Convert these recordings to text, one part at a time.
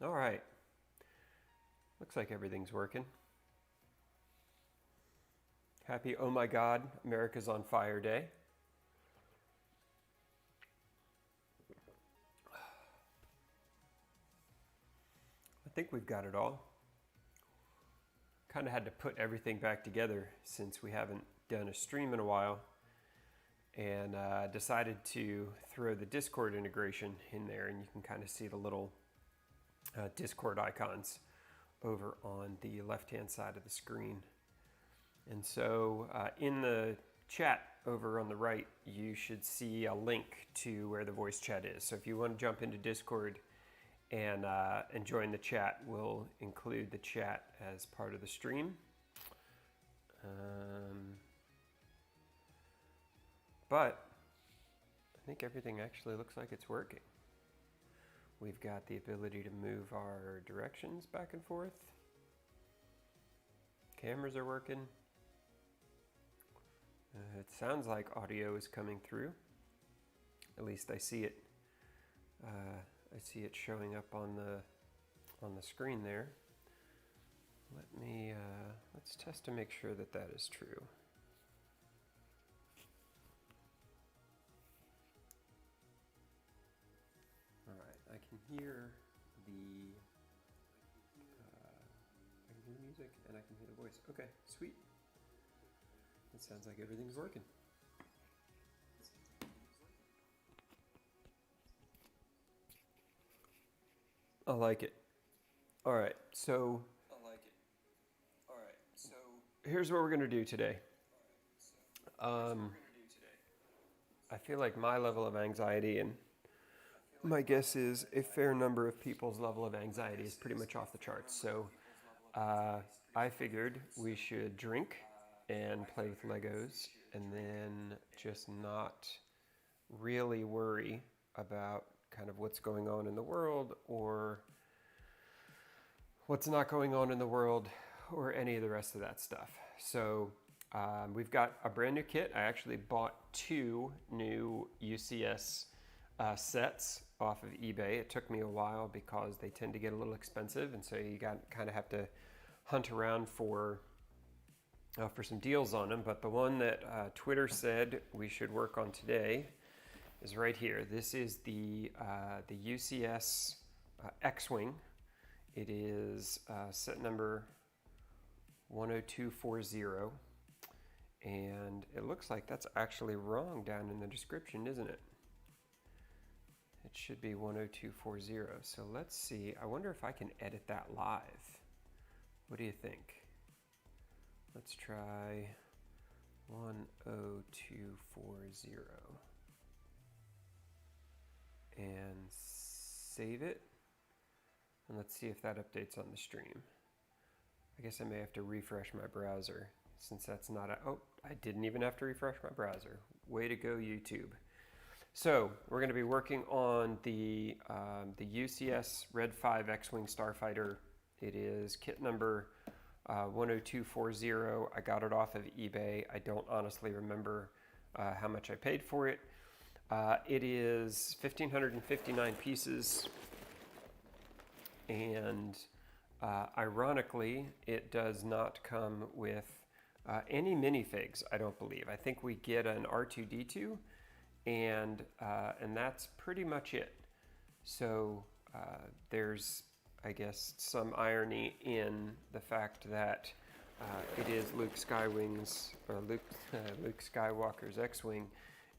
All right. Looks like everything's working. Happy Oh My God, America's on Fire Day. I think we've got it all. Kind of had to put everything back together since we haven't done a stream in a while, and decided to throw the Discord integration in there, and you can kind of see the little Discord icons over on the left-hand side of the screen. And so in the chat over on the right, you should see a link to where the voice chat is. So if you want to jump into Discord and join the chat, we'll include the chat as part of the stream. But I think everything actually looks like it's working. We've got the ability to move our directions back and forth. Cameras are working. It sounds like audio is coming through. At least I see it. I see it showing up on the screen there. Let's test to make sure that that is true. All right, I can hear the music and I can hear the voice. Okay, sweet. It sounds like everything's working. I like it. All right, so here's what we're going to do today. I feel like my level of anxiety, and my guess is a fair number of people's level of anxiety, is pretty much off the charts. So I figured we should drink and play with Legos and then just not really worry about kind of what's going on in the world or what's not going on in the world or any of the rest of that stuff. So we've got a brand new kit. I actually bought 2 new UCS sets off of eBay. It took me a while because they tend to get a little expensive, and so you kind of have to hunt around for some deals on them. But the one that Twitter said we should work on today is right here. This is the UCS X-Wing. It is set number 10240, and it looks like that's actually wrong down in the description, isn't it? It should be 10240. So let's see. I wonder if I can edit that live. What do you think? Let's try 10240 and save it. And let's see if that updates on the stream. I guess I may have to refresh my browser since that's not a, oh, I didn't even have to refresh my browser. Way to go, YouTube. So we're going to be working on the UCS Red 5 X-Wing Starfighter. It is kit number 10240. I got it off of eBay. I don't honestly remember how much I paid for it. It is 1,559 pieces, and ironically, it does not come with any minifigs, I don't believe. I think we get an R2-D2, and that's pretty much it. So there's, I guess, some irony in the fact that it is Luke Skywalker's X-Wing,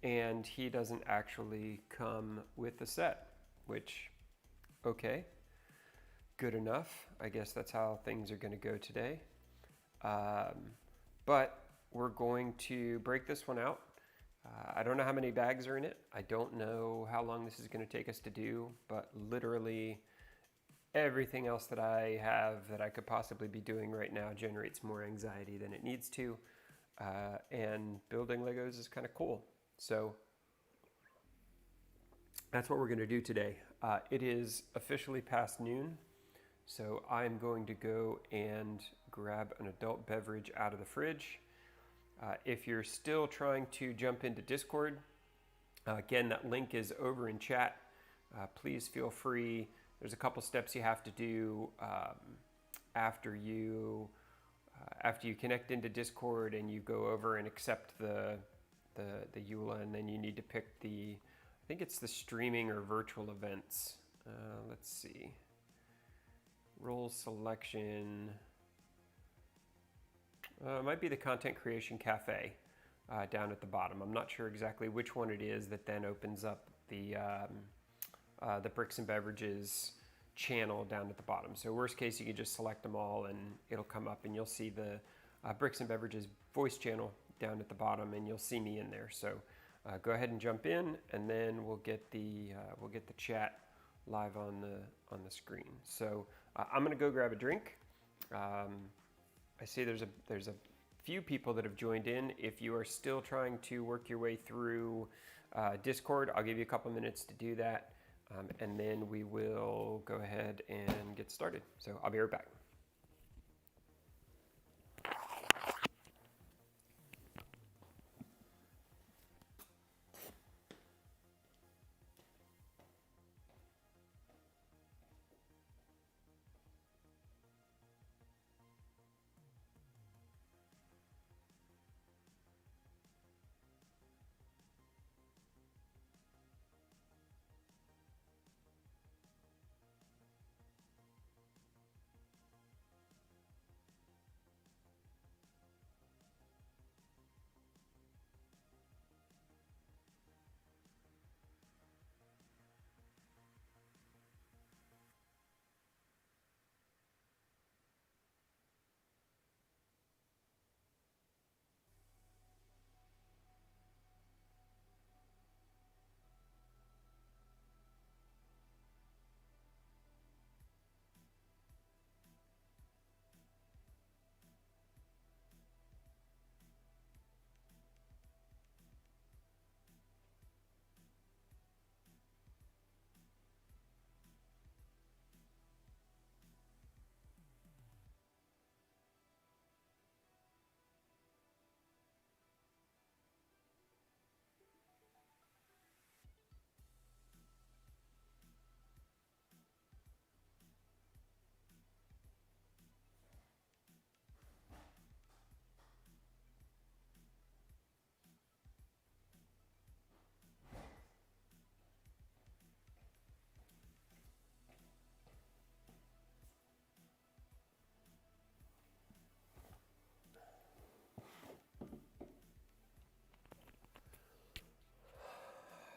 and he doesn't actually come with the set, which, okay, good enough. I guess that's how things are going to go today. But we're going to break this one out. I don't know how many bags are in it. I don't know how long this is going to take us to do, but literally everything else that I have that I could possibly be doing right now generates more anxiety than it needs to. And building Legos is kind of cool. So that's what we're going to do today. It is officially past noon, so I'm going to go and grab an adult beverage out of the fridge. If you're still trying to jump into Discord, again, that link is over in chat. Please feel free there's a couple steps you have to do after you connect into Discord and you go over and accept the EULA, and then you need to pick the, I think it's the streaming or virtual events. Let's see. Role selection. It might be the Content Creation Cafe down at the bottom. I'm not sure exactly which one it is that then opens up the Bricks and Beverages channel down at the bottom. So worst case, you can just select them all and it'll come up and you'll see the Bricks and Beverages voice channel down at the bottom, and you'll see me in there. So go ahead and jump in, and then we'll get the chat live on the screen. So I'm gonna go grab a drink. I see there's a few people that have joined in. If you are still trying to work your way through Discord, I'll give you a couple minutes to do that, and then we will go ahead and get started. So I'll be right back.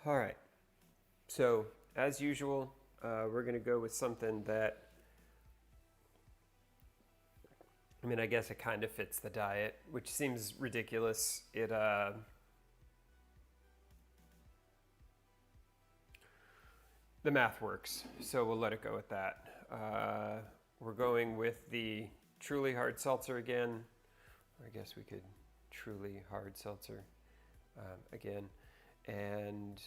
All right, so as usual, we're gonna go with something that, I mean, I guess it kind of fits the diet, which seems ridiculous. The math works, so we'll let it go with that. We're going with the Truly Hard Seltzer again. I guess we could Truly Hard Seltzer again. And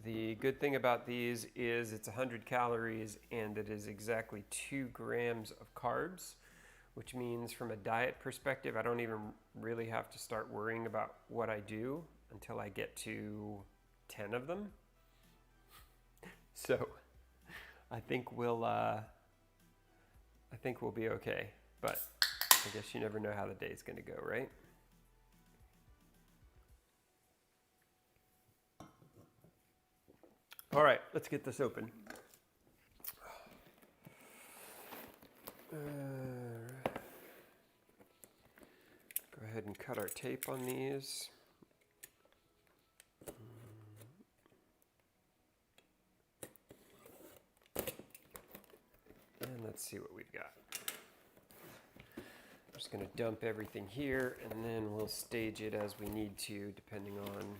the good thing about these is it's 100 calories and it is exactly 2 grams of carbs, which means from a diet perspective, I don't even really have to start worrying about what I do until I get to 10 of them. So I think we'll be okay, but I guess you never know how the day's gonna go, right? All right, let's get this open. Go ahead and cut our tape on these. And let's see what we've got. I'm just going to dump everything here, and then we'll stage it as we need to, depending on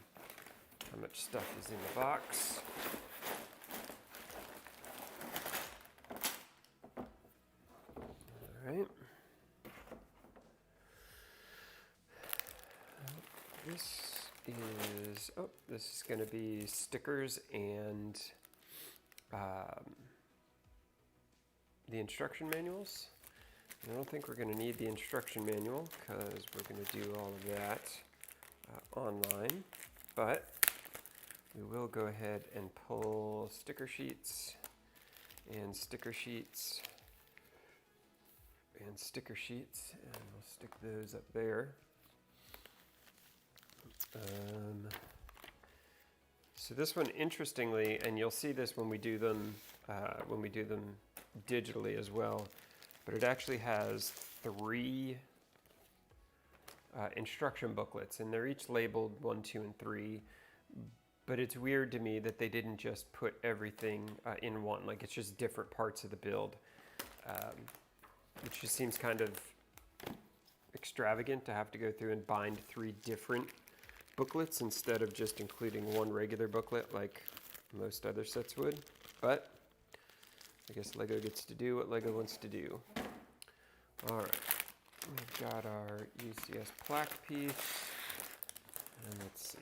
how much stuff is in the box. All right. This is going to be stickers and the instruction manuals. I don't think we're going to need the instruction manual because we're going to do all of that online, but we will go ahead and pull sticker sheets and sticker sheets. And sticker sheets, and we'll stick those up there. So this one, interestingly, and you'll see this when we do them digitally as well, but it actually has 3 instruction booklets, and they're each labeled 1, 2, and 3. But it's weird to me that they didn't just put everything in one, like it's just different parts of the build. It just seems kind of extravagant to have to go through and bind 3 different booklets instead of just including one regular booklet like most other sets would. But I guess Lego gets to do what Lego wants to do. All right, we've got our UCS plaque piece, and let's see.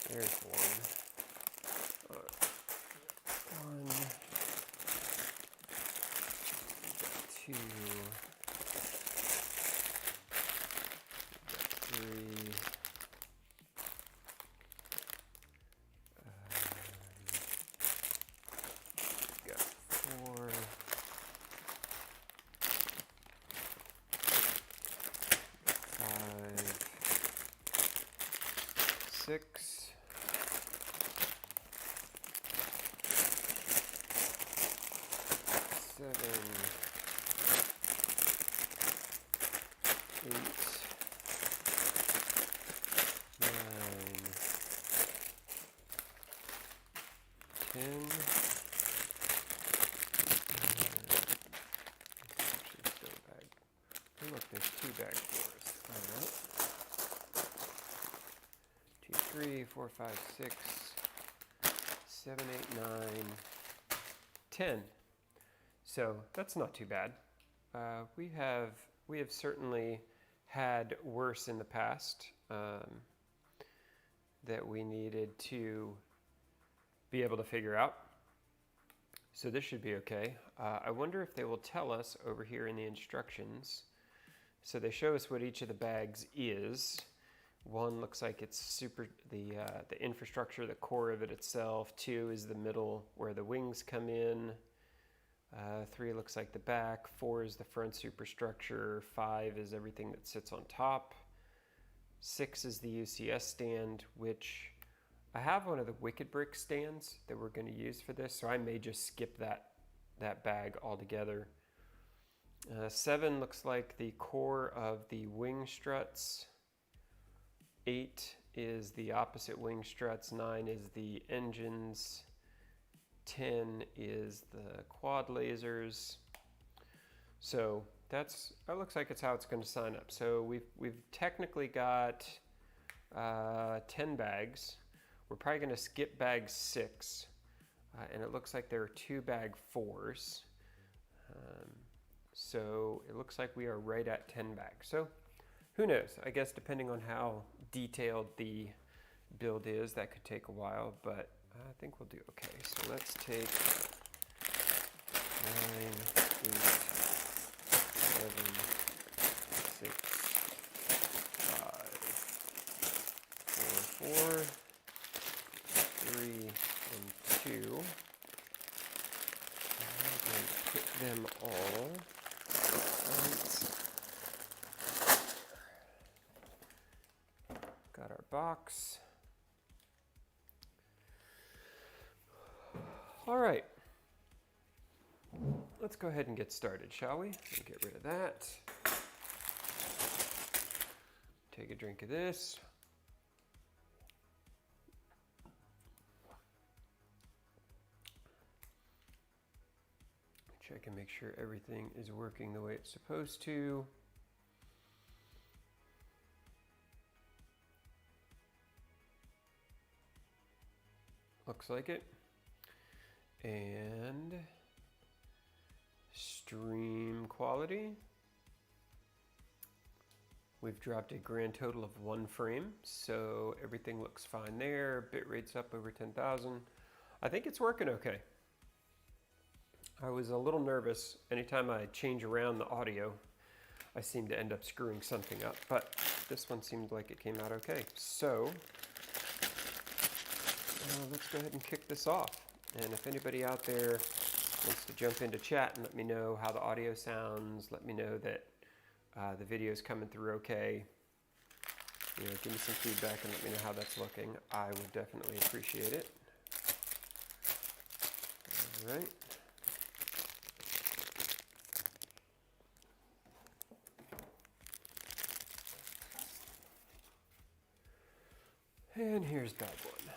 There's one. All right. 1, 2, 3. Got 4. 5, 6. 7, 8, 9, 10. Actually, still a bag. Oh, look, there's 2 bags for us. All right. 2, 3, 4, 5, 6, 7, 8, 9, 10. So that's not too bad. We have certainly had worse in the past that we needed to be able to figure out. So this should be okay. I wonder if they will tell us over here in the instructions. So they show us what each of the bags is. One looks like it's the infrastructure, the core of it itself. 2 is the middle where the wings come in. 3 looks like the back. 4 is the front superstructure. 5 is everything that sits on top. 6 is the UCS stand, which I have one of the Wicked Brick stands that we're going to use for this, so I may just skip that bag altogether. 7 looks like the core of the wing struts. 8 is the opposite wing struts. 9 is the engines. 10 is the quad lasers. So that looks like it's how it's going to sign up. So we've technically got 10 bags. We're probably going to skip bag 6, and it looks like there are 2 bag 4s. So it looks like we are right at 10 bags. So who knows? I guess depending on how detailed the build is, that could take a while, but I think we'll do okay. So let's take 9, 8, 7, 6, 5, 4, 3, and 2. I'm going to put them all right. Got our box. All right, let's go ahead and get started, shall we? Get rid of that. Take a drink of this. Check and make sure everything is working the way it's supposed to. Looks like it. And stream quality. We've dropped a grand total of 1 frame, so everything looks fine there. Bit rate's up over 10,000. I think it's working okay. I was a little nervous. Anytime I change around the audio, I seem to end up screwing something up, but this one seemed like it came out okay. So let's go ahead and kick this off. And if anybody out there wants to jump into chat and let me know how the audio sounds, let me know that the video is coming through okay. You know, give me some feedback and let me know how that's looking. I would definitely appreciate it. All right. And here's bag one.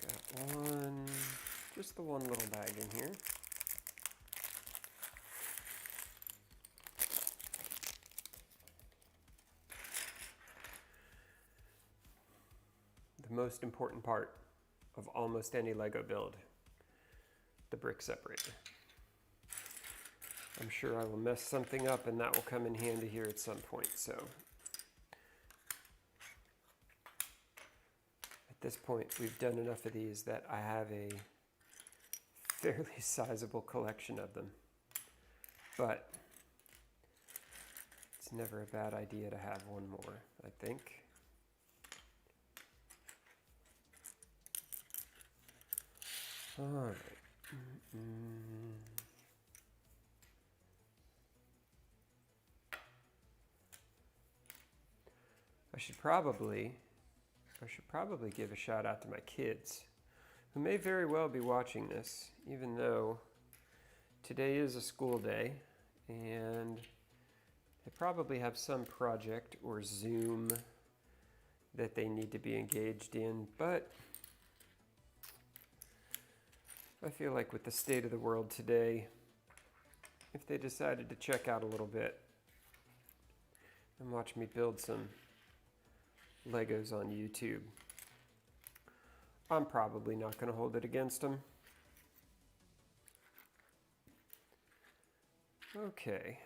Got one, just the one little bag in here. The most important part of almost any Lego build, the brick separator. I'm sure I will mess something up and that will come in handy here at some point. So at this point, we've done enough of these that I have a fairly sizable collection of them. But it's never a bad idea to have one more, I think. All right. I should probably give a shout out to my kids, who may very well be watching this, even though today is a school day and they probably have some project or Zoom that they need to be engaged in, but I feel like with the state of the world today, if they decided to check out a little bit and watch me build some Legos on YouTube, I'm probably not going to hold it against them. Okay.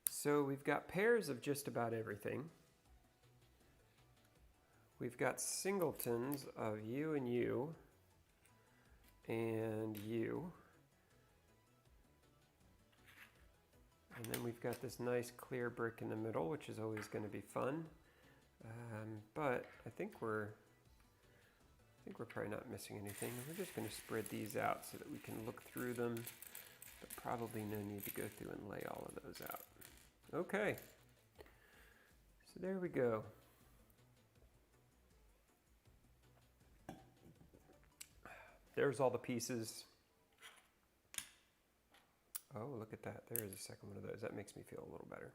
So we've got pairs of just about everything. We've got singletons of you and you and you. And then we've got this nice clear brick in the middle, which is always going to be fun. But I think we're probably not missing anything. We're just going to spread these out so that we can look through them, but probably no need to go through and lay all of those out. Okay, so there we go. There's all the pieces. Oh, look at that. There is a second one of those. That makes me feel a little better.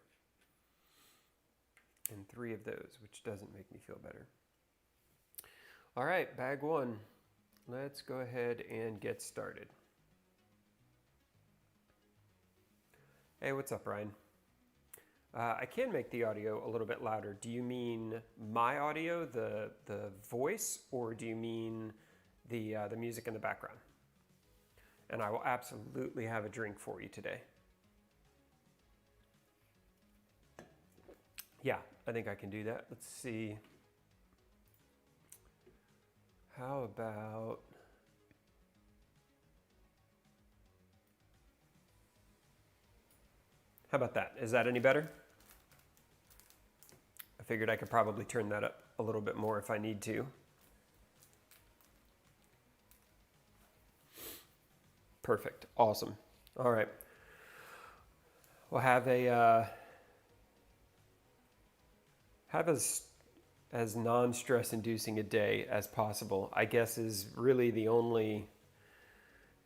And 3 of those, which doesn't make me feel better. All right, bag one. Let's go ahead and get started. Hey, what's up, Ryan? I can make the audio a little bit louder. Do you mean my audio, the voice, or do you mean the music in the background? And I will absolutely have a drink for you today. Yeah, I think I can do that. Let's see. How about... How about that? Is that any better? I figured I could probably turn that up a little bit more if I need to. Perfect. Awesome. All right. We'll have as non-stress inducing a day as possible, I guess, is really the only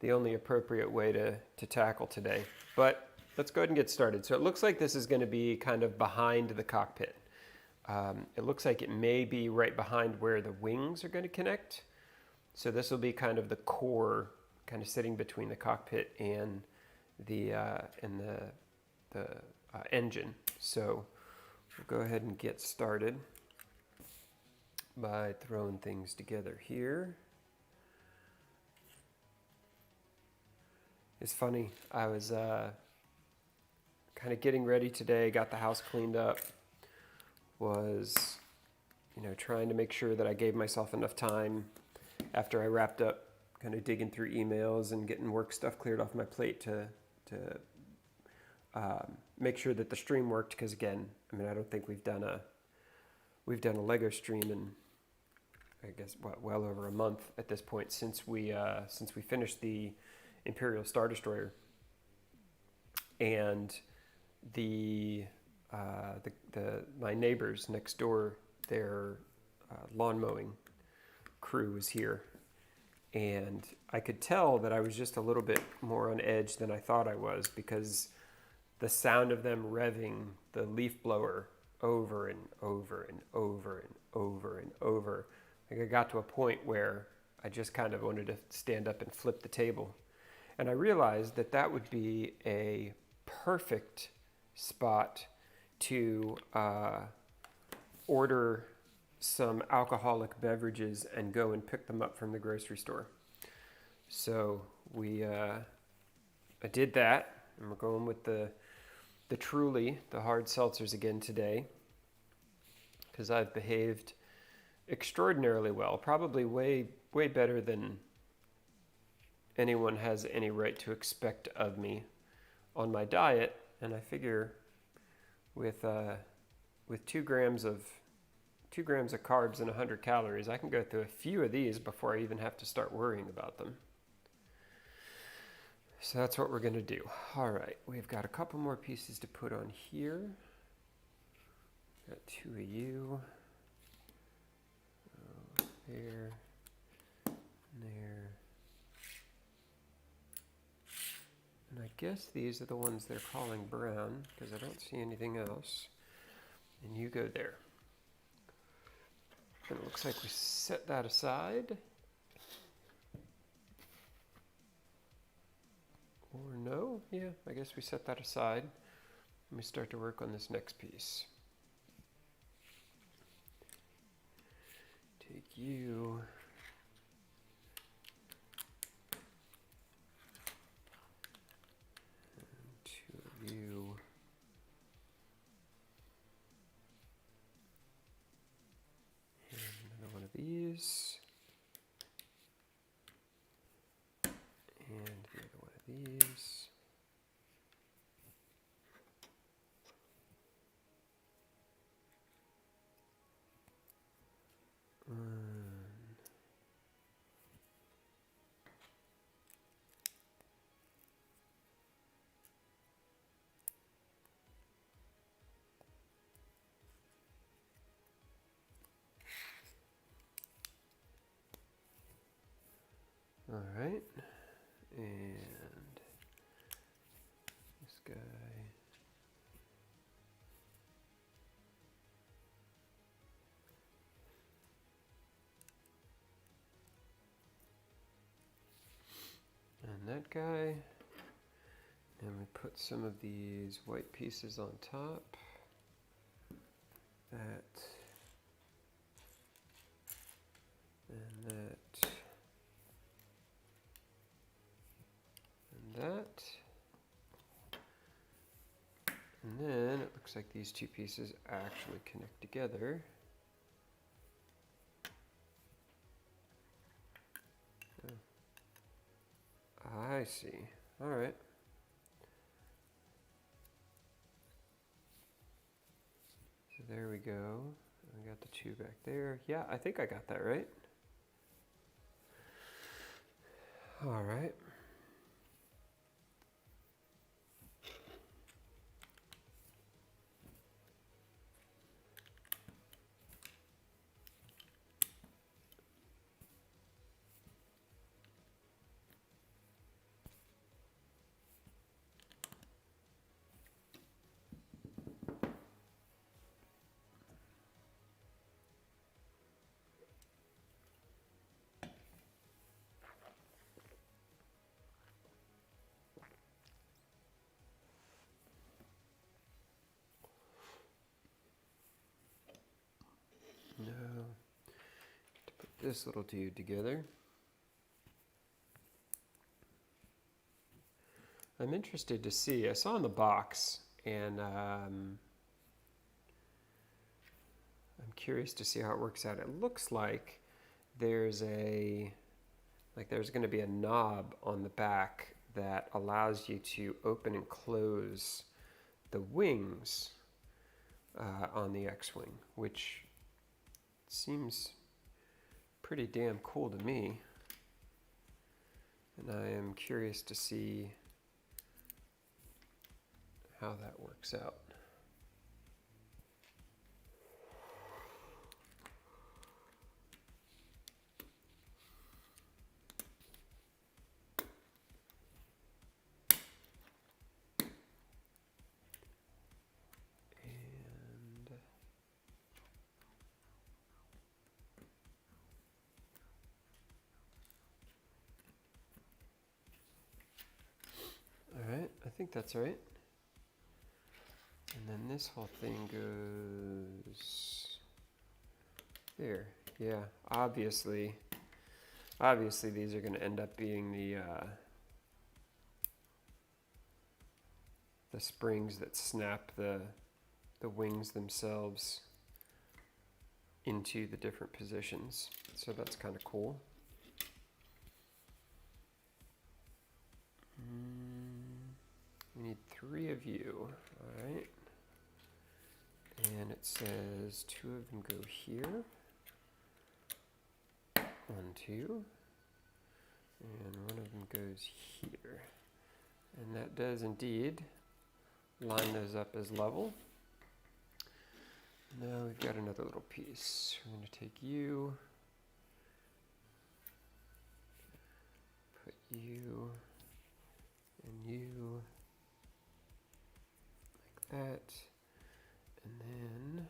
appropriate way to tackle today. But let's go ahead and get started. So it looks like this is going to be kind of behind the cockpit. It looks like it may be right behind where the wings are going to connect. So this will be kind of the core, kind of sitting between the cockpit and the engine. So we'll go ahead and get started by throwing things together here. It's funny, I was kind of getting ready today, got the house cleaned up, was, trying to make sure that I gave myself enough time after I wrapped up kind of digging through emails and getting work stuff cleared off my plate to make sure that the stream worked. Because again, I don't think we've done a Lego stream in, I guess, well over a month at this point since we finished the Imperial Star Destroyer. And my neighbors next door, their lawn mowing crew was here, and I could tell that I was just a little bit more on edge than I thought I was, because the sound of them revving the leaf blower over and over and over and over and over, like I got to a point where I just kind of wanted to stand up and flip the table. And I realized that that would be a perfect spot to order some alcoholic beverages and go and pick them up from the grocery store. So I did that, and we're going with the Truly, the hard seltzers again today, because I've behaved extraordinarily well, probably way better than anyone has any right to expect of me on my diet. And I figure with 2 grams of carbs and 100 calories, I can go through a few of these before I even have to start worrying about them. So that's what we're going to do. All right, we've got a couple more pieces to put on here. Got 2 of you. There, there. And I guess these are the ones they're calling brown, because I don't see anything else. And you go there. And it looks like we set that aside. Or no? Yeah, I guess we set that aside. Let me start to work on this next piece. Take you. And 2 of you. And another one of these. And the other one of these. All right, and this guy. And that guy. And we put some of these white pieces on top. That. And that. And that. And then it looks like these 2 pieces actually connect together. Oh. I see. All right. So there we go. I got the 2 back there. Yeah, I think I got that right. All right. Now, to put this little dude together, I'm interested to see. I saw in the box, and I'm curious to see how it works out. It looks like there's going to be a knob on the back that allows you to open and close the wings on the X-Wing, which seems pretty damn cool to me. And I am curious to see how that works out. Alright, I think that's right. And then this whole thing goes there. Yeah, obviously these are going to end up being the springs that snap the wings themselves into the different positions. So that's kind of cool. We need 3 of you, all right. And it says 2 of them go here. 1, 2. And 1 of them goes here. And that does indeed line those up as level. Now we've got another little piece. We're going to take you, put you, and you, like that. And then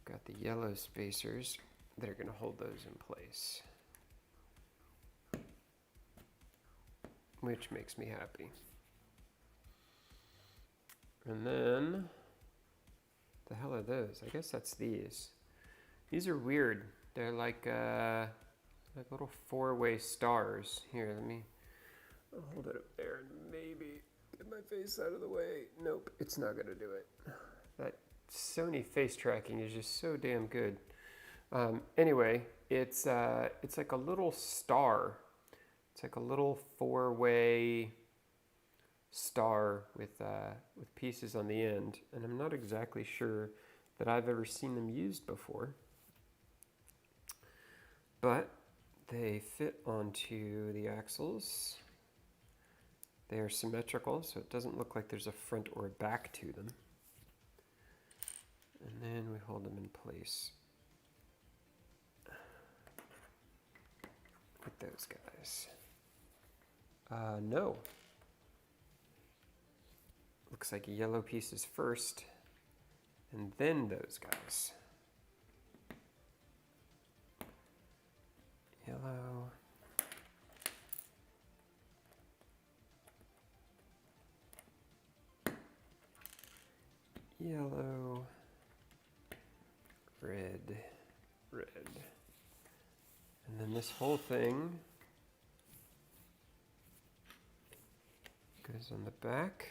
got the yellow spacers that are going to hold those in place, which makes me happy. And then, the hell are those? I guess that's these. These are weird. They're like little 4-way stars. Here, let me hold it up there and maybe get my face out of the way. Nope, it's not gonna do it. That Sony face tracking is just so damn good. Anyway, it's like a little star. It's like a little 4-way star with pieces on the end, and I'm not exactly sure that I've ever seen them used before, but they fit onto the axles. They are symmetrical, so it doesn't look like there's a front or a back to them, and then we hold them in place with those guys. No. Looks like yellow pieces first, and then those guys. Yellow. Yellow. Red. Red. And then this whole thing goes on the back.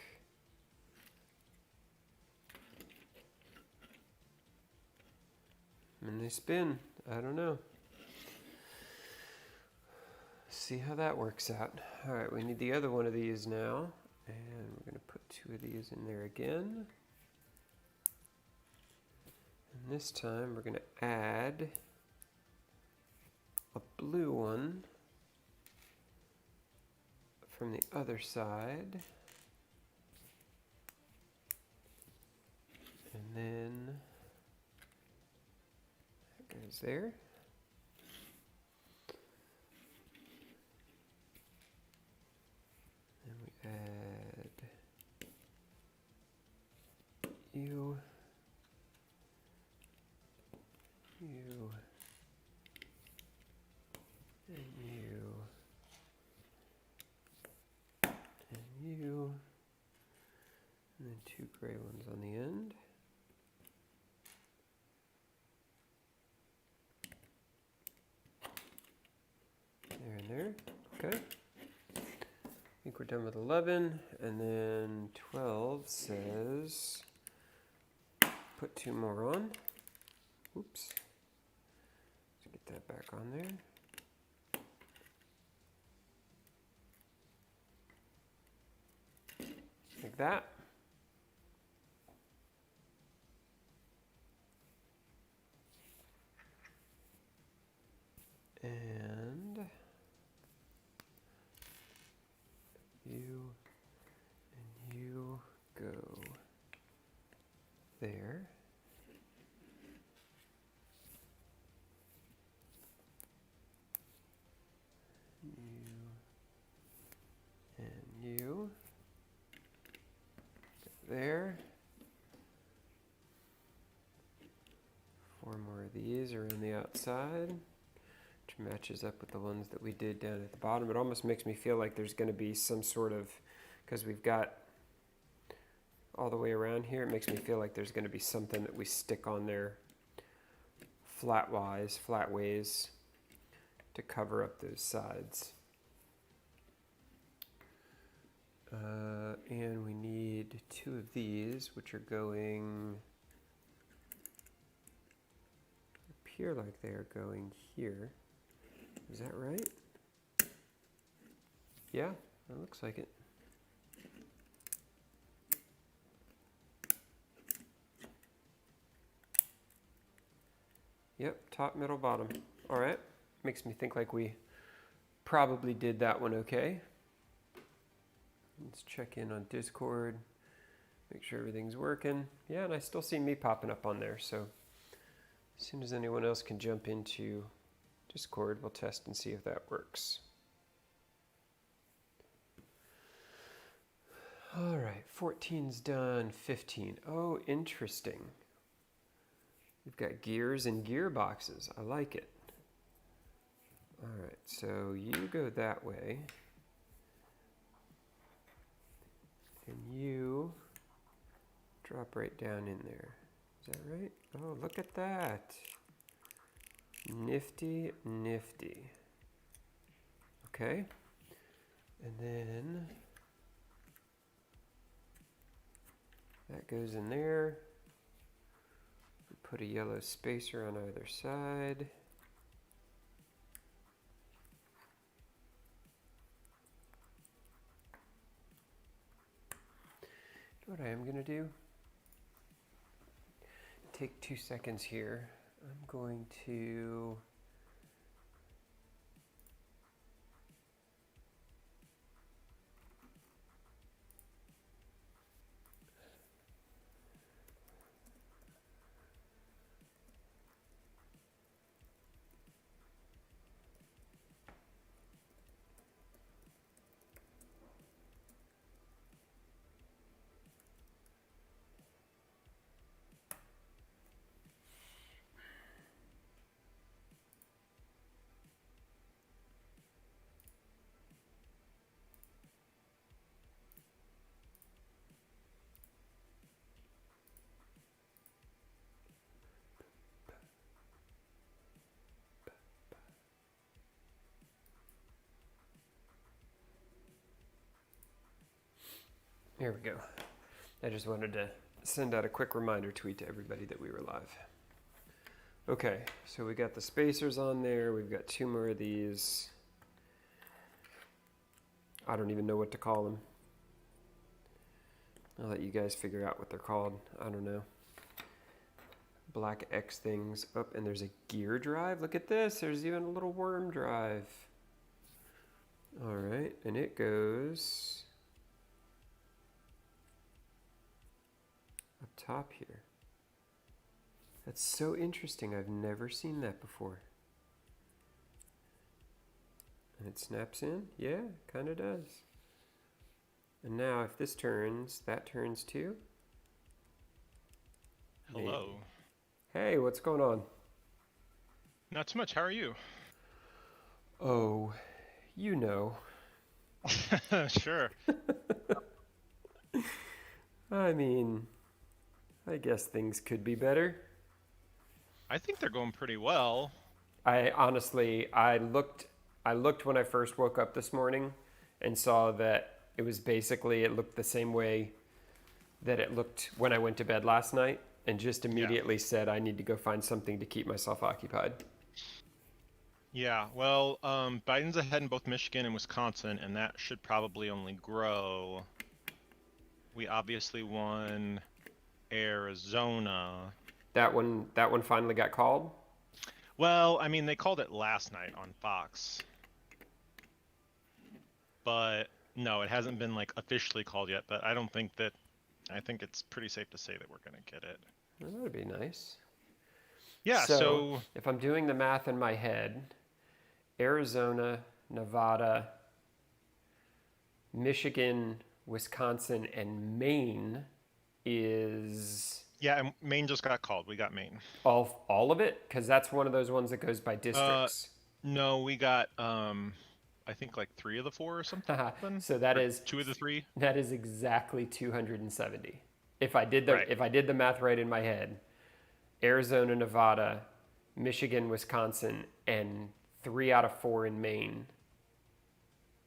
And they spin. I don't know. See how that works out. All right, we need the other one of these now. And we're going to put 2 of these in there again. And this time we're going to add a blue one from the other side. And then goes there. And we add you, you, and you, and you, and then 2 gray ones on the end. There and there. Okay. I think we're done with 11, and then 12 says put 2 more on. Oops. Let's get that back on there. Like that. And you go there. You there. 4 more of these around the outside, which matches up with the ones that we did down at the bottom. It almost makes me feel like there's going to be some sort of, because we've got all the way around here, it makes me feel like there's going to be something that we stick on there flat ways to cover up those sides. And we need 2 of these, which are going, appear like they are going here. Is that right? Yeah, that looks like it. Yep, top, middle, bottom. All right, makes me think like we probably did that one okay. Let's check in on Discord, make sure everything's working. Yeah, and I still see me popping up on there, so as soon as anyone else can jump into Discord, we'll test and see if that works. All right, 14's done, 15. Oh, interesting. We've got gears and gearboxes. I like it. All right, so you go that way. And you drop right down in there. Is that right? Oh, look at that. Nifty, nifty. Okay. And then that goes in there. We put a yellow spacer on either side. What I am going to do, take 2 seconds here. I'm going to Here we go. I just wanted to send out a quick reminder tweet to everybody that we were live. Okay, so we got the spacers on there. We've got 2 more of these. I don't even know what to call them. I'll let you guys figure out what they're called. I don't know. Black X things. Oh, and there's a gear drive. Look at this. There's even a little worm drive. All right, and it goes up top here. That's so interesting. I've never seen that before. And it snaps in? Yeah, kind of does. And now if this turns, that turns too. Hello. Hey, what's going on? Not too much. How are you? Oh, you know. Sure. I mean, I guess things could be better. I think they're going pretty well. I honestly, I looked when I first woke up this morning and saw that it was basically, it looked the same way that it looked when I went to bed last night. and just Yeah. immediately said, I need to go find something to keep myself occupied. Yeah. Well, Biden's ahead in both Michigan and Wisconsin, and that should probably only grow. We obviously won Arizona. That one finally got called. Well, I mean, they called it last night on Fox, but no, it hasn't been like officially called yet. But I think it's pretty safe to say that we're gonna get it. Well, that'd be nice. Yeah. So, So if I'm doing the math in my head, Arizona, Nevada, Michigan, Wisconsin, and Maine is yeah, and Maine just got called. We got Maine. all of it, because that's one of those ones that goes by Uh, districts. no, we got I think like 3 of the 4 or something, So that or is 2 of the 3. exactly 270. Right. If I did the math right in my head, Arizona, Nevada, Michigan, Wisconsin, and 3 out of 4 in Maine.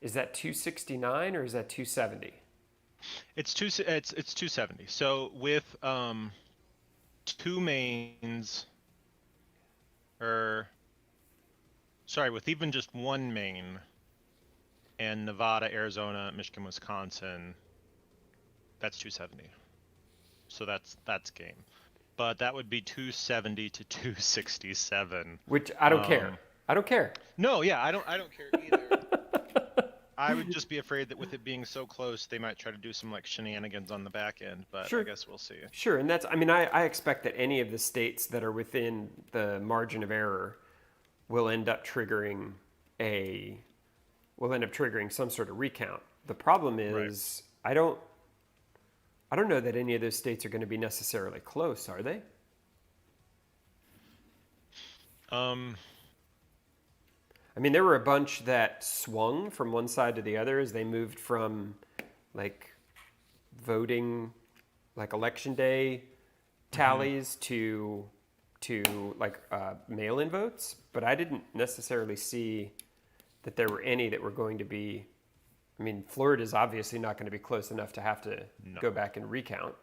Is that 269 or is that 270? It's 270. So with two mains, or sorry, with even just one main, and Nevada, Arizona, Michigan, Wisconsin, that's 270. So that's game. But that would be 270 to 267. Which I don't care. Um, I don't care. no, yeah, I don't care either. I would just be afraid that with it being so close, they might try to do some like shenanigans on the back end, but I Sure. guess we'll see. Sure, and I expect that any of the states that are within the margin of error will end up triggering some sort of recount. The problem Right. is I don't know that any of those states are going to be necessarily close, are they? Um, I mean, there were a bunch that swung from one side to the other as they moved from like voting, like election day tallies to like mail-in votes, but I didn't necessarily see that there were any that were going to be. I mean, Florida's obviously not going to be close enough to have to no, go back and recount.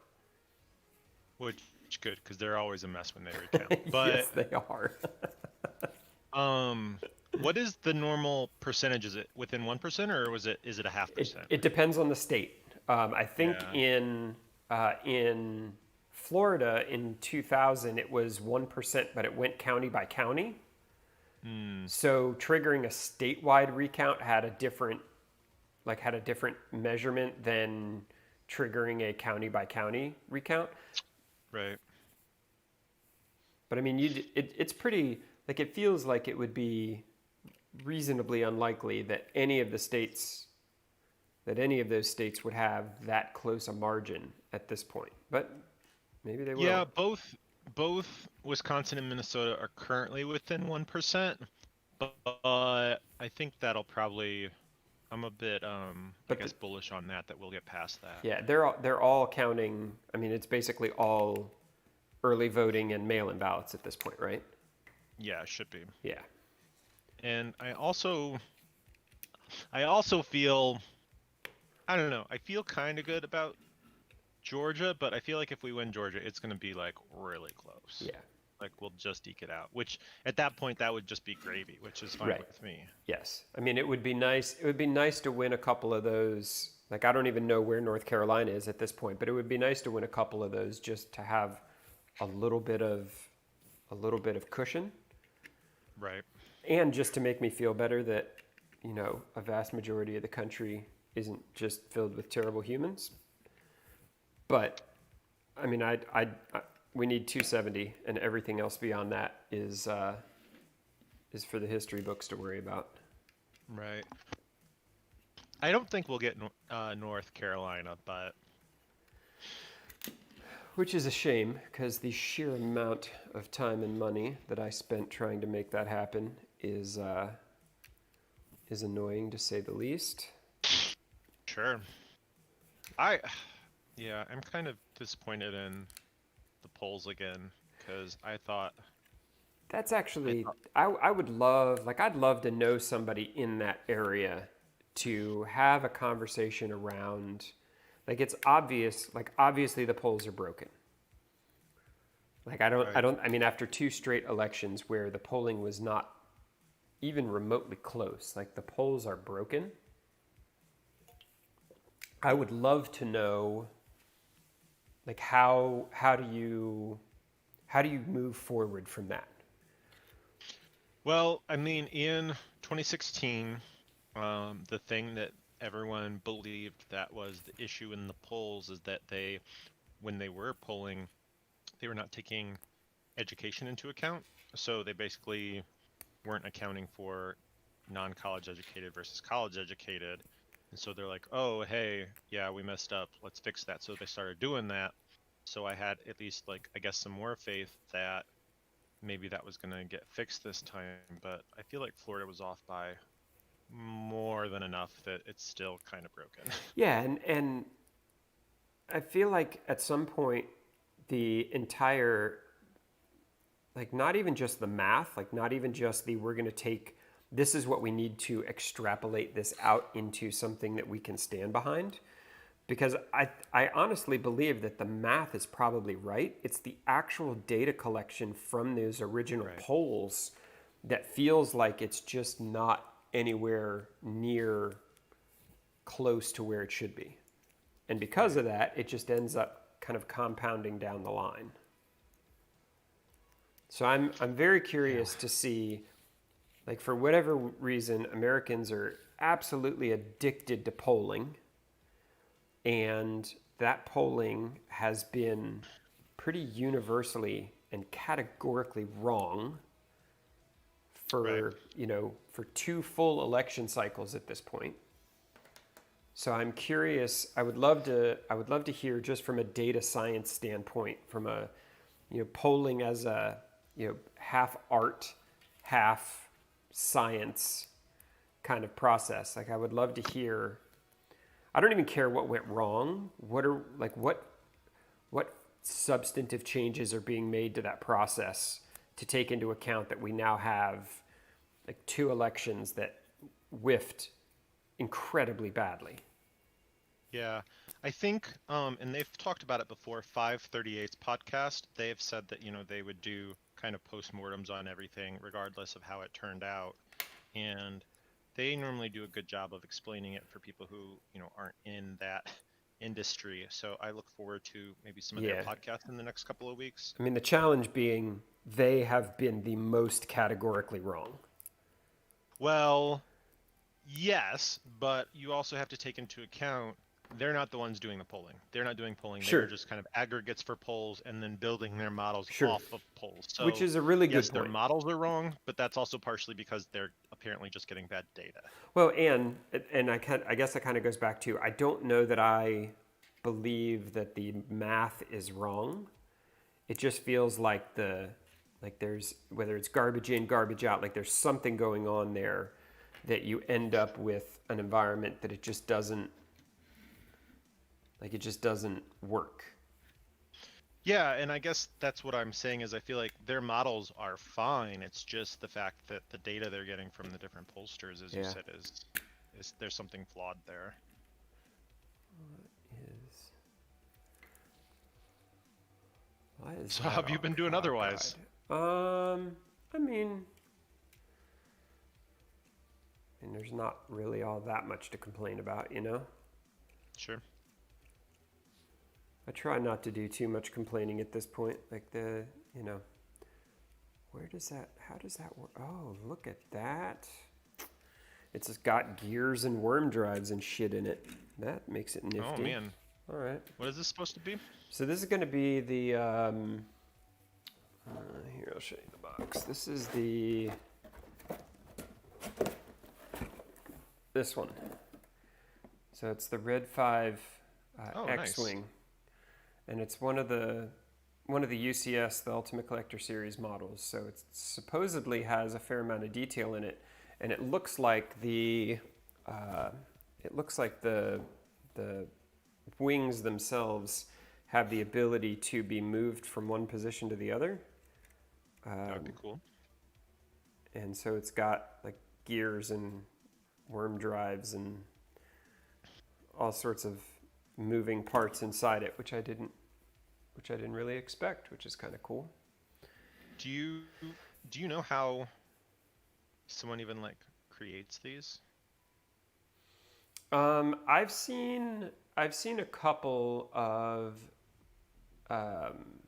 which good because they're always a mess when they recount. Yes, But they are. um, what is the normal percentage? Is it within 1% or is it a half It, percent? it depends on the state. I think Yeah. in Florida in 2000 it was 1%, but it went county by county. Hmm. So triggering a statewide recount had a different measurement than triggering a county by county recount. Right. But I mean, it's pretty like it feels like it would be reasonably unlikely that any of those states would have that close a margin at this point. But maybe they will. Yeah, both Wisconsin and Minnesota are currently within 1%, but I think that'll probably. I'm a bit I But guess bullish on that we'll get past that. yeah, they're all counting. I mean, it's basically all early voting and mail-in ballots at this point, right? Yeah, it should be. Yeah. And I also feel, I don't know, I feel kind of good about Georgia, but I feel like if we win Georgia, it's going to be like really close. Yeah. Like we'll just eke it out, which at that point that would just be gravy, which is fine Right. with me. Yes. I mean, it would be nice. It would be nice to win a couple of those. Like, I don't even know where North Carolina is at this point, but it would be nice to win a couple of those just to have a little bit of cushion, Right. and just to make me feel better that a vast majority of the country isn't just filled with terrible humans. But I mean, we need 270, and everything else beyond that is for the history books to worry about. Right. I don't think we'll get North Carolina, but Which is a shame, because the sheer amount of time and money that I spent trying to make that happen is annoying, to say the least. sure. Yeah, I'm kind of disappointed in the polls again because I thought That's actually, I would love, like, I'd love to know somebody in that area to have a conversation around, like, it's obvious, like, obviously the polls are broken. Like I don't, I Right. don't, I mean, after two straight elections where the polling was not even remotely close, like the polls are broken. I would love to know, like how do you move forward from that? Well, I mean, in 2016, the thing that everyone believed that was the issue in the polls is that when they were polling, they were not taking education into account. So they basically weren't accounting for non-college educated versus college educated. And so they're like, oh, hey, yeah, we messed up. Let's fix that. So they started doing that. So I had at least, like, I guess some more faith that maybe that was going to get fixed this time. But I feel like Florida was off by more than enough that it's still kind of broken. Yeah, and I feel like at some point the entire, like not even just the math, like not even just the we're going to take this is what we need to extrapolate this out into something that we can stand behind, because I honestly believe that the math is probably right. It's the actual data collection from those original Right. polls that feels like it's just not anywhere near close to where it should be. And because Right. of that, it just ends up kind of compounding down the line. So I'm very Yeah. curious to see, like for whatever reason, Americans are absolutely addicted to polling, and that polling has been pretty universally and categorically wrong Right. for two full election cycles at this point. So I'm curious. I would love to hear just from a data science standpoint, from a polling as a half art, half science kind of process. Like I would love to hear. I don't even care what went wrong. What substantive changes are being made to that process to take into account that we now have like two elections that whiffed incredibly badly. Yeah, I think, and they've talked about it before, 538's podcast, they have said that, they would do kind of postmortems on everything, regardless of how it turned out. And they normally do a good job of explaining it for people who, aren't in that industry. So I look forward to maybe some of their Yeah. podcasts in the next couple of weeks. I mean, the challenge being they have been the most categorically wrong. Well, yes, but you also have to take into account they're not the ones doing the polling. They're not doing polling. They are Sure, just kind of aggregates for polls and then building their models sure. off of polls. Which So, is a really good yes, their point. models are wrong, but that's also partially because they're apparently just getting bad data. Well, and I guess that kind of goes back to I don't know that I believe that the math is wrong. It just feels like there's whether it's garbage in, garbage out, like there's something going on there that you end up with an environment that it just doesn't work. Yeah, and I guess that's what I'm saying is I feel like their models are fine. It's just the fact that the data they're getting from the different pollsters, as you Yeah. said, is there's something flawed there. Is why is So how that have you on been doing otherwise? cockeyed? I mean, and there's not really all that much to complain about, you know? Sure. I try not to do too much complaining at this point. Like how does that work? Oh, look at that. It's just got gears and worm drives and shit in it. That makes it Oh nifty. man, All right. what is this supposed to be? So this is going to be the, here, I'll show you the box. This is this one. So it's the Red 5 Oh, nice. X-Wing. And it's one of the UCS, the Ultimate Collector Series models. So it supposedly has a fair amount of detail in it, and it looks like the the wings themselves have the ability to be moved from one position to the other. That would be cool. And so it's got like gears and worm drives and all sorts of moving parts inside it, which I didn't which I didn't really expect, which is kind of cool. Do you do you know how someone even like creates these? I've seen a couple of um,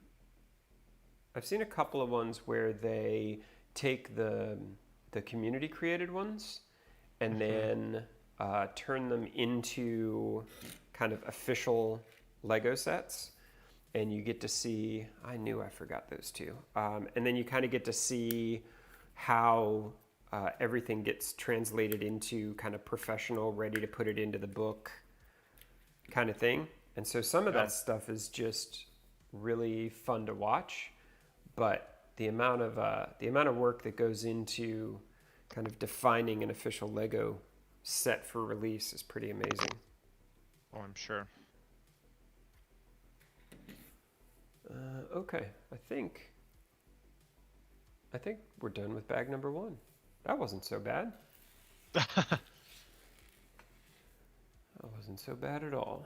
I've seen a couple of ones where they take the community created ones and Hmm. then turn them into kind of official Lego sets. And you get to see, I knew I forgot those two. And then you kind of get to see how everything gets translated into kind of professional, ready to put it into the book kind of thing. And so some of Yeah. that stuff is just really fun to watch, but the amount of work that goes into kind of defining an official Lego set for release is pretty amazing. Oh, I'm sure. Okay, I think we're done with bag number one. That wasn't so bad. That wasn't so bad at all.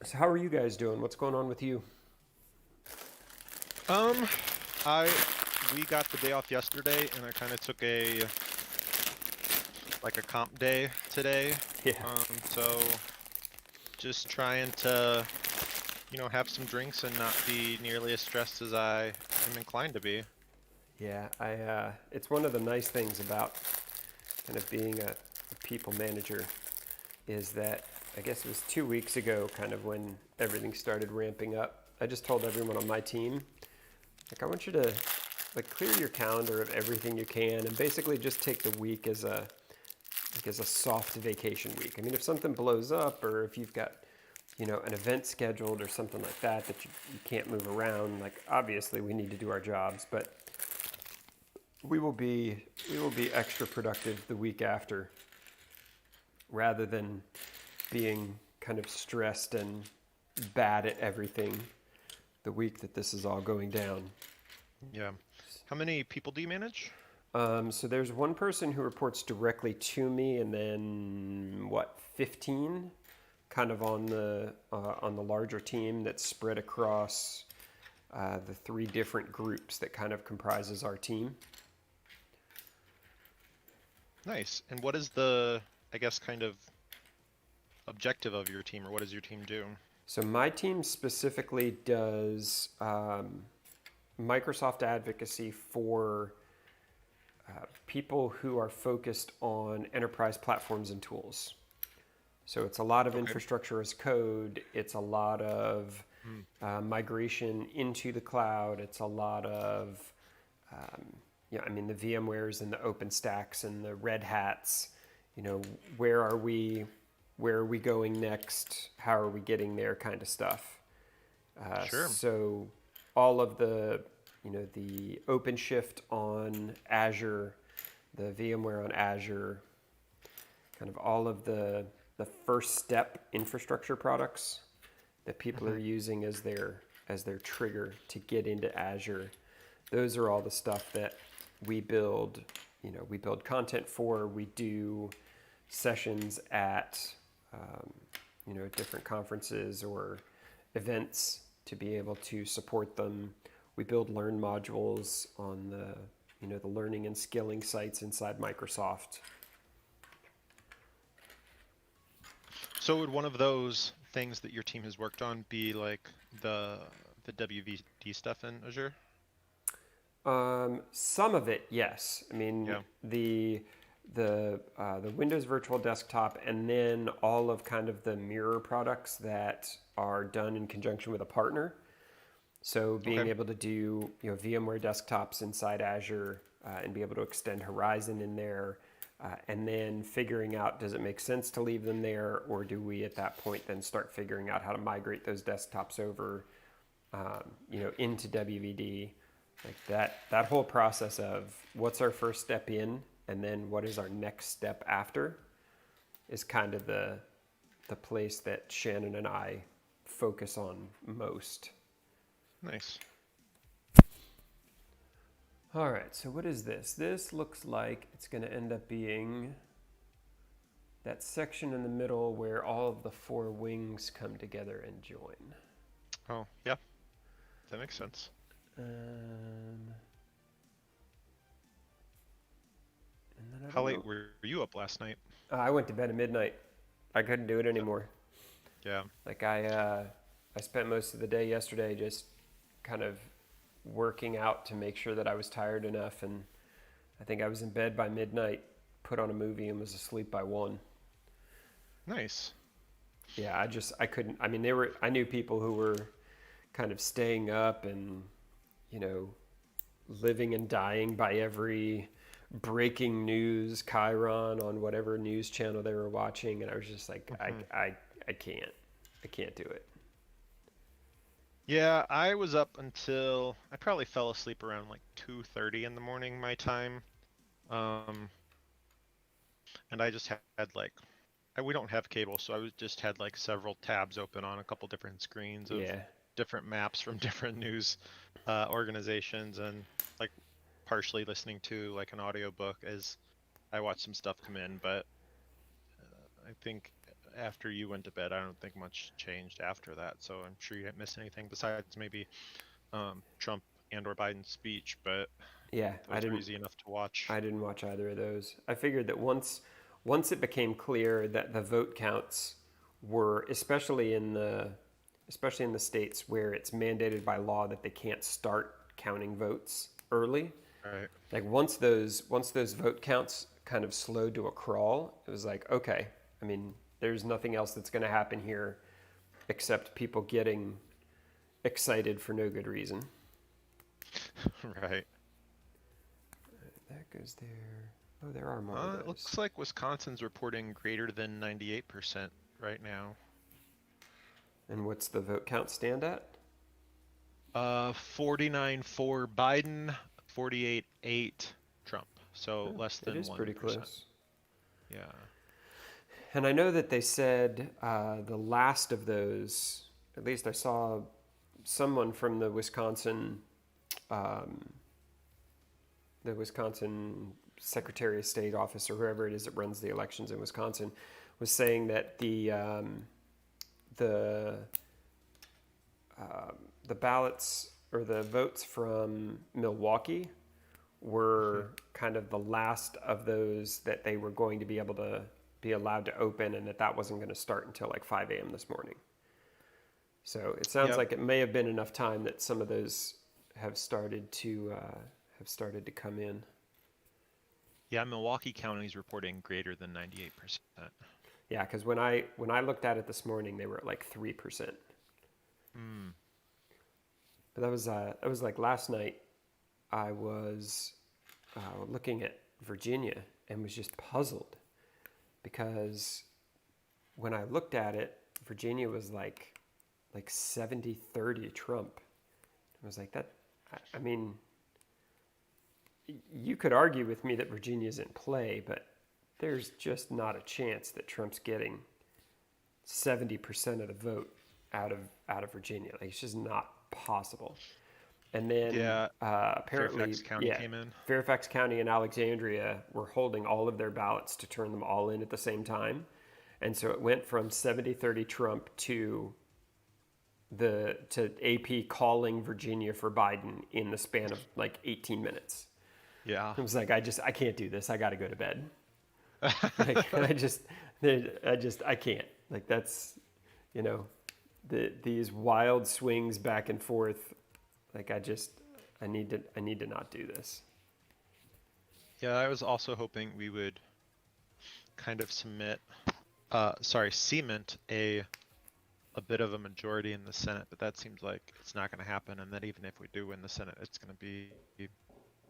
So how are you guys doing? What's going on with you? Um, I we got the day off yesterday, and I kind of took a like a comp day today. Yeah. So just trying to, have some drinks and not be nearly as stressed as I am inclined to be. Yeah, it's one of the nice things about kind of being a people manager is that I guess it was 2 weeks ago, kind of when everything started ramping up. I just told everyone on my team, like, I want you to like clear your calendar of everything you can, and basically just take the week as a soft vacation week. I mean, if something blows up, or if you've got an event scheduled or something like that you can't move around, like obviously we need to do our jobs, but we will be extra productive the week after rather than being kind of stressed and bad at everything the week that this is all going down. Yeah. How many people do you manage? So there's one person who reports directly to me, and then what, 15, kind of on the larger team that's spread across the three different groups that kind of comprises our team. Nice. And what is the, I guess, kind of objective of your team, or what does your team do? So my team specifically does Microsoft advocacy for people who are focused on enterprise platforms and tools. So it's a lot of Okay. infrastructure as code. It's a lot of Mm. migration into the cloud. It's a lot of, um, I mean, the VMwares and the OpenStacks and the Red Hats. You know, where are we? Where are we going next? How are we getting there? Kind of stuff. Sure. So all of the OpenShift on Azure, the VMware on Azure, kind of all of the first step infrastructure products that people Hmm. are using as their trigger to get into Azure. Those are all the stuff that we build. We build content for. We do sessions at different conferences or events to be able to support them. We build learn modules on the learning and skilling sites inside Microsoft. So would one of those things that your team has worked on be like the WVD stuff in Azure? Some of it, yes. I mean, Yeah. the Windows Virtual Desktop, and then all of kind of the mirror products that are done in conjunction with a partner. So being Okay. able to do VMware desktops inside Azure and be able to extend Horizon in there, and then figuring out, does it make sense to leave them there, or do we at that point then start figuring out how to migrate those desktops over into WVD? Like that whole process of what's our first step in, and then what is our next step after, is kind of the place that Shannon and I focus on most. Nice. All right, so what is this? This looks like it's going to end up being That section in the middle where all of the four wings come together and join. Oh, yeah, that makes sense. Um, and then I How don't late know. were you up last night? I went to bed at midnight. I couldn't do it Yep. anymore. Yeah. Like I spent most of the day yesterday just kind of working out to make sure that I was tired enough, and I think I was in bed by midnight, put on a movie, and was asleep by 1. Nice. Yeah, I couldn't. I mean, I knew people who were kind of staying up and you know living and dying by every breaking news chyron on whatever news channel they were watching, and I was just like, Hmm. I can't, I can't do it. Yeah, I was up until I probably fell asleep around like 2:30 in the morning my time. Um, and I just had like we don't have cable, so just had like several tabs open on a couple different screens of Yeah, different maps from different news organizations, and like partially listening to like an audiobook as I watched some stuff come in. But I think after you went to bed, I don't think much changed after that. So I'm sure you didn't miss anything besides maybe Trump and or Biden's speech, but yeah. those are easy enough to watch. I didn't watch either of those. I figured that once it became clear that the vote counts were, especially in the states where it's mandated by law that they can't start counting votes early. Right. Like once those vote counts kind of slowed to a crawl, it was like, okay, I mean, there's nothing else that's going to happen here except people getting excited for no good reason. Right. That goes there. Oh, there are more of It those. looks like Wisconsin's reporting greater than 98% right now. And what's the vote count stand at? 49 for Biden, 48-8 Trump. So Oh, less it than is pretty 1%. close. Yeah. And I know that they said the last of those, at least I saw someone from um, the Wisconsin Secretary of State office or whoever it is that runs the elections in Wisconsin, was saying that the the ballots or the votes from Milwaukee Mhm. were kind of the last of those that they were going to be able to be allowed to open, and that wasn't going to start until like 5 a.m. this morning. So it sounds Yep. like it may have been enough time that some of those have started to come in. Yeah, Milwaukee County's reporting greater than 98%. Yeah, because when I looked at it this morning, they were at like 3%. Hmm. But that was like last night. I was looking at Virginia and was just puzzled because when I looked at it, Virginia was like 70-30 Trump. I was like that. I mean, you could argue with me that Virginia's in play, but there's just not a chance that Trump's getting 70% of the vote out of Virginia. Like it's just not possible. And then Yeah, apparently, Fairfax County yeah, came in. Fairfax County and Alexandria were holding all of their ballots to turn them all in at the same time. And so it went from 70-30 Trump to AP calling Virginia for Biden in the span of like 18 minutes. Yeah. I was like, I can't do this. I got to go to bed. Like I can't. Like that's, you know, these wild swings back and forth. Like I need to not do this. Yeah, I was also hoping we would kind of cement a bit of a majority in the Senate, but that seems like it's not going to happen, and that even if we do win the Senate, it's going to be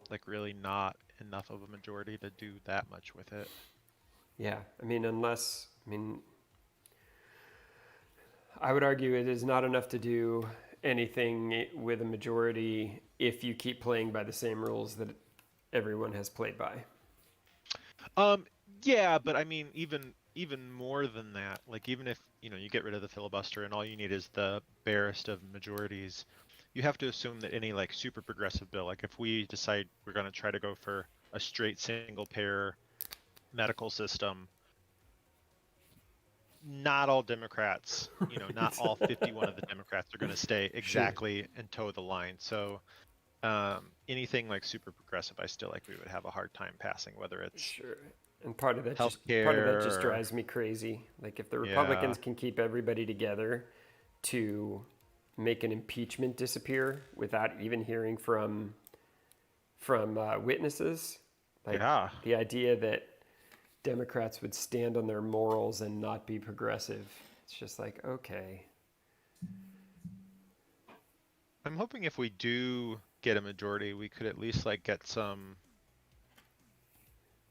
like really not enough of a majority to do that much with it. Yeah, I mean, I would argue it is not enough to do anything with a majority if you keep playing by the same rules that everyone has played by. Um, yeah, but I mean, even more than that, like even if, you get rid of the filibuster and all you need is the barest of majorities, you have to assume that any like super progressive bill, like if we decide we're going to try to go for a straight single payer medical system, not all Democrats, not Right. all 51 of the Democrats are going to stay Sure. exactly and toe the line. So anything like super progressive, I still like we would have a hard time passing, whether it's Sure. And part of that just healthcare or drives me crazy. Like if the yeah, Republicans can keep everybody together to make an impeachment disappear without even hearing from witnesses, like yeah. the idea that Democrats would stand on their morals and not be progressive, it's just like okay. I'm hoping if we do get a majority, we could at least like get some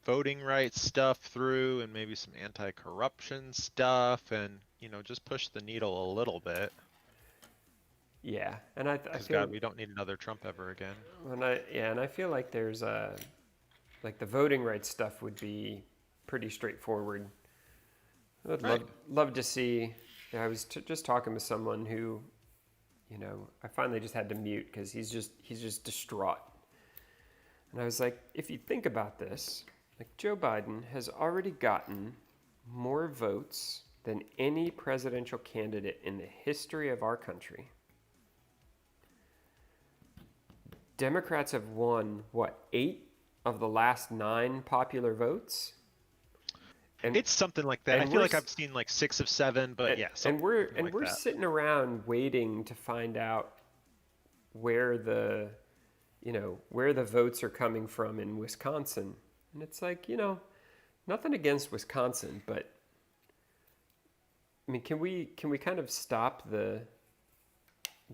voting rights stuff through and maybe some anti-corruption stuff and, just push the needle a little bit. Yeah, and I Because feel God, we don't need another Trump ever again. and I feel like there's like the voting rights stuff would be pretty straightforward. I'd Right. love to see. I was just talking with someone who, I finally just had to mute because he's just distraught. And I was like, if you think about this, like Joe Biden has already gotten more votes than any presidential candidate in the history of our country. Democrats have won what, 8 of the last 9 popular votes, and It's something like that. I and feel we're like I've seen like 6 of 7, but and, yeah, and we're something and like we're that. sitting around waiting to find out where the where the votes are coming from in Wisconsin. And it's like, nothing against Wisconsin, but I mean, can we kind of stop the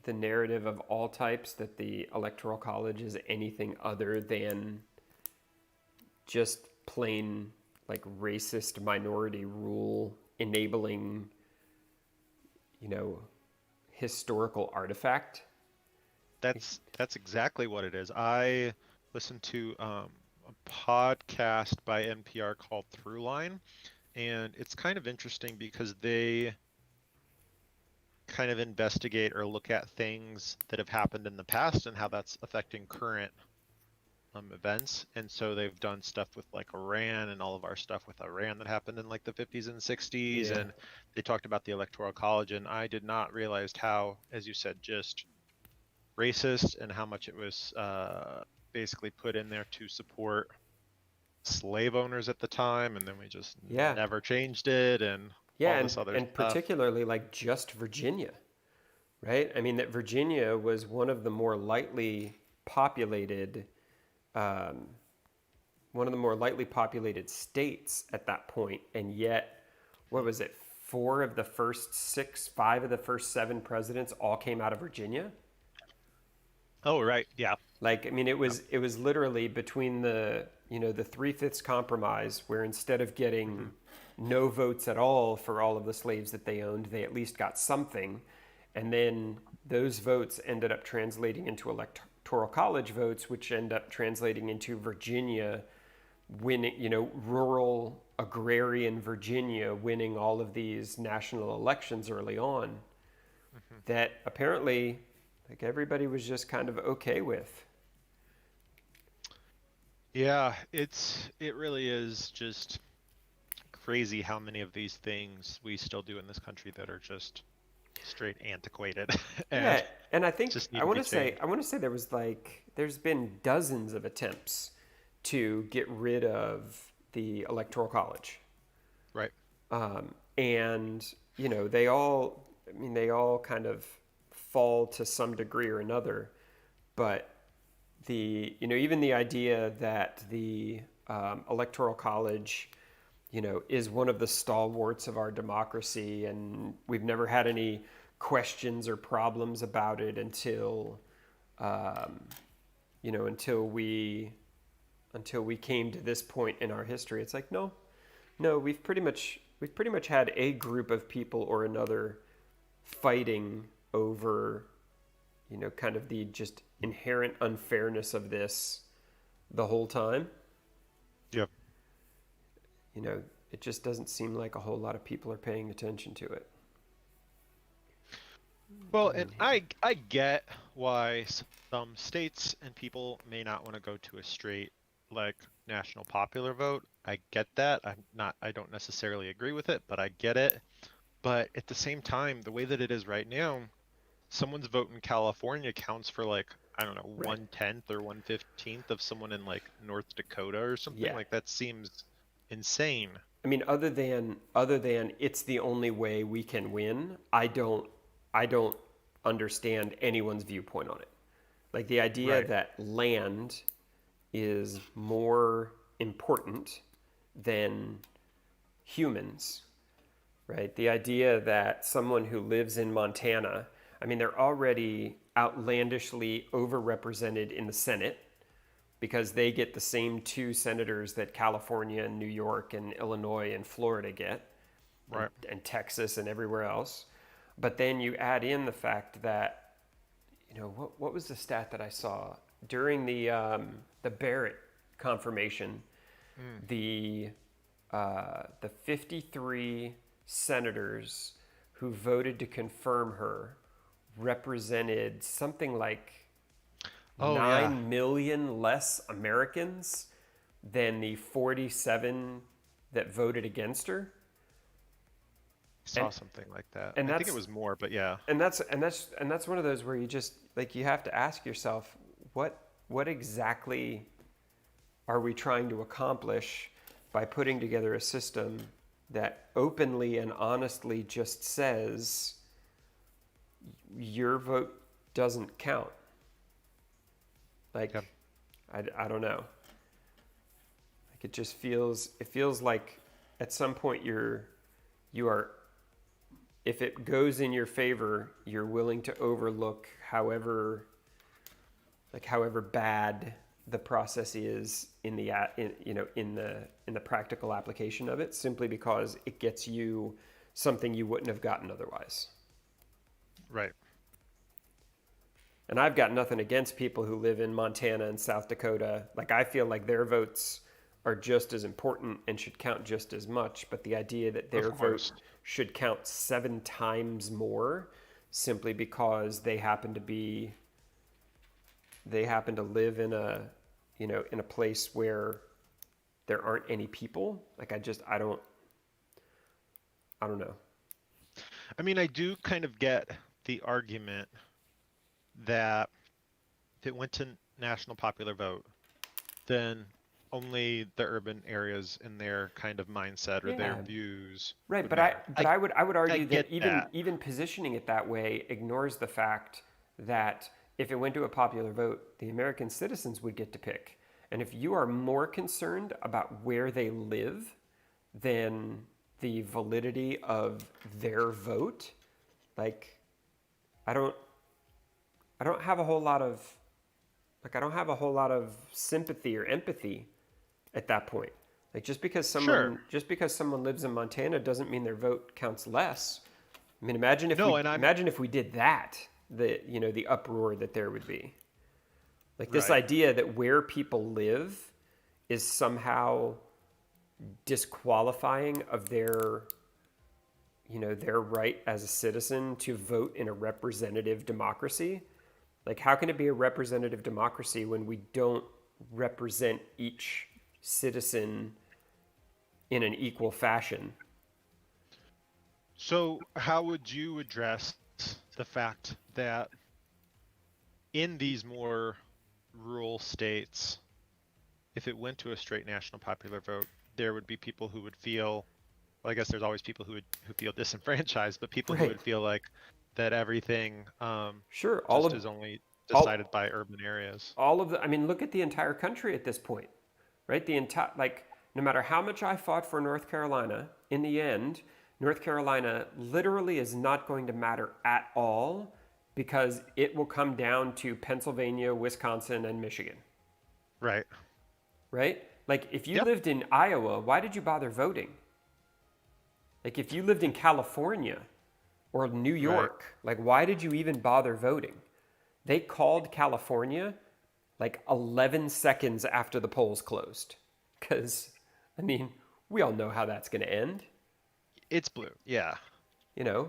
narrative of all types that the Electoral College is anything other than just plain like racist minority rule enabling, you know, historical artifact? That's exactly what it is. I listened to a podcast by NPR called Throughline, and it's kind of interesting because they kind of investigate or look at things that have happened in the past and how that's affecting current events. And so they've done stuff with like Iran and all of our stuff with Iran that happened in like the 50s and 60s. Yeah. And they talked about the Electoral College. And I did not realize how, as you said, just racist and how much it was basically put in there to support slave owners at the time. And then we just Yeah. never changed it and Yeah, all and this other and stuff. particularly like just Virginia, right? I mean that Virginia was one of the more lightly populated um, one of the more lightly populated states at that point, and yet, what was it? 5 of the first 7 presidents all came out of Virginia. Oh, right. Yeah. Like, I mean, it Yep. was it was literally between the 3/5 compromise, where instead of Hmm. getting no votes at all for all of the slaves that they owned, they at least got something, and then those votes ended up translating into electoral college votes, which end up translating into Virginia winning, rural agrarian Virginia winning all of these national elections early on Hmm. that apparently like everybody was just kind of okay with. Yeah, it really is just crazy how many of these things we still do in this country that are just straight antiquated and Yeah, and I think just need to be I changed. want to say there's been dozens of attempts to get rid of the electoral college. Right. And they all kind of fall to some degree or another, but even the idea that the electoral college is one of the stalwarts of our democracy, and we've never had any questions or problems about it um, until we came to this point in our history. It's like no, we've pretty much had a group of people or another fighting over kind of the just inherent unfairness of this the whole time. Yep. You know, it just doesn't seem like a whole lot of people are paying attention to it. Well, Get and in here. I get why some states and people may not want to go to a straight like national popular vote. I get that. I don't necessarily agree with it, but I get it. But at the same time, the way that it is right now, someone's vote in California counts for like, I don't know, Right. 1/10 or 1/15 of someone in like North Dakota or something. Yeah. Like that seems insane. I mean, other than it's the only way we can win, I don't understand anyone's viewpoint on it. Like the idea Right. that land is more important than humans, right? The idea that someone who lives in Montana, I mean, they're already outlandishly overrepresented in the Senate because they get the same two senators that California and New York and Illinois and Florida get, Right. and Texas and everywhere else. But then you add in the fact that, what was the stat that I saw during the Barrett confirmation? Mm. The 53 senators who voted to confirm her represented something like Oh yeah. 9 million less Americans than the 47 that voted against her. Saw And something like that. and I think it that's was more, but yeah. and that's one of those where you just like you have to ask yourself what exactly are we trying to accomplish by putting together a system that openly and honestly just says your vote doesn't count. Yeah. Like I don't know. Like it feels like at some point you are, if it goes in your favor, you're willing to overlook however bad the process is in the in the practical application of it, simply because it gets you something you wouldn't have gotten otherwise. Right. And I've got nothing against people who live in Montana and South Dakota. Like, I feel like their votes are just as important and should count just as much. But the idea that Of their vote course. should count 7 times more simply because they happen to live in a place where there aren't any people. Like, I don't know. I mean, I do kind of get the argument that if it went to national popular vote, then only the urban areas in their kind of mindset or their Yeah. views Right, would but I matter. but I would I argue that get that. even positioning it that way ignores the fact that if it went to a popular vote, the American citizens would get to pick. And if you are more concerned about where they live than the validity of their vote, like I don't I don't have a whole lot of I don't have a whole lot of sympathy or empathy at that point. Like, Sure. just because someone lives in Montana doesn't mean their vote counts less. I mean, No, and I'm imagine if we did that, the uproar that there would be. Like, this right. idea that where people live is somehow disqualifying of their right as a citizen to vote in a representative democracy. Like, how can it be a representative democracy when we don't represent each citizen in an equal fashion? So, how would you address the fact that in these more rural states, if it went to a straight national popular vote, there would be people who would feel, well, I guess there's always people who feel disenfranchised, but people who Right. would feel like that everything Sure. just is only decided All by urban areas. all of the I mean, look at the entire country at this point, right? The entire, like, no matter how much I fought for North Carolina, in the end, North Carolina literally is not going to matter at all because it will come down to Pennsylvania, Wisconsin, and Michigan, Right. right? Like, if you Yep. lived in Iowa, why did you bother voting? Like, if you lived in California or New Right. York, like, why did you even bother voting? They called California like 11 seconds after the polls closed. Because, I mean, we all know how that's going to end, It's blue. Yeah.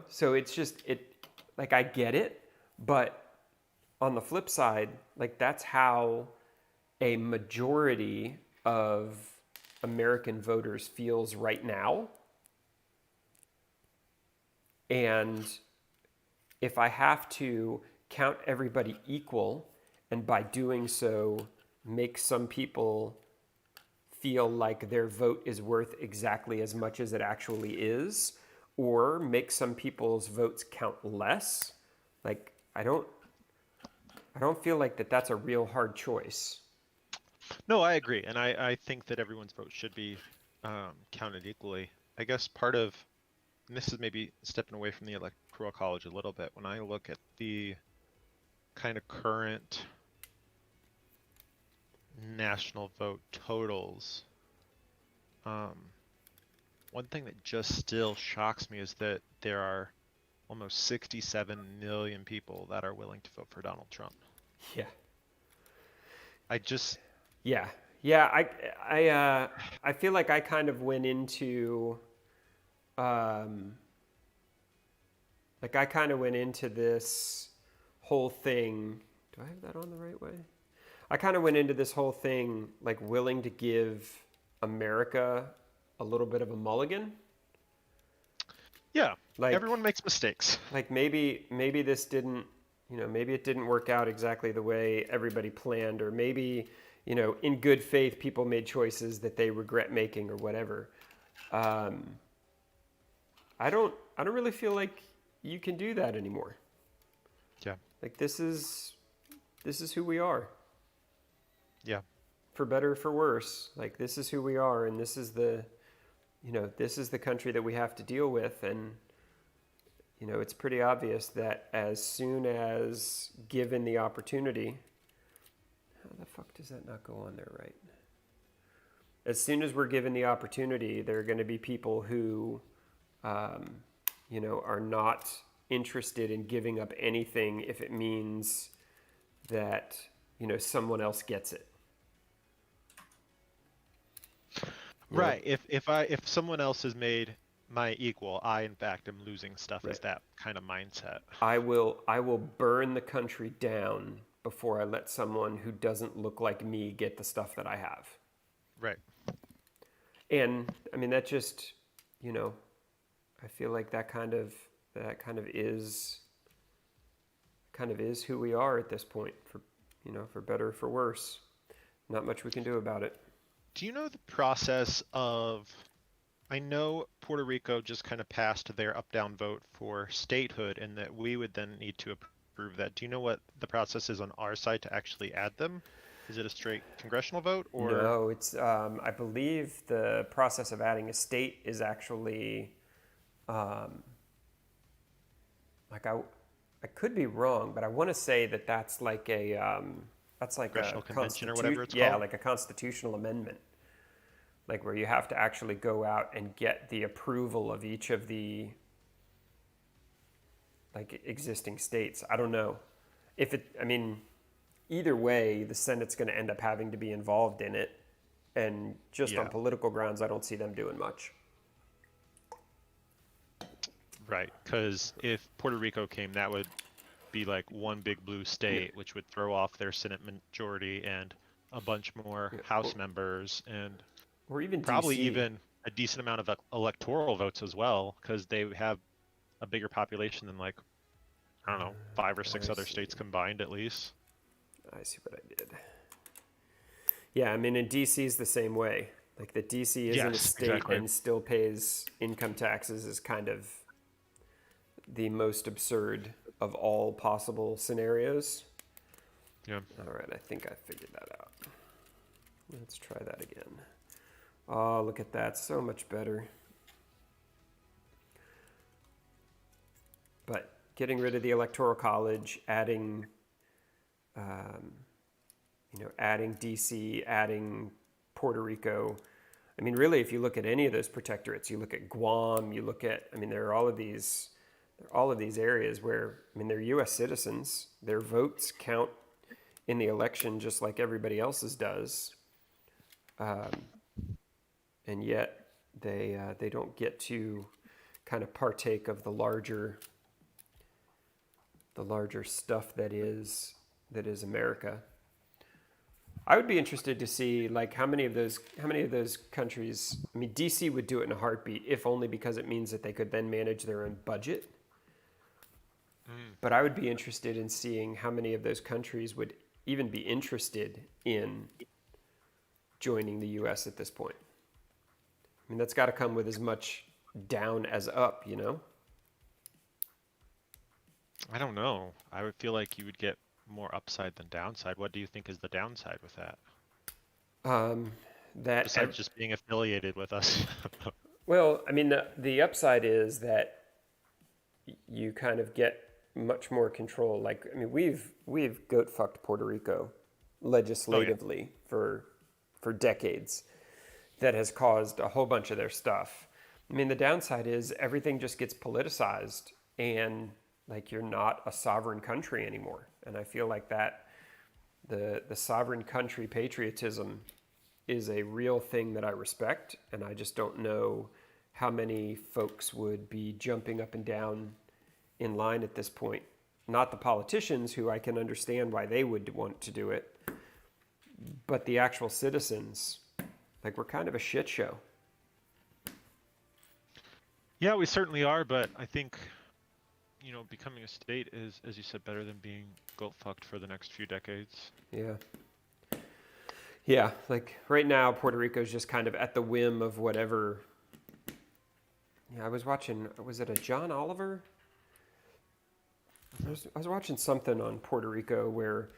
So it's just, like, I get it. But on the flip side, like, that's how a majority of American voters feels right now. And if I have to count everybody equal, and by doing so make some people feel like their vote is worth exactly as much as it actually is, or make some people's votes count less, like I don't feel like that's a real hard choice. No, I agree, and I think that everyone's vote should be counted equally. I guess part of, and this is maybe stepping away from the electoral college a little bit, when I look at the kind of current national vote totals, one thing that just still shocks me is that there are almost 67 million people that are willing to vote for Donald Trump. Yeah. I just, Yeah. Yeah, I feel like I kind of went into um like I kind of went into this whole thing. Do I have that on the right way? I kind of went into this whole thing like willing to give America a little bit of a mulligan. yeah, Like everyone makes mistakes. like maybe this didn't, maybe it didn't work out exactly the way everybody planned, or maybe, in good faith people made choices that they regret making or whatever. um, I don't really feel like you can do that anymore. Yeah, Like this is who we are, yeah. for better or for worse. Like this is who we are, and this is the country that we have to deal with. And it's pretty obvious that as soon as given the opportunity, how the fuck does that not go on there right? As soon as we're given the opportunity, there are going to be people who, are not interested in giving up anything if it means that, someone else gets it. You know? Right. If someone else has made my equal, I in fact am losing stuff. Right. Is that kind of mindset? I will burn the country down before I let someone who doesn't look like me get the stuff that I have. Right. And I mean that just, I feel like that kind of is who we are at this point, for better or for worse. Not much we can do about it. Do you know the process of? I know Puerto Rico just kind of passed their up-down vote for statehood, and that we would then need to approve that. Do you know what the process is on our side to actually add them? Is it a straight congressional vote, or? No, it's I believe the process of adding a state is actually like I could be wrong, but I want to say that that's like a Congressional convention or whatever it's yeah, called? like a constitutional amendment, like where you have to actually go out and get the approval of each of the like existing states. I don't know if it. I mean, either way, the Senate's going to end up having to be involved in it, and just on Yeah. political grounds, I don't see them doing much. Right, because if Puerto Rico came, that would be like one big blue state, which would throw off their Senate majority and a bunch more Yeah. House members, and Or even probably DC. even a decent amount of electoral votes as well, because they have a bigger population than, like, I don't know, 5 or 6 I other see. states combined at least. I see what I did. Yeah, I mean, in DC is the same way. Like that DC isn't a Yes, state exactly. and still pays income taxes is kind of the most absurd of all possible scenarios. Yeah. All right, I think I figured that out. Let's try that again. Oh, look at that. So much better. But getting rid of the Electoral College, adding, adding DC, adding Puerto Rico. I mean, really, if you look at any of those protectorates, you look at Guam, you look at, I mean, there are all of these areas where, I mean, they're U.S. citizens. Their votes count in the election just like everybody else's does. And yet they don't get to kind of partake of the larger stuff that is America. I would be interested to see like how many of those countries. I mean, DC would do it in a heartbeat, if only because it means that they could then manage their own budget. Mm. But I would be interested in seeing how many of those countries would even be interested in joining the U.S. at this point. I mean, that's got to come with as much down as up, you know? I don't know. I would feel like you would get more upside than downside. What do you think is the downside with that? Um, that Besides just being affiliated with us. well, I mean, the upside is that you kind of get much more control. Like, I mean, we've goat fucked Puerto Rico Oh yeah. legislatively for decades. That has caused a whole bunch of their stuff. I mean, the downside is everything just gets politicized, and like you're not a sovereign country anymore. And I feel like that the sovereign country patriotism is a real thing that I respect, and I just don't know how many folks would be jumping up and down in line at this point. Not the politicians, who I can understand why they would want to do it, but the actual citizens. Like, we're kind of a shit show. Yeah, we certainly are, but I think, becoming a state is, as you said, better than being goat fucked for the next few decades. Yeah. Yeah, like right now, Puerto Rico is just kind of at the whim of whatever. Yeah, I was watching, was it a John Oliver? I was watching something on Puerto Rico where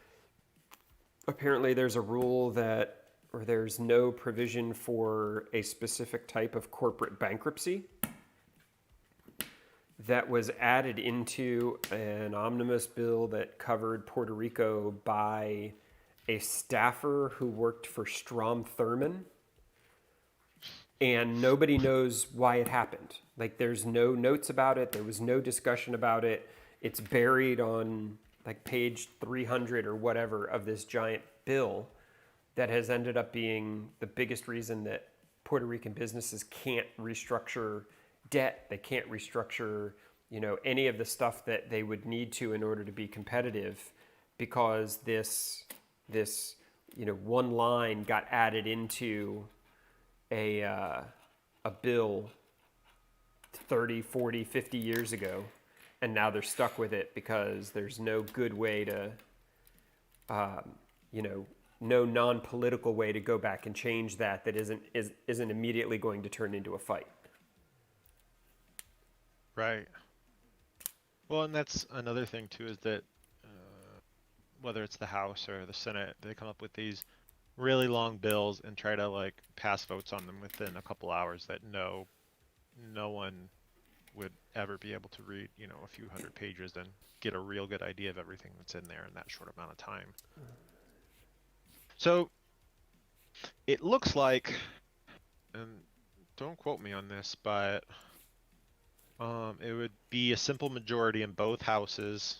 apparently there's a rule that, or there's no provision for a specific type of corporate bankruptcy that was added into an omnibus bill that covered Puerto Rico by a staffer who worked for Strom Thurmond. And nobody knows why it happened. Like, there's no notes about it. There was no discussion about it. It's buried on like page 300 or whatever of this giant bill that has ended up being the biggest reason that Puerto Rican businesses can't restructure debt. They can't restructure, any of the stuff that they would need to in order to be competitive, because this one line got added into a bill 30, 40, 50 years ago, and now they're stuck with it because there's no good way to, no non-political way to go back and change that isn't immediately going to turn into a fight. Right. Well, and that's another thing too, is that whether it's the House or the Senate, they come up with these really long bills and try to like pass votes on them within a couple hours that no one would ever be able to read, a few hundred pages and get a real good idea of everything that's in there in that short amount of time. So it looks like, and don't quote me on this, but it would be a simple majority in both houses,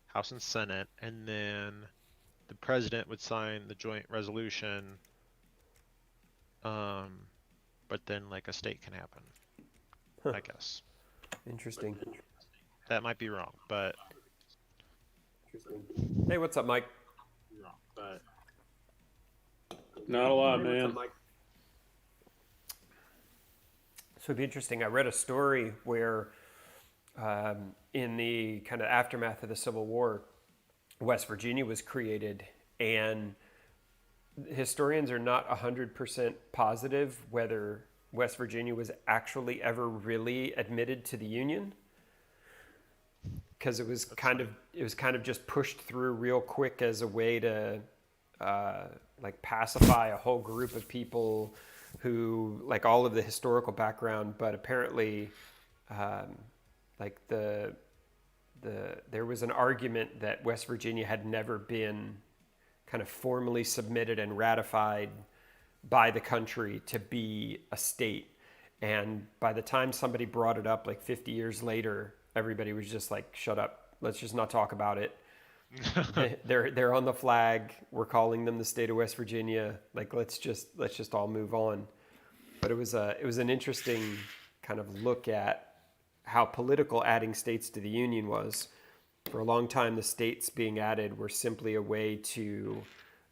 House and Senate, and then the president would sign the joint resolution. But then like a state can happen, Huh. I guess. Interesting. That might be wrong, but Hey, what's up, Mike? Not a lot, Hey, what's up, man. Mike? So it'd be interesting. I read a story where, in the kind of aftermath of the Civil War, West Virginia was created, and historians are not 100% positive whether West Virginia was actually ever really admitted to the Union, because it was kind of just pushed through real quick as a way to like pacify a whole group of people who like all of the historical background, but apparently like there was an argument that West Virginia had never been kind of formally submitted and ratified by the country to be a state. And by the time somebody brought it up like 50 years later, everybody was just like, shut up, let's just not talk about it. They're on the flag. We're calling them the state of West Virginia. Like, let's just all move on. But it was an interesting kind of look at how political adding states to the Union was. For a long time, the states being added were simply a way to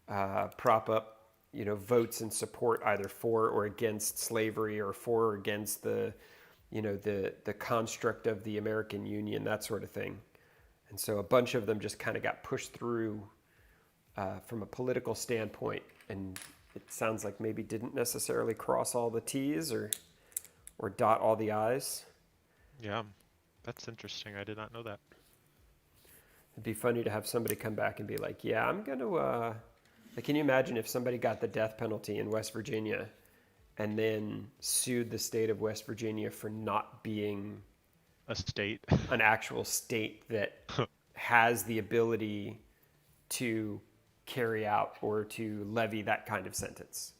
prop up, votes in support either for or against slavery or for or against the construct of the American Union, that sort of thing. And so a bunch of them just kind of got pushed through from a political standpoint, and it sounds like maybe didn't necessarily cross all the T's or dot all the I's. Yeah, that's interesting. I did not know that. It'd be funny to have somebody come back and be like, yeah, I'm going to, like, can you imagine if somebody got the death penalty in West Virginia and then sued the state of West Virginia for not being A state. an actual state that has the ability to carry out or to levy that kind of sentence?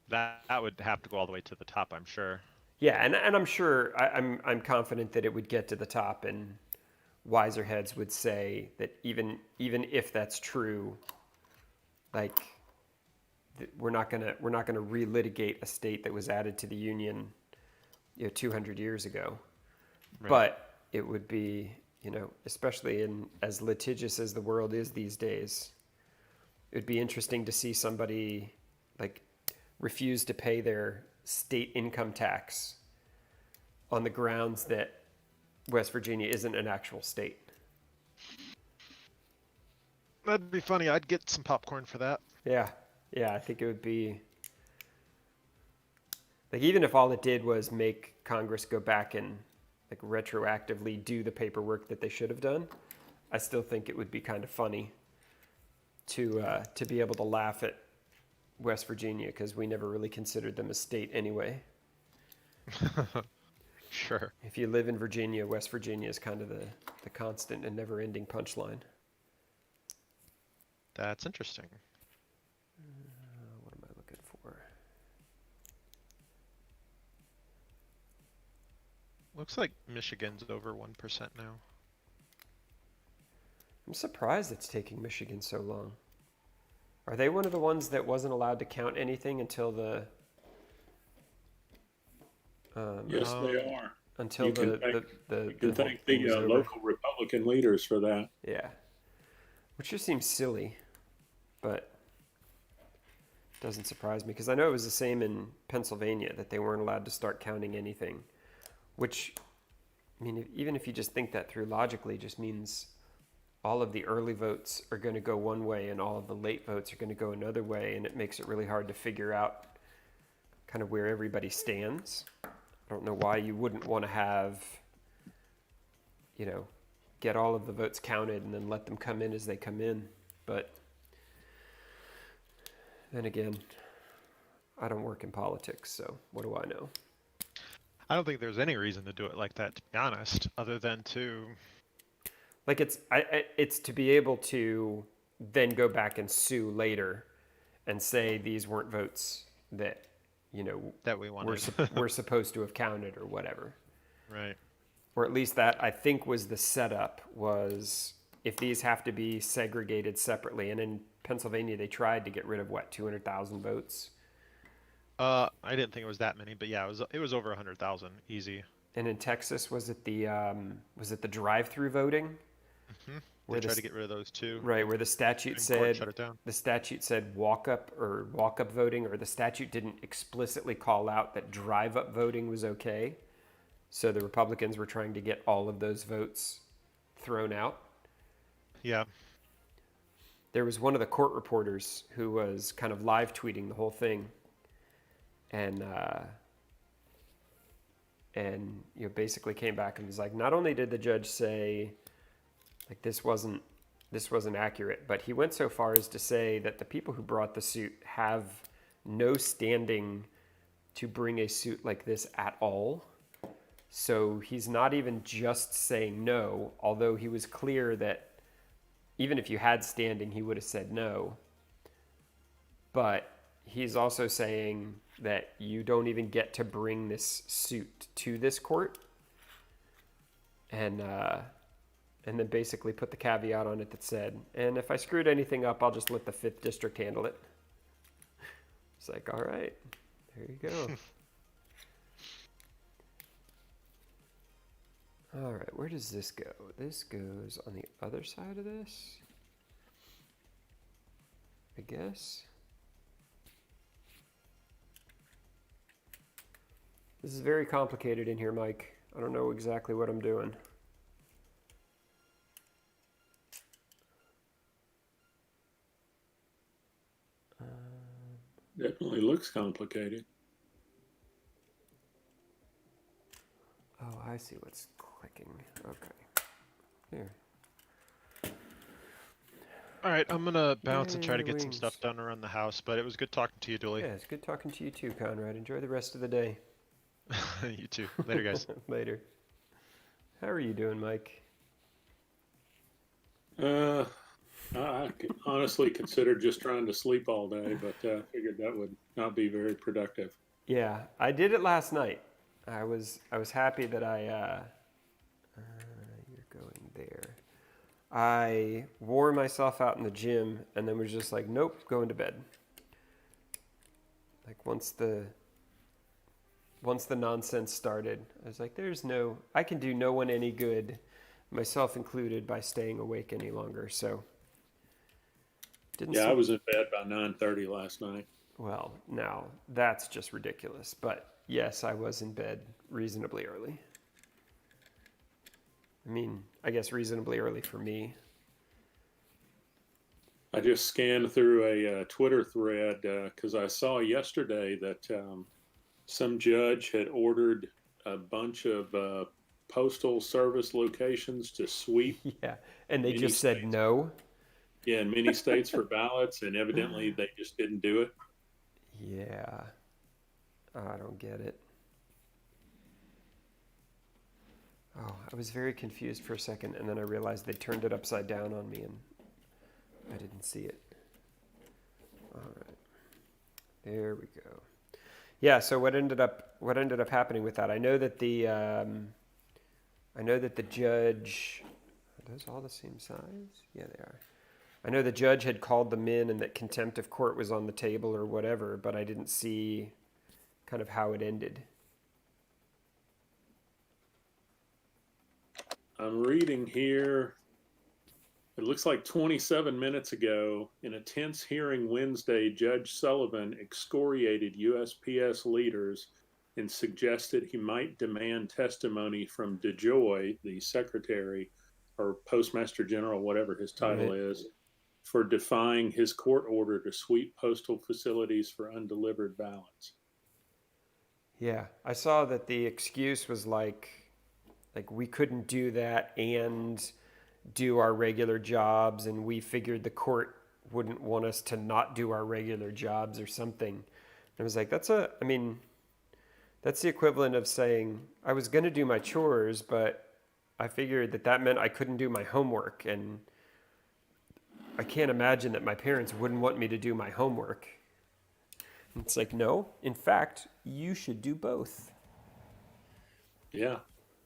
That would have to go all the way to the top, I'm sure. Yeah, and I'm sure, I'm confident that it would get to the top, and wiser heads would say that even if that's true, like, we're not gonna relitigate a state that was added to the Union, 200 years ago. Right. But it would be, especially in as litigious as the world is these days, it would be interesting to see somebody like refuse to pay their state income tax on the grounds that West Virginia isn't an actual state. That'd be funny. I'd get some popcorn for that. Yeah, I think it would be like, even if all it did was make Congress go back and like retroactively do the paperwork that they should have done, I still think it would be kind of funny to be able to laugh at West Virginia, because we never really considered them a state anyway. Sure. If you live in Virginia, West Virginia is kind of the constant and never-ending punchline. That's interesting. What am I looking for? Looks like Michigan's over 1% now. I'm surprised it's taking Michigan so long. Are they one of the ones that wasn't allowed to count anything until the Yes, they are. until You the can thank, you can thank thing was the over? local Republican leaders for that. Yeah, which just seems silly, but doesn't surprise me, because I know it was the same in Pennsylvania, that they weren't allowed to start counting anything, which, I mean, even if you just think that through logically, just means all of the early votes are going to go one way and all of the late votes are going to go another way, and it makes it really hard to figure out kind of where everybody stands. I don't know why you wouldn't want to have, get all of the votes counted and then let them come in as they come in. But then again, I don't work in politics, so what do I know? I don't think there's any reason to do it like that, to be honest, other than to... Like, it's to be able to then go back and sue later and say these weren't votes that, that we wanted. we're supposed to have counted or whatever. Right. Or at least that, I think, was the setup, was if these have to be segregated separately. And in Pennsylvania, they tried to get rid of, 200,000 votes? I didn't think it was that many, but yeah, it was over 100,000, easy. And in Texas, was it the drive-through voting? Mm-hmm. They tried to get rid of those too. Right, where the statute Shut it down. walk-up voting, or the statute didn't explicitly call out that drive-up voting was okay. So the Republicans were trying to get all of those votes thrown out. Yeah. There was one of the court reporters who was kind of live tweeting the whole thing, and basically came back and was like, not only did the judge say, like, this wasn't accurate, but he went so far as to say that the people who brought the suit have no standing to bring a suit like this at all. So he's not even just saying no, although he was clear that even if you had standing, he would have said no. But he's also saying that you don't even get to bring this suit to this court. And then basically put the caveat on it that said, and if I screwed anything up, I'll just let the 5th District handle it. It's like, all right, there you go. All right, where does this go? This goes on the other side of this. I guess. This is very complicated in here, Mike. I don't know exactly what I'm doing. Definitely looks complicated. Oh, I see what's clicking. Okay. Here. All right, I'm gonna bounce and try Yay, to get some wings. stuff done around the house, but it was good talking to you, Dooley. Yeah, it's good talking to you too, Conrad. Enjoy the rest of the day. You too. Later, guys. Later. How are you doing, Mike? I honestly considered just trying to sleep all day, but figured that would not be very productive. Yeah, I did it last night. I was happy that you're going there. I wore myself out in the gym and then was just like, nope, going to bed. Like once the nonsense started, I was like, I can do no one any good, myself included, by staying awake any longer. So I was in bed by 9:30 last night. Well, now that's just ridiculous. But yes, I was in bed reasonably early. I mean, I guess reasonably early for me. I just scanned through a Twitter thread because I saw yesterday that some judge had ordered a bunch of postal service locations to sweep. Yeah, and they many just said states. no. Yeah, in many states for ballots, and evidently they just didn't do it. Yeah, I don't get it. Oh, I was very confused for a second, and then I realized they turned it upside down on me, and I didn't see it. All right, there we go. Yeah. So what ended up happening with that? I know that the judge. Are those all the same size? Yeah, they are. I know the judge had called them in and that contempt of court was on the table or whatever, but I didn't see kind of how it ended. I'm reading here. It looks like 27 minutes ago, in a tense hearing Wednesday, Judge Sullivan excoriated USPS leaders and suggested he might demand testimony from DeJoy, the secretary or postmaster general, whatever his title is, for defying his court order to sweep postal facilities for undelivered ballots. Yeah, I saw that the excuse was like we couldn't do that and do our regular jobs, and we figured the court wouldn't want us to not do our regular jobs or something. And I was like, that's the equivalent of saying I was going to do my chores, but I figured that meant I couldn't do my homework, and I can't imagine that my parents wouldn't want me to do my homework. And it's like, no, in fact, you should do both. Yeah.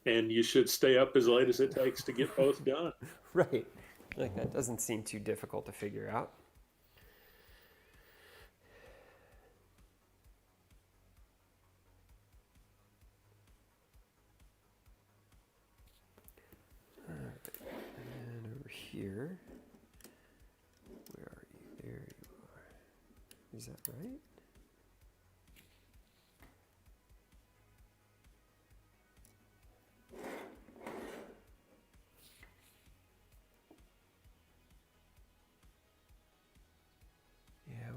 And you should stay up as late as it takes to get both done. Right. Like, that doesn't seem too difficult to figure out. All right. And over here. Where are you? There you are. Is that right?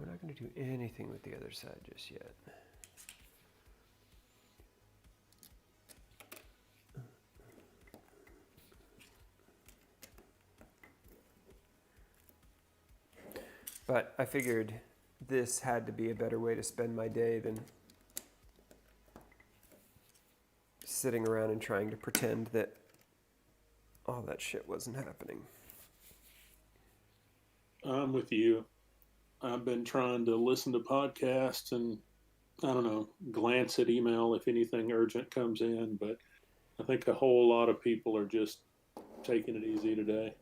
We're not going to do anything with the other side just yet. But I figured this had to be a better way to spend my day than sitting around and trying to pretend that all that shit wasn't happening. I'm with you. I've been trying to listen to podcasts and, I don't know, glance at email if anything urgent comes in, but I think a whole lot of people are just taking it easy today.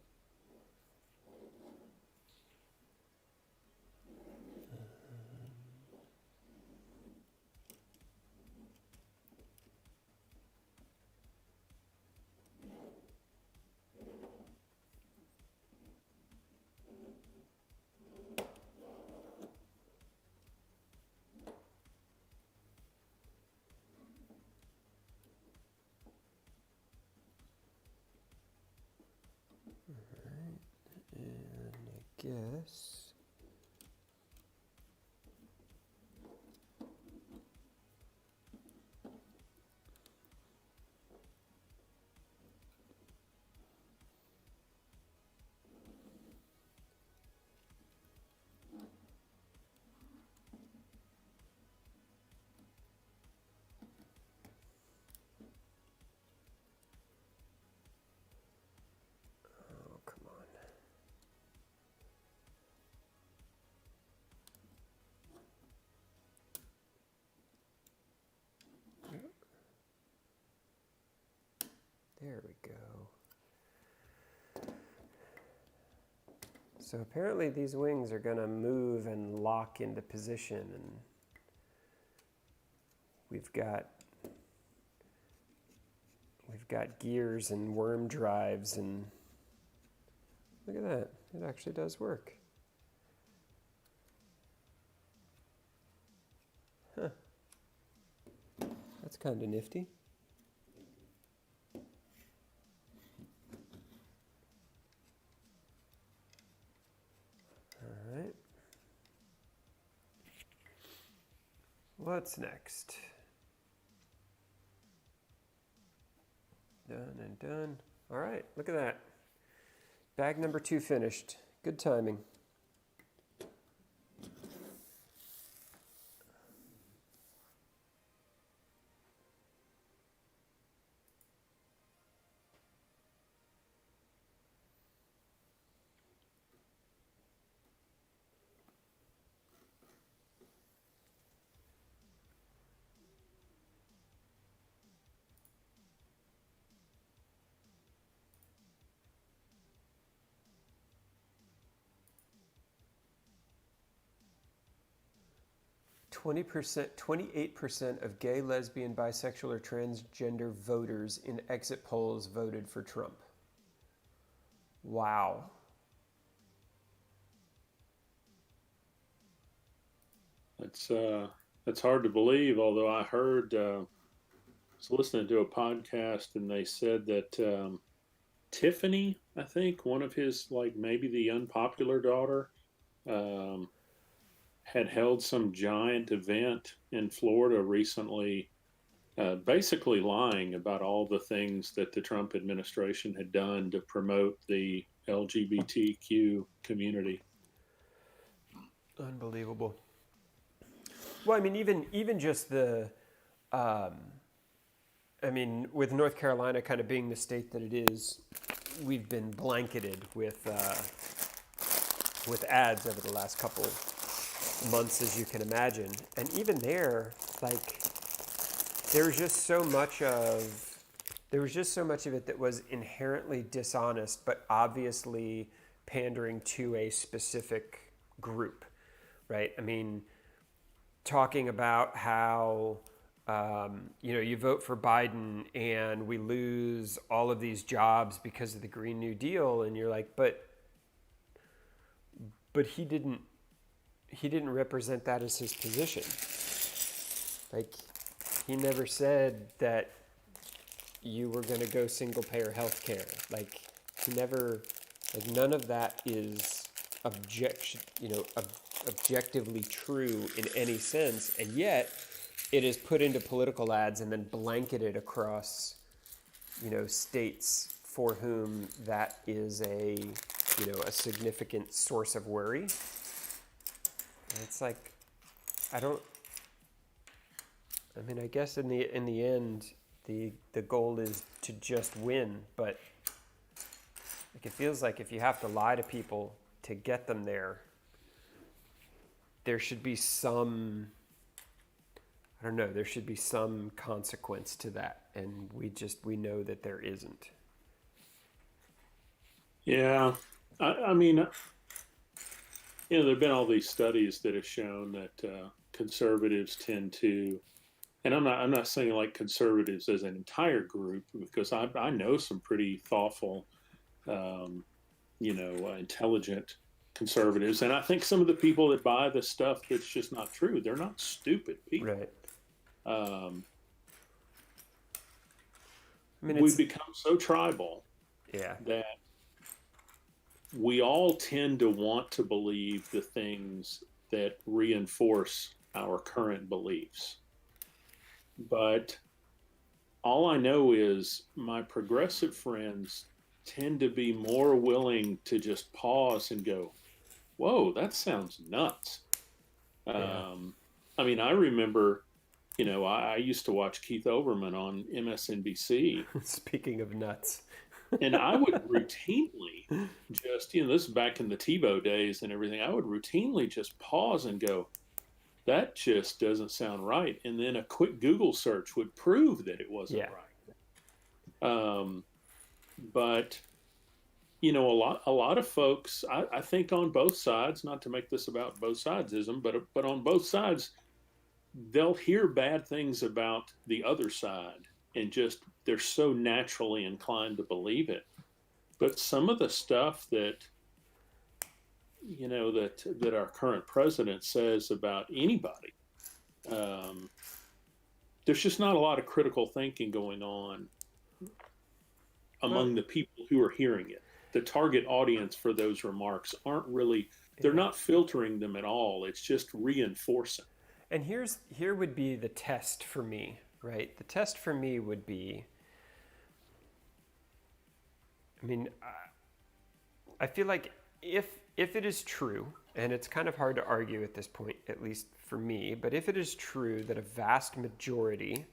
guess. Oh, come on. There we go. So apparently these wings are going to move and lock into position, and we've got gears and worm drives, and look at that. It actually does work. Huh. That's kind of nifty. All right. What's next? Done and done. All right, look at that. Bag number 2 finished. Good timing. Twenty 28% of gay, lesbian, bisexual, or transgender voters in exit polls voted for Trump. Wow. That's hard to believe. Although I heard, I was listening to a podcast, and they said that Tiffany, I think one of his, like maybe the unpopular daughter, had held some giant event in Florida recently, basically lying about all the things that the Trump administration had done to promote the LGBTQ community. Unbelievable. Well, I mean, even just the, I mean, with North Carolina kind of being the state that it is, we've been blanketed with ads over the last couple months, as you can imagine. And even there, like, there was just so much of it that was inherently dishonest, but obviously pandering to a specific group, right? I mean, talking about how, you vote for Biden and we lose all of these jobs because of the Green New Deal. And you're like, but he didn't represent that as his position. Like, he never said that you were going to go single payer health care. Like, he never, like, none of that is objectively true in any sense. And yet it is put into political ads and then blanketed across, states for whom that is a significant source of worry. And it's like, I guess in the end, the goal is to just win, but like, it feels like if you have to lie to people to get them there should be some, there should be some consequence to that. And we know that there isn't. Yeah. I mean, there have been all these studies that have shown that conservatives tend to, and I'm not saying like conservatives as an entire group, because I know some pretty thoughtful, intelligent conservatives, and I think some of the people that buy the stuff that's just not true, they're not stupid people. Right. We've become so tribal, yeah, that we all tend to want to believe the things that reinforce our current beliefs. But all I know is my progressive friends tend to be more willing to just pause and go, whoa, that sounds nuts. Yeah. I mean, I remember, I used to watch Keith Olbermann on MSNBC, Speaking of nuts. and I would routinely just, this is back in the TiVo days and everything, I would routinely just pause and go, that just doesn't sound right. And then a quick Google search would prove that it wasn't Yeah. right. But a lot of folks, I think on both sides, not to make this about both sidesism, but on both sides, they'll hear bad things about the other side and just they're so naturally inclined to believe it. But some of the stuff that that our current president says about anybody, there's just not a lot of critical thinking going on among the people who are hearing it. The target audience for those remarks aren't really, they're not filtering them at all. It's just reinforcing. And here would be the test for me, right? The test for me would be, I mean, I feel like if it is true, and it's kind of hard to argue at this point, at least for me, but if it is true that a vast majority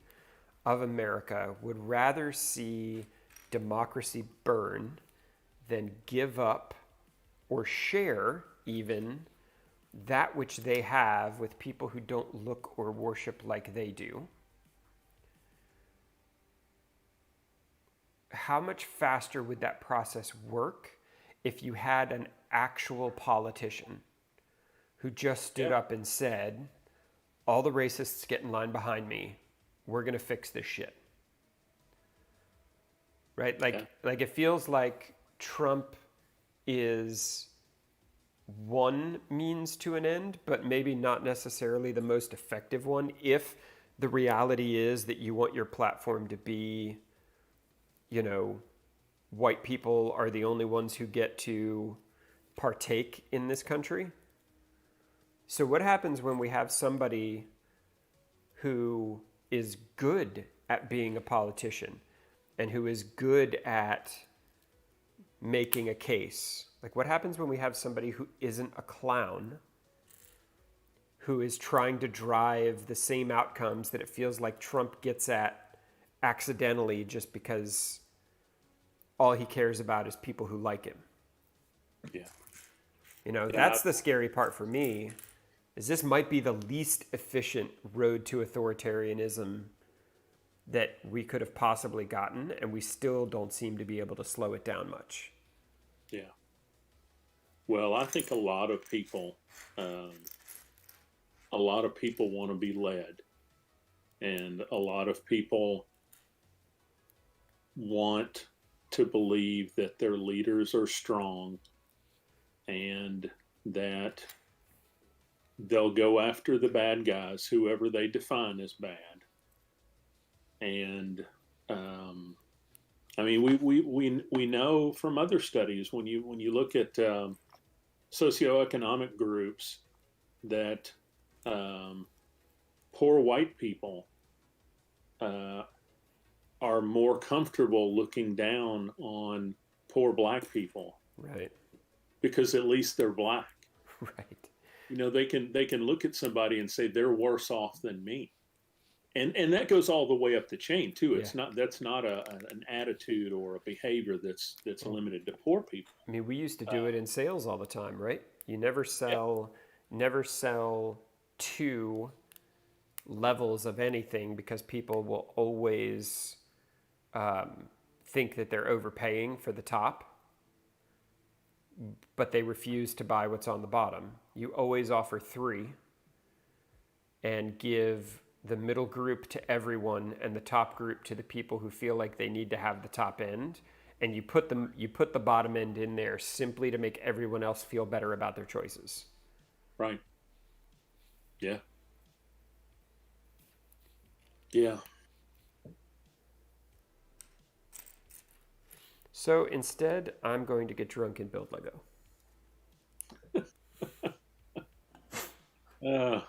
of America would rather see democracy burn than give up or share even that which they have with people who don't look or worship like they do, how much faster would that process work if you had an actual politician who just stood up and said, all the racists get in line behind me, we're going to fix this shit? Right? Like it feels like Trump is one means to an end, but maybe not necessarily the most effective one if the reality is that you want your platform to be, white people are the only ones who get to partake in this country. So what happens when we have somebody who is good at being a politician and who is good at making a case? Like, what happens when we have somebody who isn't a clown, who is trying to drive the same outcomes that it feels like Trump gets at accidentally just because all he cares about is people who like him? Yeah. That's the scary part for me, is this might be the least efficient road to authoritarianism that we could have possibly gotten, and we still don't seem to be able to slow it down much. Yeah. Well, I think a lot of people want to be led, and a lot of people want to believe that their leaders are strong and that they'll go after the bad guys, whoever they define as bad. And I mean, we know from other studies, when you look at socioeconomic groups, that poor white people are more comfortable looking down on poor black people, Right. because at least they're black. Right. They can look at somebody and say they're worse off than me. And that goes all the way up the chain too. It's that's not an attitude or a behavior that's limited to poor people. I mean, we used to do it in sales all the time, right? You never sell two levels of anything, because people will always think that they're overpaying for the top, but they refuse to buy what's on the bottom. You always offer three and give the middle group to everyone and the top group to the people who feel like they need to have the top end, and you put the bottom end in there simply to make everyone else feel better about their choices. Right. Yeah. Yeah. So instead, I'm going to get drunk and build Lego. Uh,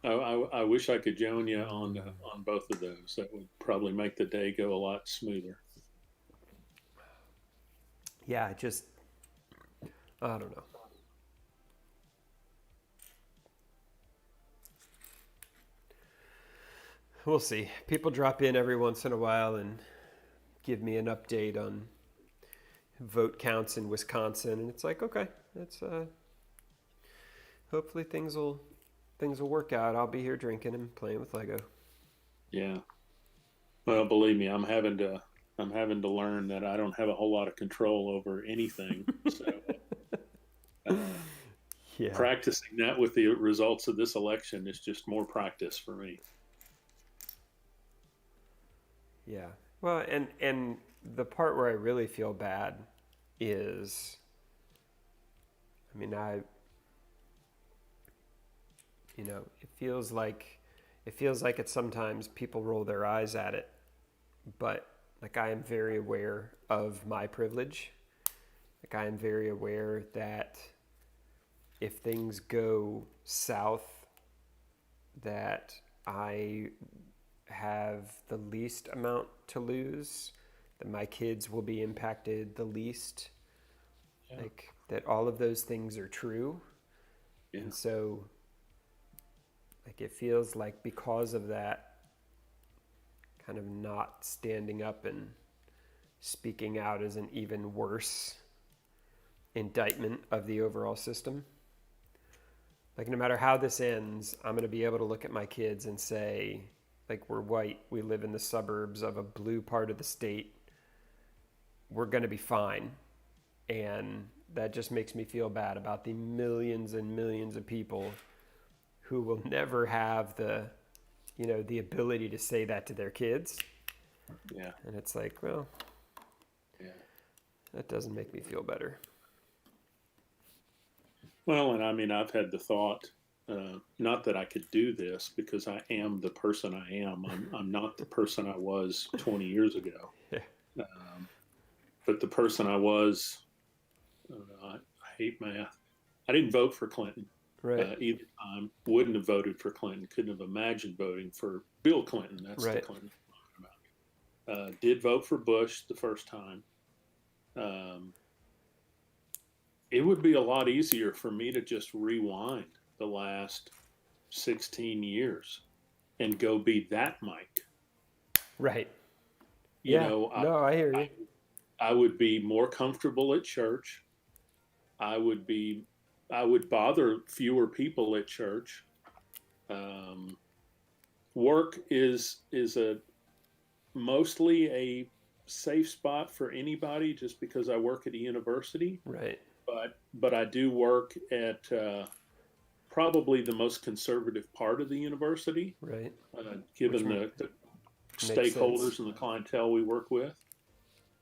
I wish I could join you on both of those. That would probably make the day go a lot smoother. Yeah, just, I don't know. We'll see. People drop in every once in a while and give me an update on vote counts in Wisconsin, and it's like, okay, it's hopefully things will work out. I'll be here drinking and playing with Lego. Yeah. Well, believe me, I'm having to learn that I don't have a whole lot of control over anything. So uh, Yeah, practicing that with the results of this election is just more practice for me. yeah. Well, and the part where I really feel bad is, I mean, it feels like it's sometimes people roll their eyes at it, but like I am very aware of my privilege. Like I am very aware that if things go south, that I have the least amount to lose, that my kids will be impacted the least, Yeah. like that all of those things are true. Yeah. And so like it feels like because of that, kind of not standing up and speaking out is an even worse indictment of the overall system. Like no matter how this ends, I'm going to be able to look at my kids and say, like, we're white, we live in the suburbs of a blue part of the state, we're going to be fine. And that just makes me feel bad about the millions and millions of people who will never have the ability to say that to their kids. Yeah. And it's like, well, Yeah. that doesn't make me feel better. Well, and I mean, I've had the thought, not that I could do this because I am the person I am. I'm not the person I was 20 years ago. Yeah. Um, but the person I was, I hate math. I didn't vote for Clinton Right. either time. Wouldn't have voted for Clinton. Couldn't have imagined voting for Bill Clinton. That's the Right. Clinton I'm talking about. Did vote for Bush the first time. Um, it would be a lot easier for me to just rewind the last 16 years and go be that Mike. Right. You Yeah. know, No, I hear you. I would be more comfortable at church. I would be, I would bother fewer people at church. Um, Work is a mostly a safe spot for anybody just because I work at a university. Right. But I do work at probably the most conservative part of the university, Right. given Which the makes stakeholders sense. and the clientele we work with.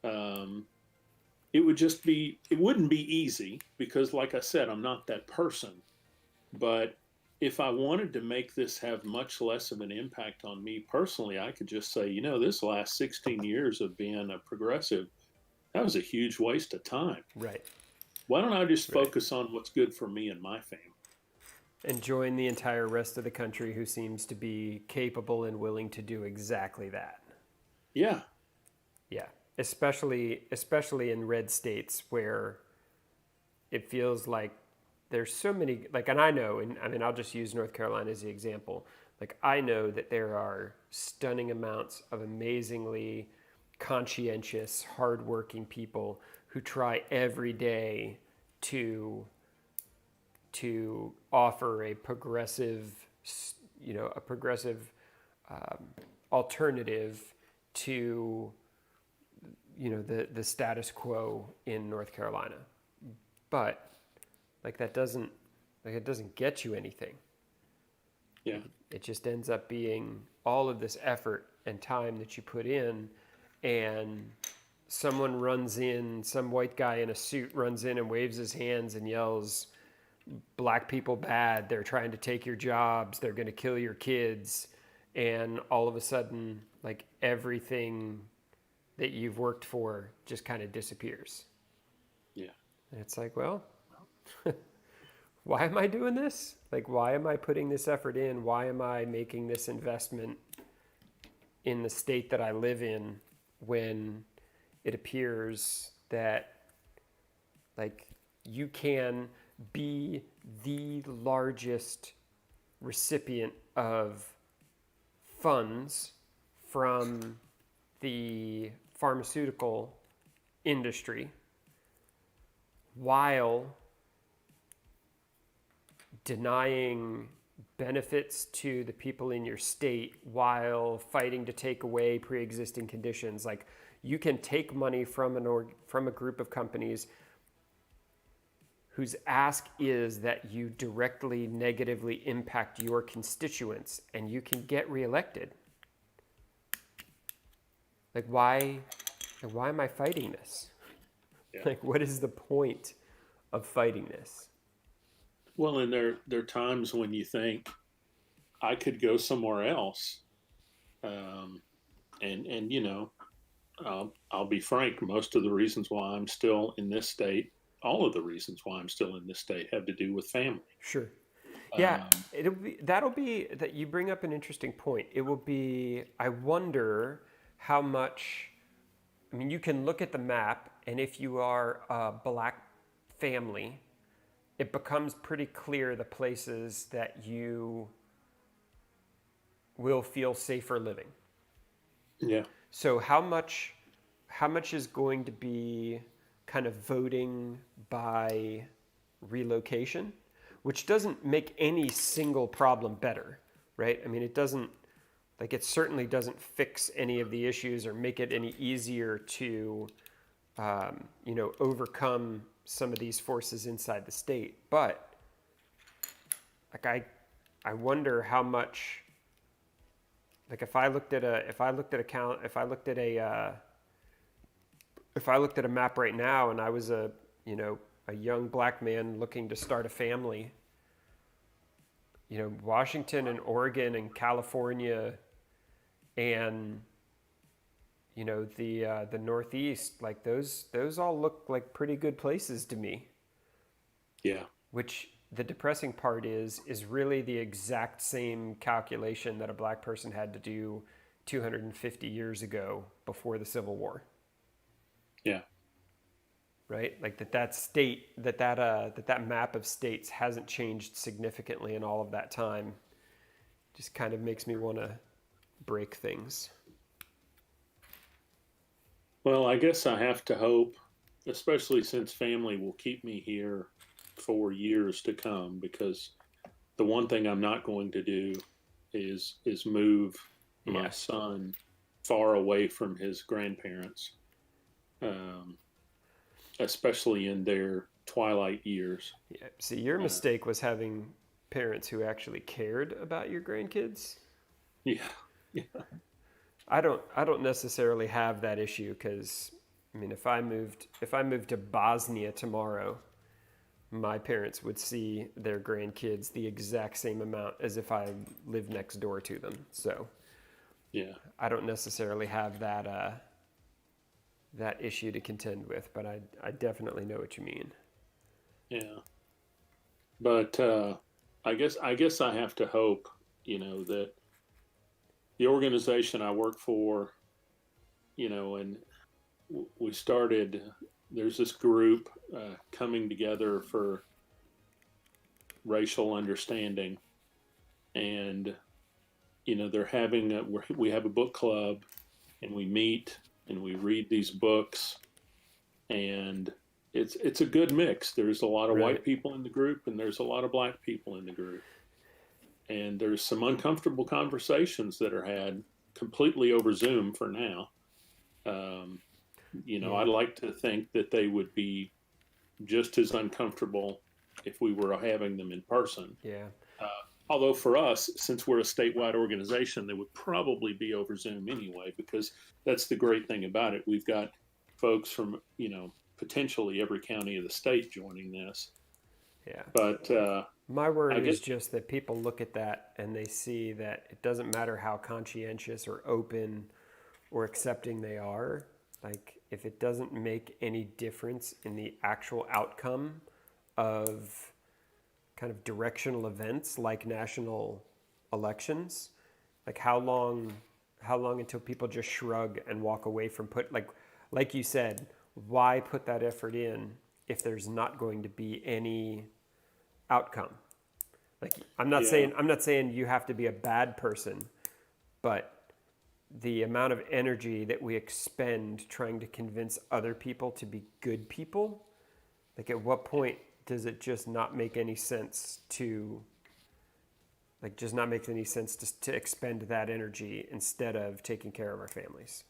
Um, it wouldn't be easy because, like I said, I'm not that person. But if I wanted to make this have much less of an impact on me personally, I could just say, this last 16 years of being a progressive, that was a huge waste of time. Right. Why don't I just Right. focus on what's good for me and my family? And join the entire rest of the country who seems to be capable and willing to do exactly that. Yeah. Yeah. Especially in red states where it feels like there's so many, like, and I know, and I mean, I'll just use North Carolina as the example. Like, I know that there are stunning amounts of amazingly conscientious, hardworking people who try every day to offer a progressive, um, alternative to the status quo in North Carolina. But like that doesn't it doesn't get you anything. Yeah. It just ends up being all of this effort and time that you put in, and some white guy in a suit runs in and waves his hands and yells, black people bad, they're trying to take your jobs, they're going to kill your kids, and all of a sudden like everything that you've worked for just kind of disappears. Yeah. And it's like, well, why am I doing this? Like, why am I putting this effort in? Why am I making this investment in the state that I live in when it appears that, like, you can be the largest recipient of funds from the pharmaceutical industry while denying benefits to the people in your state while fighting to take away pre-existing conditions. Like, you can take money from from a group of companies whose ask is that you directly negatively impact your constituents, and you can get reelected. Like, why am I fighting this? Yeah. Like, what is the point of fighting this? Well, and there are times when you think I could go somewhere else, and you know, I'll be frank. Most of the reasons why I'm still in this state, all of the reasons why I'm still in this state, have to do with family. Sure. Yeah, Um, that'll be that you bring up an interesting point. It will be, I wonder how much, I mean, you can look at the map, and if you are a black family, it becomes pretty clear the places that you will feel safer living. yeah, So how much is going to be kind of voting by relocation, which doesn't make any single problem better, right? I mean, it doesn't, like, it certainly doesn't fix any of the issues or make it any easier to, overcome some of these forces inside the state. But, like, I wonder how much, like, if I looked at a map right now, and I was a young black man looking to start a family, Washington and Oregon and California and the Northeast, like, those all look like pretty good places to me. yeah, Which, the depressing part is really the exact same calculation that a black person had to do 250 years ago before the Civil War. yeah. Right? Like, that map of states hasn't changed significantly in all of that time. Just kind of makes me want to break things. Well, I guess I have to hope, especially since family will keep me here for years to come, because the one thing I'm not going to do is move my Yeah. son far away from his grandparents, um, especially in their twilight years. Yeah. See, your Uh, mistake was having parents who actually cared about your grandkids. yeah, yeah, I don't necessarily have that issue, because, I mean, if I moved to Bosnia tomorrow, my parents would see their grandkids the exact same amount as if I lived next door to them. So yeah. I don't necessarily have that issue to contend with, but I definitely know what you mean. Yeah. But I guess I have to hope, that the organization I work for, and we started. There's this group coming together for racial understanding, and they're having we have a book club, and we meet and we read these books, and it's a good mix. There's a lot of Right. white people in the group, and there's a lot of black people in the group, and there's some uncomfortable conversations that are had completely over Zoom for now. Um, Yeah. I'd like to think that they would be just as uncomfortable if we were having them in person. Yeah. Although for us, since we're a statewide organization, they would probably be over Zoom anyway, because that's the great thing about it. We've got folks from, potentially every county of the state joining this. Yeah. But My worry I guess, is just that people look at that and they see that it doesn't matter how conscientious or open or accepting they are. Like, if it doesn't make any difference in the actual outcome of kind of directional events like national elections? Like how long until people just shrug and walk away from like you said, why put that effort in if there's not going to be any outcome? Like I'm not saying you have to be a bad person, but the amount of energy that we expend trying to convince other people to be good people, like at what point does it just not make any sense to to expend that energy instead of taking care of our families?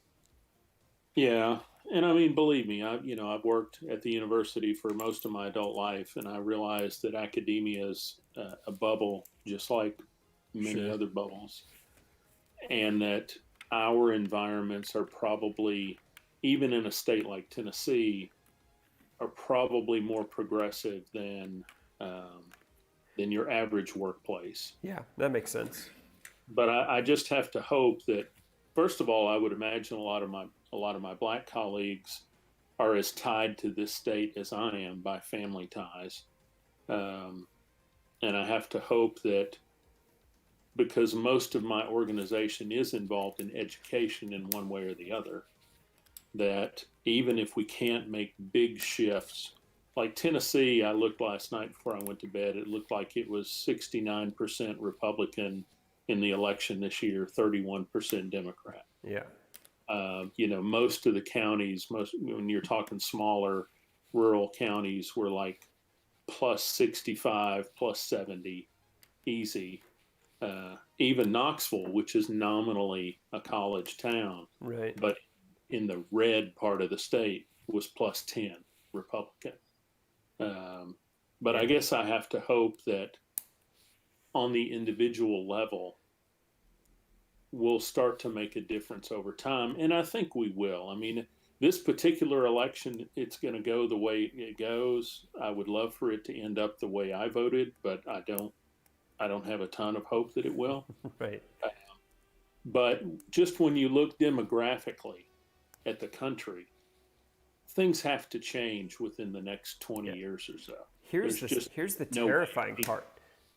Yeah, and I mean, believe me, I've worked at the university for most of my adult life, and I realize that academia is a bubble, just like many Sure. other bubbles, and that our environments are probably, even in a state like Tennessee, are probably more progressive than your average workplace. Yeah, that makes sense. But I just have to hope that, first of all, I would imagine a lot of my black colleagues are as tied to this state as I am by family ties, and I have to hope that, because most of my organization is involved in education in one way or the other, that even if we can't make big shifts, like Tennessee, I looked last night before I went to bed, it looked like it was 69% Republican in the election this year, 31% Democrat. Yeah. Most of the counties, when you're talking smaller rural counties, were like plus 65, plus 70, easy. Even Knoxville, which is nominally a college town, Right. but in the red part of the state, was plus 10 Republican. But I guess I have to hope that on the individual level, we'll start to make a difference over time. And I think we will. I mean, this particular election, it's going to go the way it goes. I would love for it to end up the way I voted, but I don't have a ton of hope that it will. Right. But just when you look demographically at the country, things have to change within the next 20 years or so. Here's the terrifying part.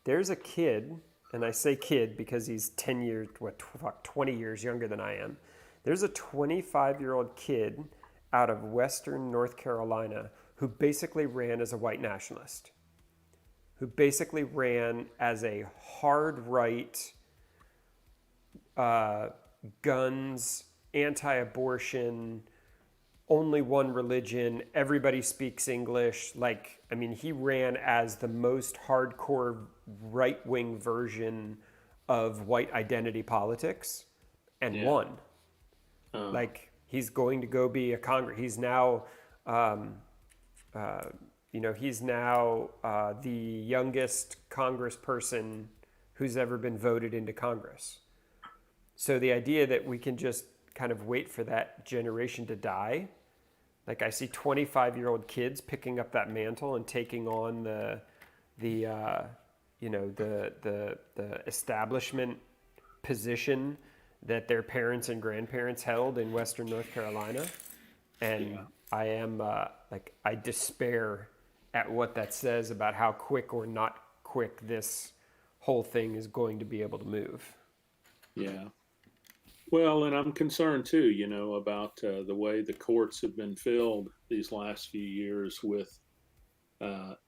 There's a kid, and I say kid because he's 20 years younger than I am. There's a 25-year-old kid out of Western North Carolina who basically ran as a white nationalist, who basically ran as a hard right, guns, anti-abortion, only one religion, everybody speaks English. He ran as the most hardcore right-wing version of white identity politics and won. He's going to go be a Congress. He's now, the youngest congressperson who's ever been voted into Congress. So the idea that we can just kind of wait for that generation to die, like I see 25-year-old kids picking up that mantle and taking on the establishment position that their parents and grandparents held in Western North Carolina. And I am I despair at what that says about how quick or not quick this whole thing is going to be able to move. Yeah. Well, and I'm concerned too, about the way the courts have been filled these last few years with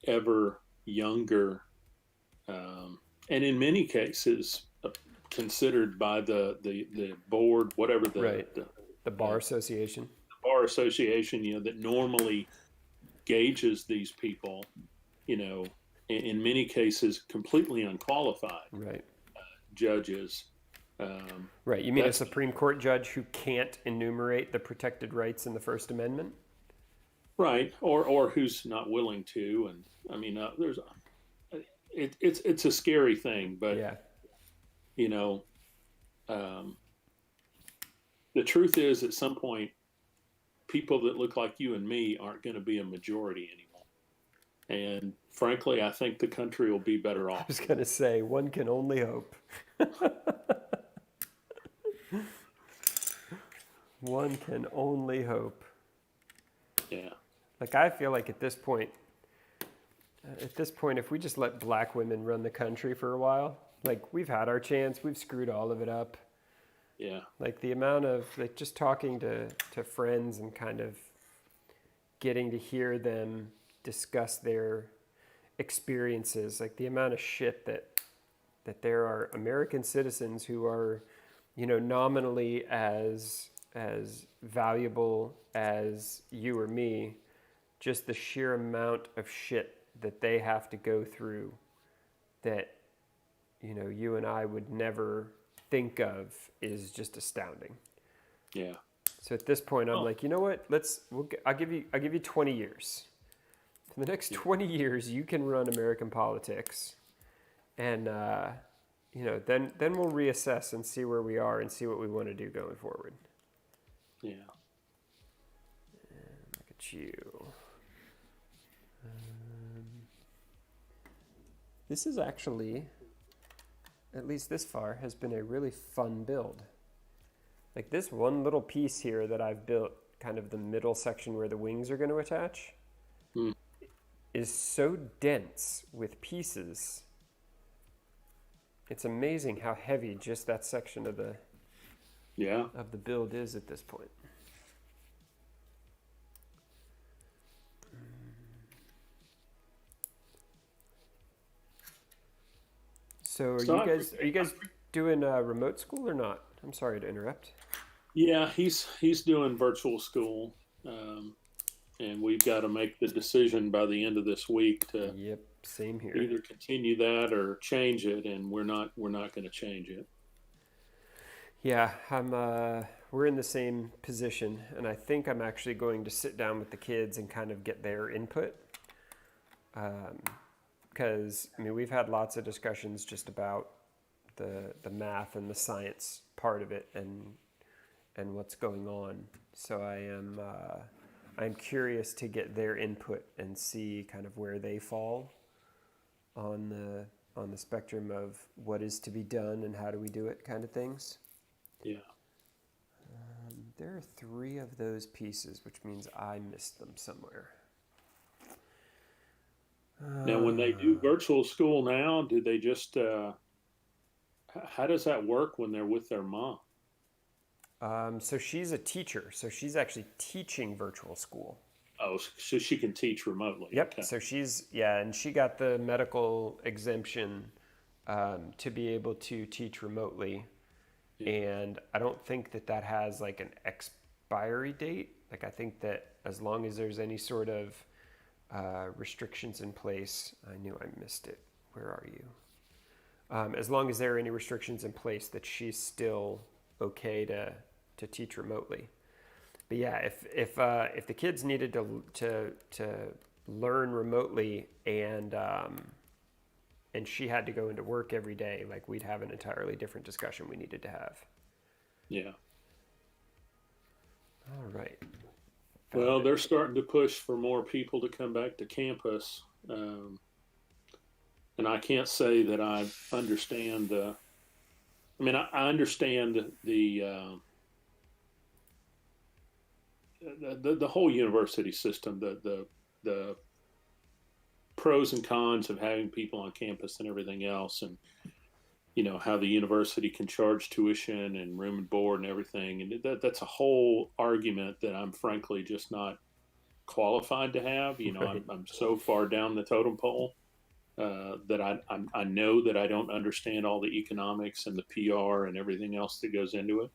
ever younger, and in many cases considered by the board, whatever the bar association. The bar association, that normally gauges these people, in many cases completely unqualified judges. Right. You mean a Supreme Court judge who can't enumerate the protected rights in the First Amendment? Right. Or who's not willing to. And I mean, it's a scary thing, but the truth is at some point, people that look like you and me aren't going to be a majority anymore. And frankly, I think the country will be better off. I was going to say, one can only hope. One can only hope. Yeah. I feel like at this point, At this point, if we just let black women run the country for a while, like we've had our chance, we've screwed all of it up. Yeah. Like the amount of like just talking to friends and kind of getting to hear them discuss their experiences, like the amount of shit that there are American citizens who are, nominally as valuable as you or me, just the sheer amount of shit that they have to go through that, you and I would never think of is just astounding. Yeah. So at this point, I'm like, you know what? I'll give you 20 years. For the next 20 years, you can run American politics, and then we'll reassess and see where we are and see what we want to do going forward. Yeah. And look at you. This is actually, at least this far, has been a really fun build. Like this one little piece here that I've built, kind of the middle section where the wings are going to attach, is so dense with pieces. It's amazing how heavy just that section of the build is at this point. So are you guys doing remote school or not? I'm sorry to interrupt. Yeah, he's doing virtual school, and we've got to make the decision by the end of this week to same here. Either continue that or change it, and we're not going to change it. Yeah, we're in the same position, and I think I'm actually going to sit down with the kids and kind of get their input. Because we've had lots of discussions just about the math and the science part of it and what's going on. So I'm curious to get their input and see kind of where they fall on the spectrum of what is to be done and how do we do it kind of things. Yeah. There are 3 of those pieces, which means I missed them somewhere. Now, when they do virtual school now, do they just, how does that work when they're with their mom? So she's a teacher, so she's actually teaching virtual school. Oh, so she can teach remotely. Yep. Okay. So and she got the medical exemption to be able to teach remotely. Yeah. And I don't think that has like an expiry date. Like I think that as long as there's any sort of restrictions in place, I knew I missed it. Where are you? As long as there are any restrictions in place, that she's still okay to teach remotely. But yeah, if the kids needed to learn remotely and she had to go into work every day, like we'd have an entirely different discussion we needed to have. Yeah. All right. Well, they're starting to push for more people to come back to campus. And I can't say that I understand I understand the whole university system, the pros and cons of having people on campus and everything else, and how the university can charge tuition and room and board and everything, and that's a whole argument that I'm frankly just not qualified to have. Right. I'm so far down the totem pole that I know that I don't understand all the economics and the PR and everything else that goes into it,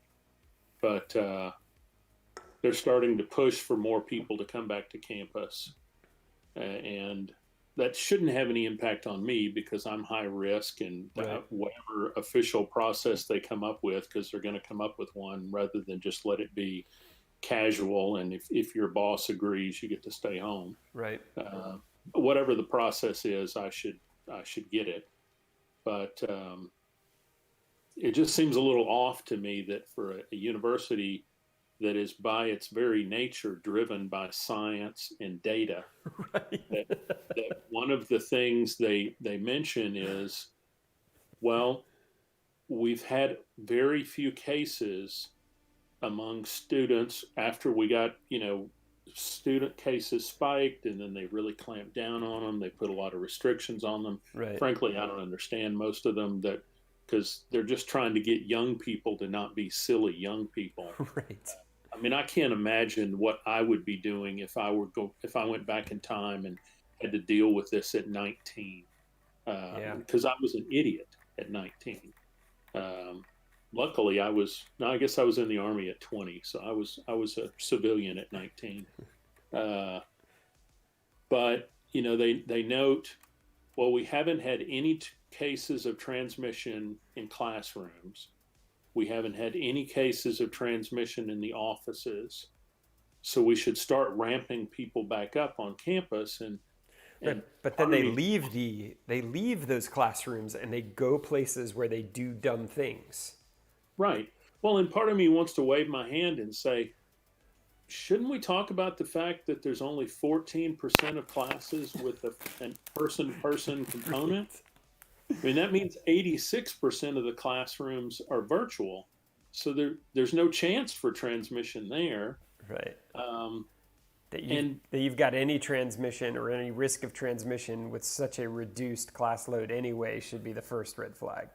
but they're starting to push for more people to come back to campus, and that shouldn't have any impact on me because I'm high risk, and Right. Whatever official process they come up with, because they're going to come up with one rather than just let it be casual. And if your boss agrees, you get to stay home. Right. Whatever the process is, I should get it. But it just seems a little off to me that for a university that is by its very nature driven by science and data, Right. that one of the things they mention is, well, we've had very few cases among students after we got, student cases spiked, and then they really clamped down on them. They put a lot of restrictions on them. Right. Frankly, I don't understand most of them, that because they're just trying to get young people to not be silly young people. Right. I mean, I can't imagine what I would be doing if I went back in time and had to deal with this at 19, Yeah. because I was an idiot at 19. Luckily, I guess I was in the Army at 20, so I was a civilian at 19. But they note, well, we haven't had any cases of transmission in classrooms. We haven't had any cases of transmission in the offices. So we should start ramping people back up on campus. And but then they leave those classrooms and they go places where they do dumb things. Right. Well, and part of me wants to wave my hand and say, shouldn't we talk about the fact that there's only 14% of classes with a person-to-person component? I mean, that means 86% of the classrooms are virtual. So there's no chance for transmission there. Right. That you've got any transmission or any risk of transmission with such a reduced class load anyway should be the first red flag.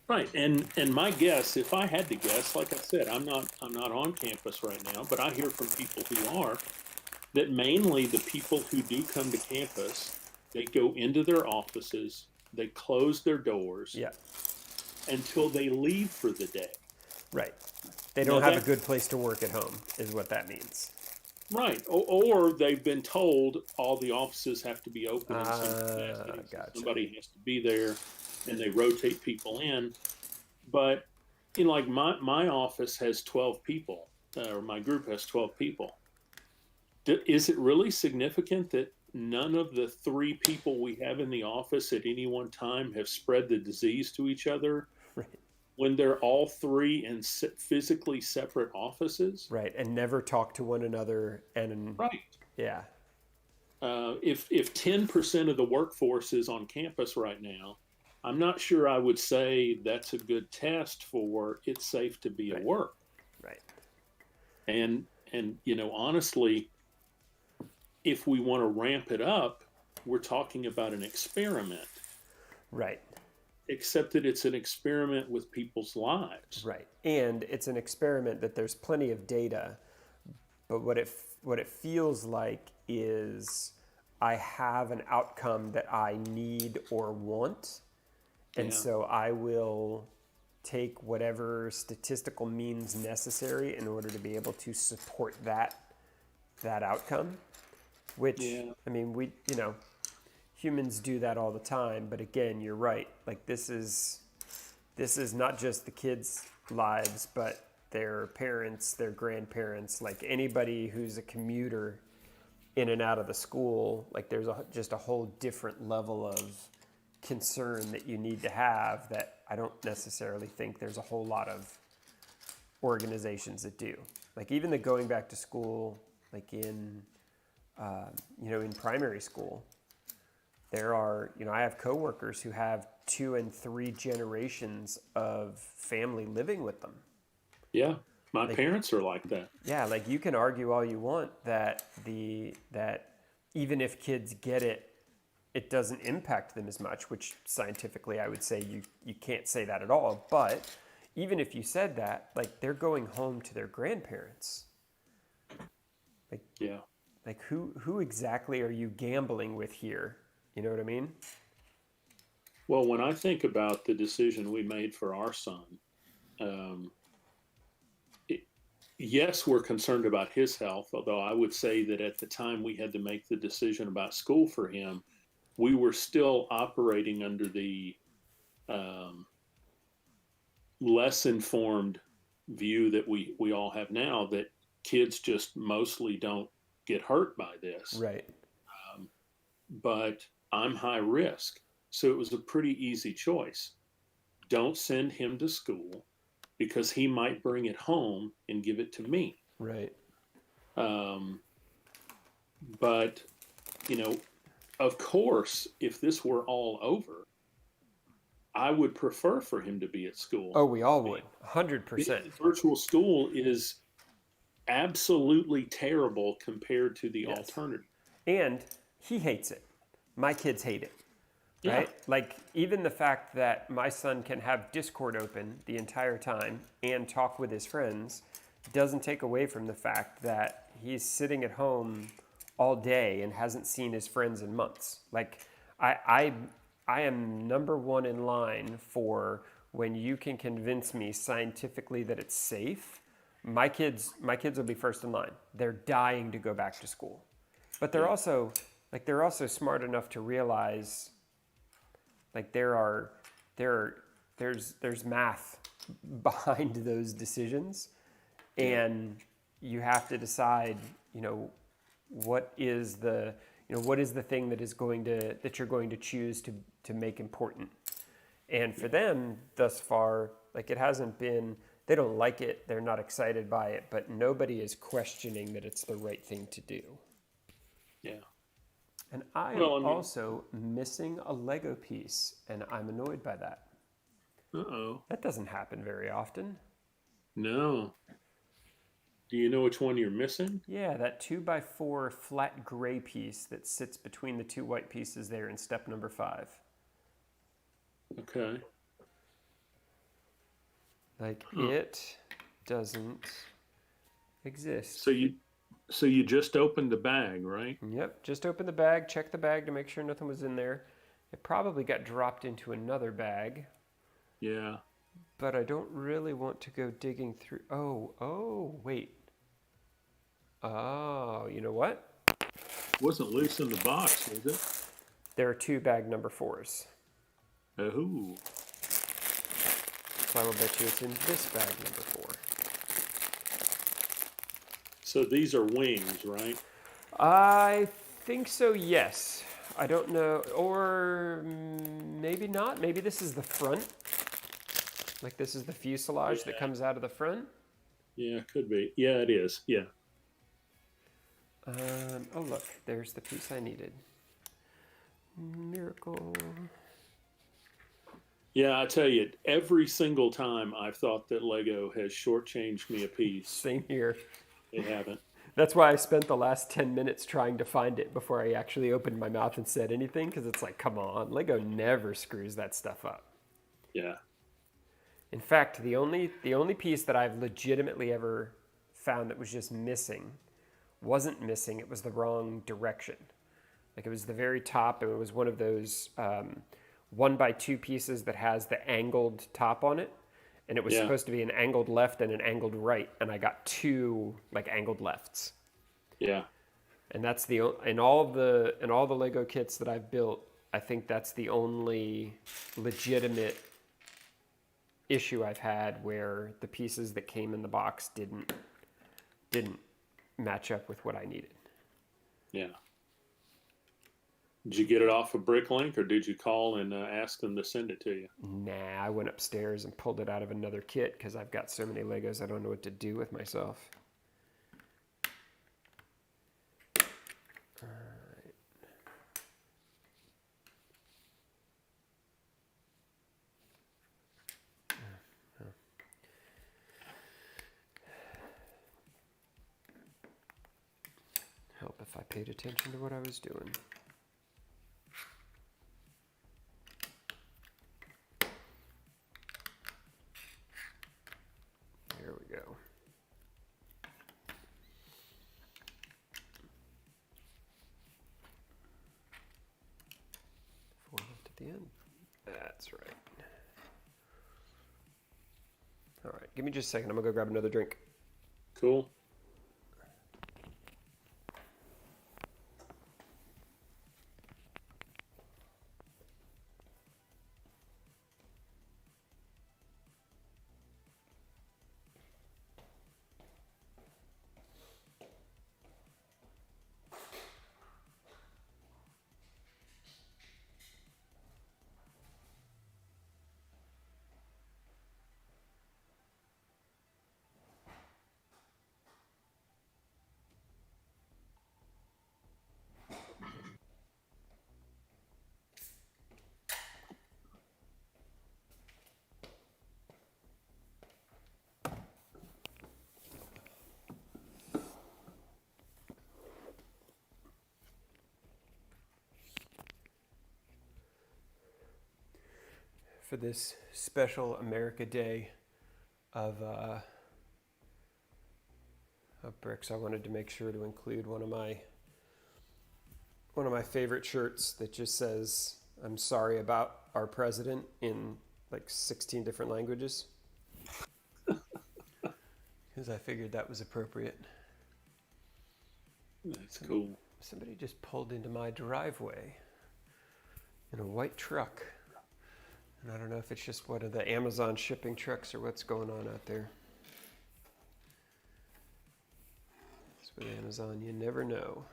Right. And my guess, if I had to guess, like I said, I'm not on campus right now, but I hear from people who are, that mainly the people who do come to campus, they go into their offices, they close their doors until they leave for the day. Right. They don't have a good place to work at home, is what that means. Right. Or they've been told all the offices have to be open in some capacity. Gotcha. Somebody has to be there, and they rotate people in. But, like my office has 12 people, or my group has 12 people. Is it really significant that none of the 3 people we have in the office at any one time have spread the disease to each other? Right. When they're all 3 in physically separate offices? Right, and never talk to one another. And right. Yeah. If 10% of the workforce is on campus right now, I'm not sure I would say that's a good test for it's safe to be at work. Right. And honestly, if we want to ramp it up, we're talking about an experiment. Right. Except that it's an experiment with people's lives. Right. And it's an experiment that there's plenty of data, but what it feels like is I have an outcome that I need or want, and so I will take whatever statistical means necessary in order to be able to support that outcome, which I mean, humans do that all the time, but again, you're right. Like this is not just the kids' lives, but their parents, their grandparents, like anybody who's a commuter in and out of the school. Like there's just a whole different level of concern that you need to have that I don't necessarily think there's a whole lot of organizations that do. Like even the going back to school, like in in primary school. There are, I have coworkers who have 2 and 3 generations of family living with them. Yeah, my parents are like that. Yeah, like you can argue all you want that even if kids get it, it doesn't impact them as much, which scientifically I would say you can't say that at all. But even if you said that, like they're going home to their grandparents. Like who exactly are you gambling with here? You know what I mean? Well, when I think about the decision we made for our son, yes, we're concerned about his health, although I would say that at the time we had to make the decision about school for him, we were still operating under the less informed view that we all have now, that kids just mostly don't get hurt by this. Right. But I'm high risk. So it was a pretty easy choice. Don't send him to school because he might bring it home and give it to me. Right. But, of course, if this were all over, I would prefer for him to be at school. Oh, we all would. 100%. Virtual school is absolutely terrible compared to the Yes. alternative. And he hates it. My kids hate it, Yeah. right? Like, even the fact that my son can have Discord open the entire time and talk with his friends doesn't take away from the fact that he's sitting at home all day and hasn't seen his friends in months. Like, I, I am number one in line for when you can convince me scientifically that it's safe. My kids will be first in line. They're dying to go back to school. But they're Yeah. also they're also smart enough to realize like there's math behind those decisions, and you have to decide, what is the thing that you're going to choose to make important. And for them thus far, like, it hasn't been, they don't like it, they're not excited by it, but nobody is questioning that it's the right thing to do. Yeah. And I am Well, I mean, also missing a Lego piece, and I'm annoyed by that. uh-oh. That doesn't happen very often. No. Do you know which one you're missing? Yeah, that 2x4 flat gray piece that sits between the two white pieces there in step number 5. Okay. Like, it doesn't exist. So you just opened the bag, right? Yep, just open the bag, check the bag to make sure nothing was in there. It probably got dropped into another bag, Yeah. but I don't really want to go digging through. Oh, wait. Oh, you know what? It wasn't loose in the box, was it? There are 2 bag number 4s. Oh. So I will bet you it's in this bag number 4. So these are wings, right? I think so, yes. I don't know, or maybe not. Maybe this is the front. Like, this is the fuselage that comes out of the front. Yeah, could be. Yeah, it is. Yeah. Oh, look, there's the piece I needed. Miracle. Yeah, I tell you, every single time I've thought that Lego has shortchanged me a piece, Same here. they haven't. That's why I spent the last 10 minutes trying to find it before I actually opened my mouth and said anything, because it's like, come on, Lego never screws that stuff up. Yeah. In fact, the only piece that I've legitimately ever found that was just missing wasn't missing, it was the wrong direction. Like, it was the very top, and it was one of those 1x2 pieces that has the angled top on it. And it was supposed to be an angled left and an angled right, and I got 2 like angled lefts. Yeah. And that's in all the Lego kits that I've built, I think that's the only legitimate issue I've had where the pieces that came in the box didn't match up with what I needed. Yeah. Did you get it off of Bricklink, or did you call and ask them to send it to you? Nah, I went upstairs and pulled it out of another kit because I've got so many Legos I don't know what to do with myself. All right. Help if I paid attention to what I was doing. There we go. 4 left at the end. That's right. All right, give me just a second. I'm gonna go grab another drink. Cool. for this special America Day of bricks, I wanted to make sure to include one of my favorite shirts that just says "I'm sorry about our president" in like 16 different languages, because I figured that was appropriate. That's cool. Somebody just pulled into my driveway in a white truck. And I don't know if it's just one of the Amazon shipping trucks or what's going on out there. It's with Amazon, you never know.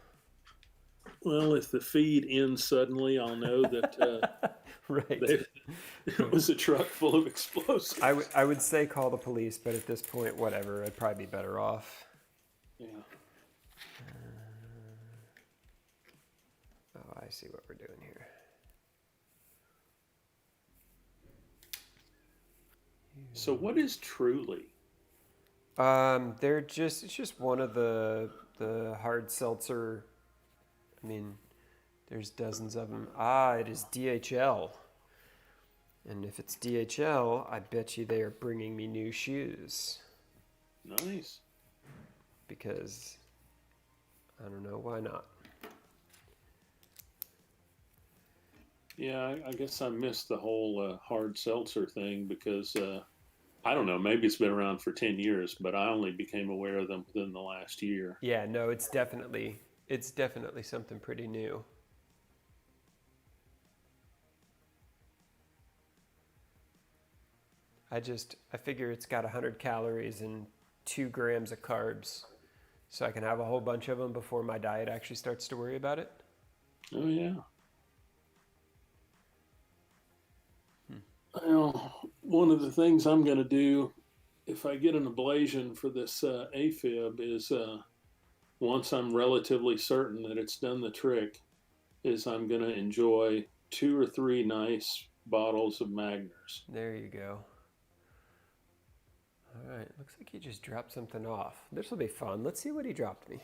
Well, if the feed ends suddenly, I'll know that Right. it was a truck full of explosives. I would say call the police, but at this point, whatever. I'd probably be better off. Yeah. Oh, I see what we're doing here. So what is Truly? It's just one of the hard seltzer. I mean, there's dozens of them. It is DHL. And if it's DHL, I bet you they are bringing me new shoes. Nice. Because I don't know, why not? Yeah, I guess I missed the whole hard seltzer thing because I don't know, maybe it's been around for 10 years, but I only became aware of them within the last year. Yeah, no, it's definitely something pretty new. I figure it's got 100 calories and 2 grams of carbs, so I can have a whole bunch of them before my diet actually starts to worry about it. Oh, yeah. Well, one of the things I'm going to do if I get an ablation for this AFib is once I'm relatively certain that it's done the trick, is I'm going to enjoy 2 or 3 nice bottles of Magners. There you go. All right, looks like he just dropped something off. This will be fun. Let's see what he dropped me.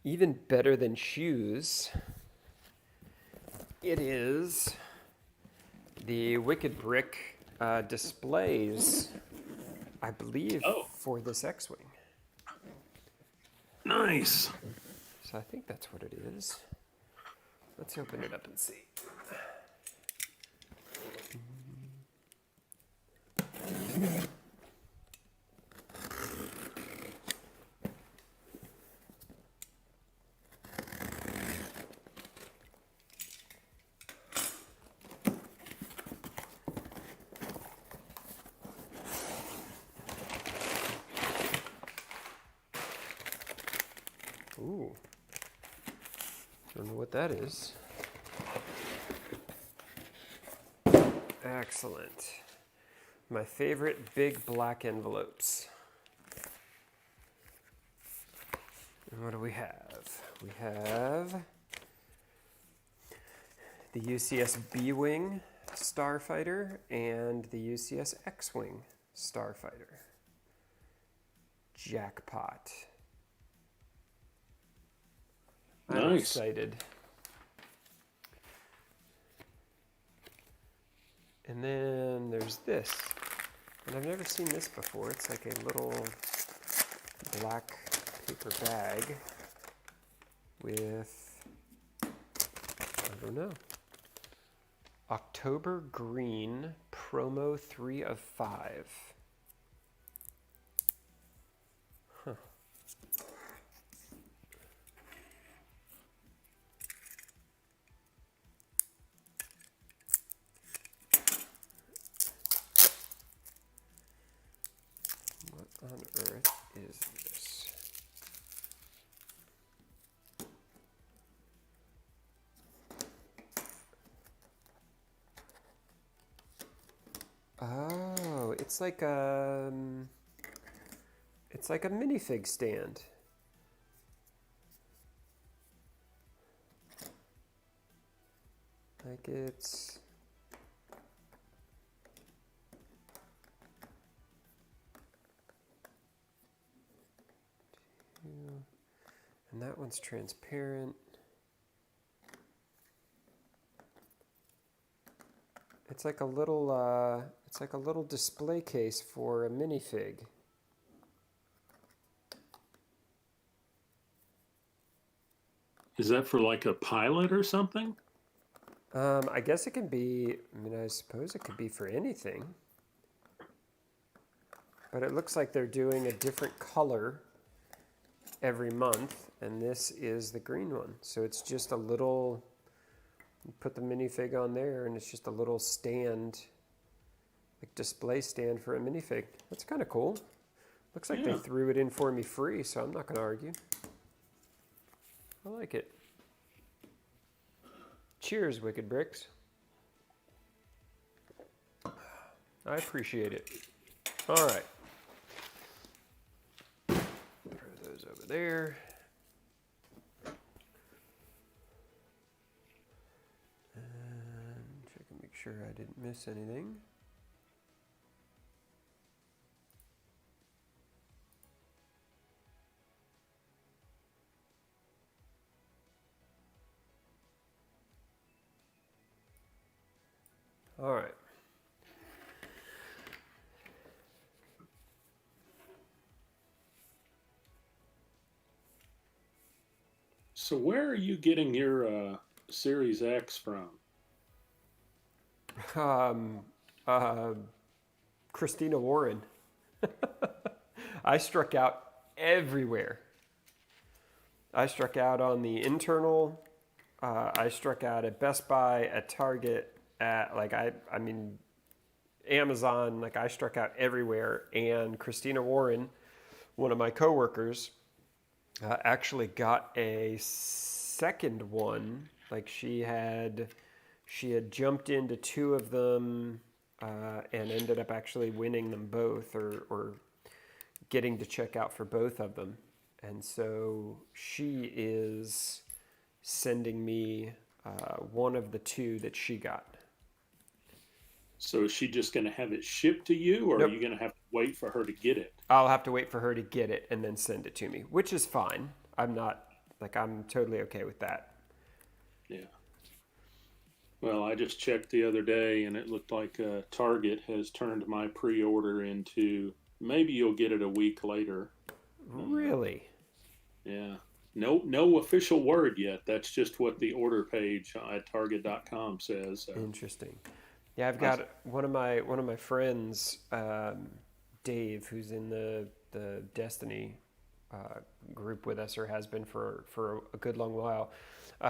Even better than shoes, it is the Wicked Brick displays, I believe, for this X-Wing. Nice. So I think that's what it is. Let's open it up and see. Ooh. Don't know what that is. Excellent. My favorite big black envelopes. And what do we have? We have the UCS B-Wing Starfighter and the UCS X-Wing Starfighter. Jackpot. I'm Nice. excited. And then there's this. And I've never seen this before. It's like a little black paper bag with, I don't know, October Green promo 3 of 5. Huh. What on earth is this? Oh, it's like It's like a minifig stand. Like it's... And that one's transparent. It's like a little display case for a minifig. Is that for like a pilot or something? I guess it can be, I mean, I suppose it could be for anything. But it looks like they're doing a different color every month, and this is the green one. So it's just a little, you put the minifig on there, and it's just a little stand, like display stand for a minifig. That's kind of cool. Looks like they threw it in for me free, so I'm not going to argue. I like it. Cheers, Wicked Bricks. I appreciate it. All right. Throw those over there. And check and make sure I didn't miss anything. All right. So where are you getting your Series X from? Christina Warren. I struck out everywhere. I struck out on the internal. I struck out at Best Buy, at Target, at I mean, Amazon. Like I struck out everywhere. And Christina Warren, one of my coworkers, actually got a second one. Like she had jumped into two of them and ended up actually winning them both, or getting to check out for both of them. And so she is sending me one of the two that she got. So is she just going to have it shipped to you, or Nope. are you going to have to wait for her to get it? I'll have to wait for her to get it and then send it to me, which is fine. I'm totally okay with that. Yeah. Well, I just checked the other day, and it looked like Target has turned my pre-order into maybe you'll get it a week later. Really? Yeah. No official word yet. That's just what the order page at Target.com says. So. Interesting. Yeah, I've got one of my friends, Dave, who's in the Destiny group with us, or has been for a good long while.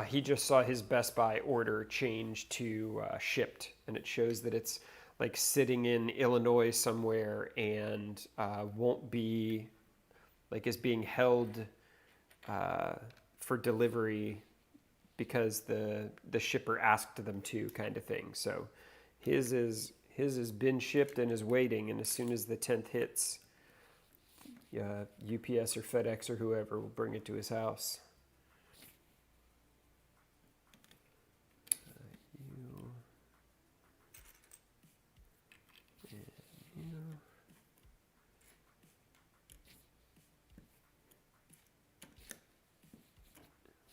He just saw his Best Buy order change to shipped, and it shows that it's like sitting in Illinois somewhere and won't be, like, is being held for delivery because the shipper asked them to, kind of thing. So his has been shipped and is waiting, and as soon as the 10th hits, UPS or FedEx or whoever will bring it to his house.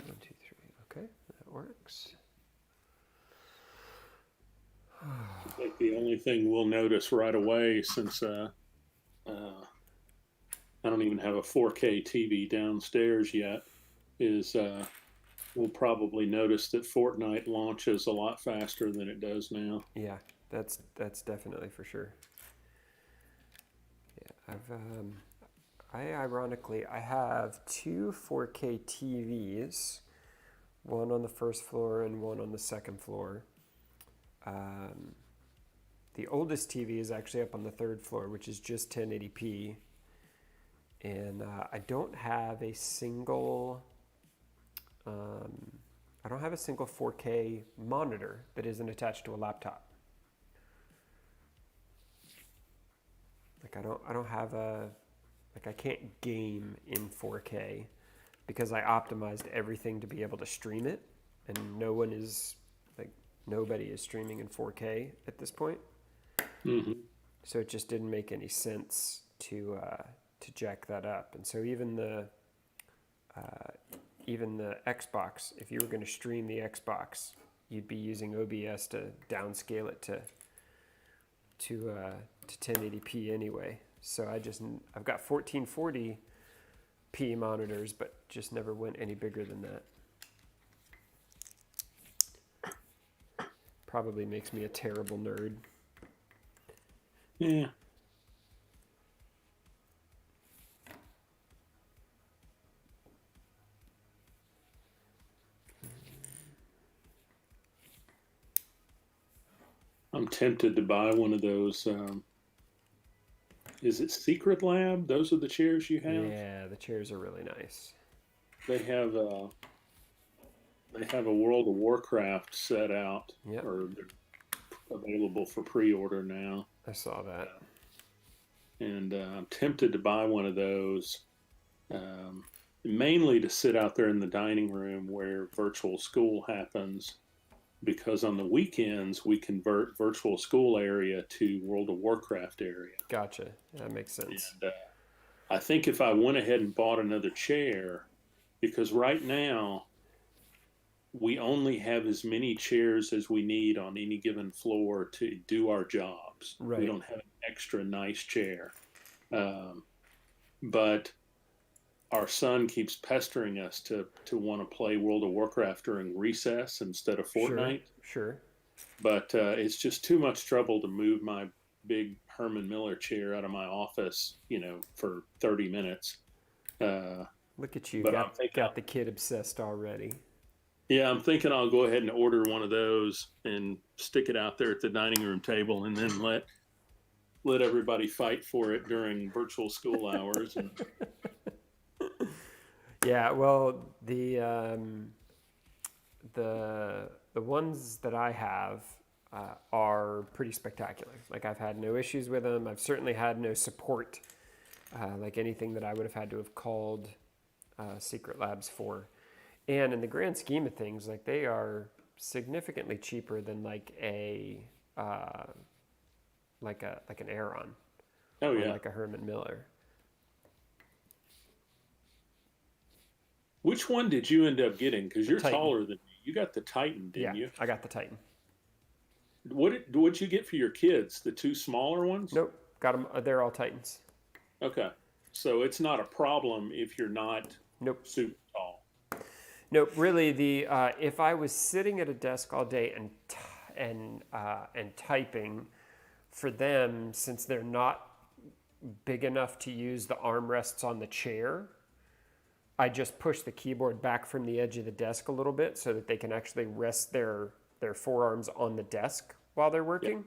One, two, three. Okay, that works. I think the only thing we'll notice right away, since I don't even have a 4K TV downstairs yet, is we'll probably notice that Fortnite launches a lot faster than it does now. Yeah, that's definitely for sure. Yeah, I have two 4K TVs, one on the first floor and one on the second floor. The oldest TV is actually up on the third floor, which is just 1080p. And I don't have a single 4K monitor that isn't attached to a laptop. Like I don't have a like I can't game in 4K because I optimized everything to be able to stream it, and nobody is streaming in 4K at this point. Mm-hmm. So it just didn't make any sense to jack that up. And so even the Xbox, if you were going to stream the Xbox, you'd be using OBS to downscale it to 1080p anyway. So I've got 1440p monitors, but just never went any bigger than that. Probably makes me a terrible nerd. Yeah. I'm tempted to buy one of those. Is it Secret Lab? Those are the chairs you have? Yeah, the chairs are really nice. They have a World of Warcraft set out, Yep. or they're available for pre-order now. I saw that. And I'm tempted to buy one of those, mainly to sit out there in the dining room where virtual school happens, because on the weekends we convert virtual school area to World of Warcraft area. Gotcha. That makes sense. And I think if I went ahead and bought another chair, because right now we only have as many chairs as we need on any given floor to do our jobs. Right. We don't have an extra nice chair. But our son keeps pestering us to want to play World of Warcraft during recess instead of Fortnite. Sure. But it's just too much trouble to move my big Herman Miller chair out of my office, for 30 minutes. Look at you, But got the kid obsessed already. Yeah, I'm thinking I'll go ahead and order one of those and stick it out there at the dining room table, and then let everybody fight for it during virtual school hours. And yeah, well, the ones that I have are pretty spectacular. Like, I've had no issues with them. I've certainly had no support, like anything that I would have had to have called Secret Labs for. And in the grand scheme of things, like, they are significantly cheaper than like an Aeron. oh Or yeah, like a Herman Miller. which one did you end up getting? Because you're Titan. taller than me. You got the Titan, didn't you? I got the Titan. What'd you get for your kids? The two smaller ones? Nope, got them. They're all Titans. Okay, so it's not a problem if you're not Nope. super tall. Nope. Really, if I was sitting at a desk all day and typing, for them, since they're not big enough to use the armrests on the chair, I just push the keyboard back from the edge of the desk a little bit so that they can actually rest their forearms on the desk while they're working. Yep.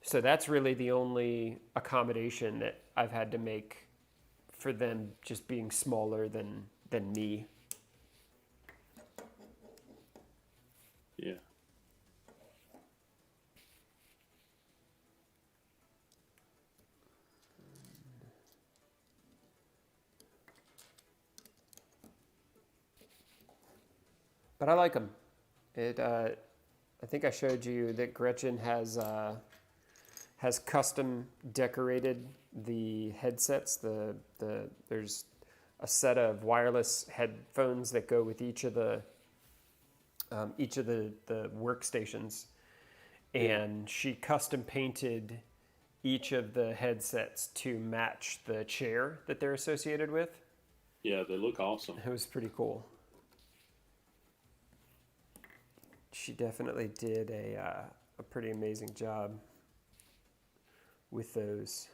So that's really the only accommodation that I've had to make for them, just being smaller than me. Yeah. But I like them. I think I showed you that Gretchen has custom decorated the headsets. There's a set of wireless headphones that go with each of the workstations, and she custom painted each of the headsets to match the chair that they're associated with. Yeah, they look awesome. It was pretty cool. She definitely did a pretty amazing job with those.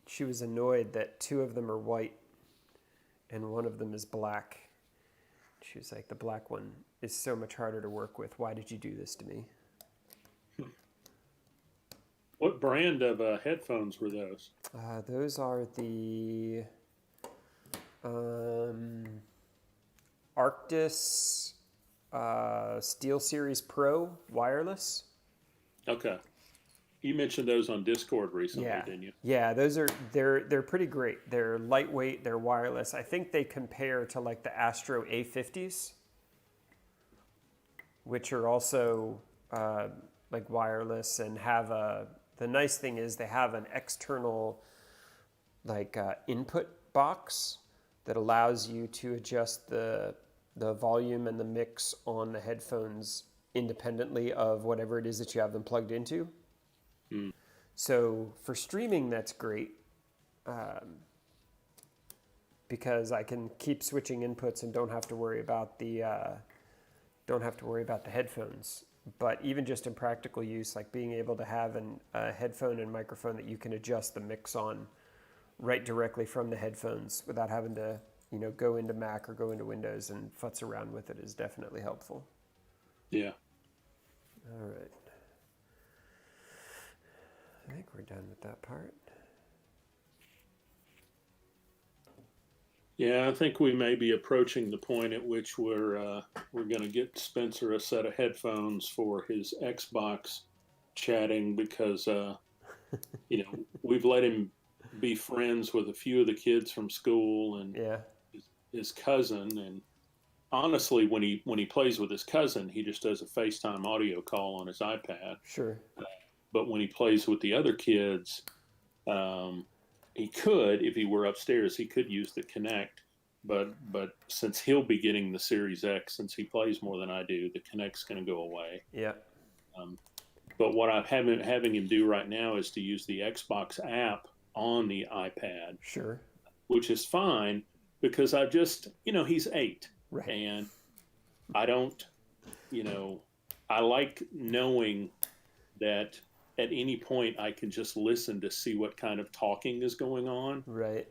She was annoyed that 2 of them are white and 1 of them is black. She was like, the black one is so much harder to work with. Why did you do this to me? What brand of headphones were those? Those are the Arctis Steel Series Pro wireless. Okay. You mentioned those on Discord recently, Yeah, didn't you? yeah, they're pretty great. They're lightweight, they're wireless. I think they compare to like the Astro A50s, which are also like wireless and have a. The nice thing is they have an external like input box that allows you to adjust the volume and the mix on the headphones independently of whatever it is that you have them plugged into. Mm. So for streaming, that's great because I can keep switching inputs and don't have to worry about the headphones. But even just in practical use, like being able to have a headphone and microphone that you can adjust the mix on right directly from the headphones without having to, go into Mac or go into Windows and futz around with it is definitely helpful. Yeah. All right. I think we're done with that part. Yeah, I think we may be approaching the point at which we're going to get Spencer a set of headphones for his Xbox chatting because we've let him be friends with a few of the kids from school and Yeah. his cousin. And honestly, when he plays with his cousin, he just does a FaceTime audio call on his iPad. Sure. But when he plays with the other kids, he could, if he were upstairs, he could use the Kinect. But since he'll be getting the Series X, since he plays more than I do, the Kinect's going to go away. Yeah. But what I'm having him do right now is to use the Xbox app on the iPad. Sure. Which is fine because I've just, he's 8. Right. And I don't, I like knowing that at any point I can just listen to see what kind of talking is going on. Right.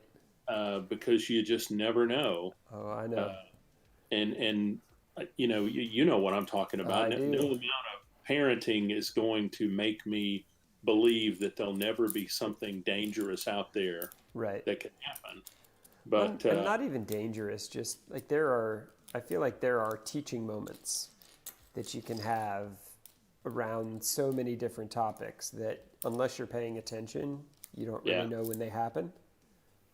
Because you just never know. Oh, I know. And you know what I'm talking about. I do. No amount of parenting is going to make me believe that there'll never be something dangerous out there Right. that can happen. But and not even dangerous, just like I feel like there are teaching moments that you can have around so many different topics that unless you're paying attention, you don't really know when they happen.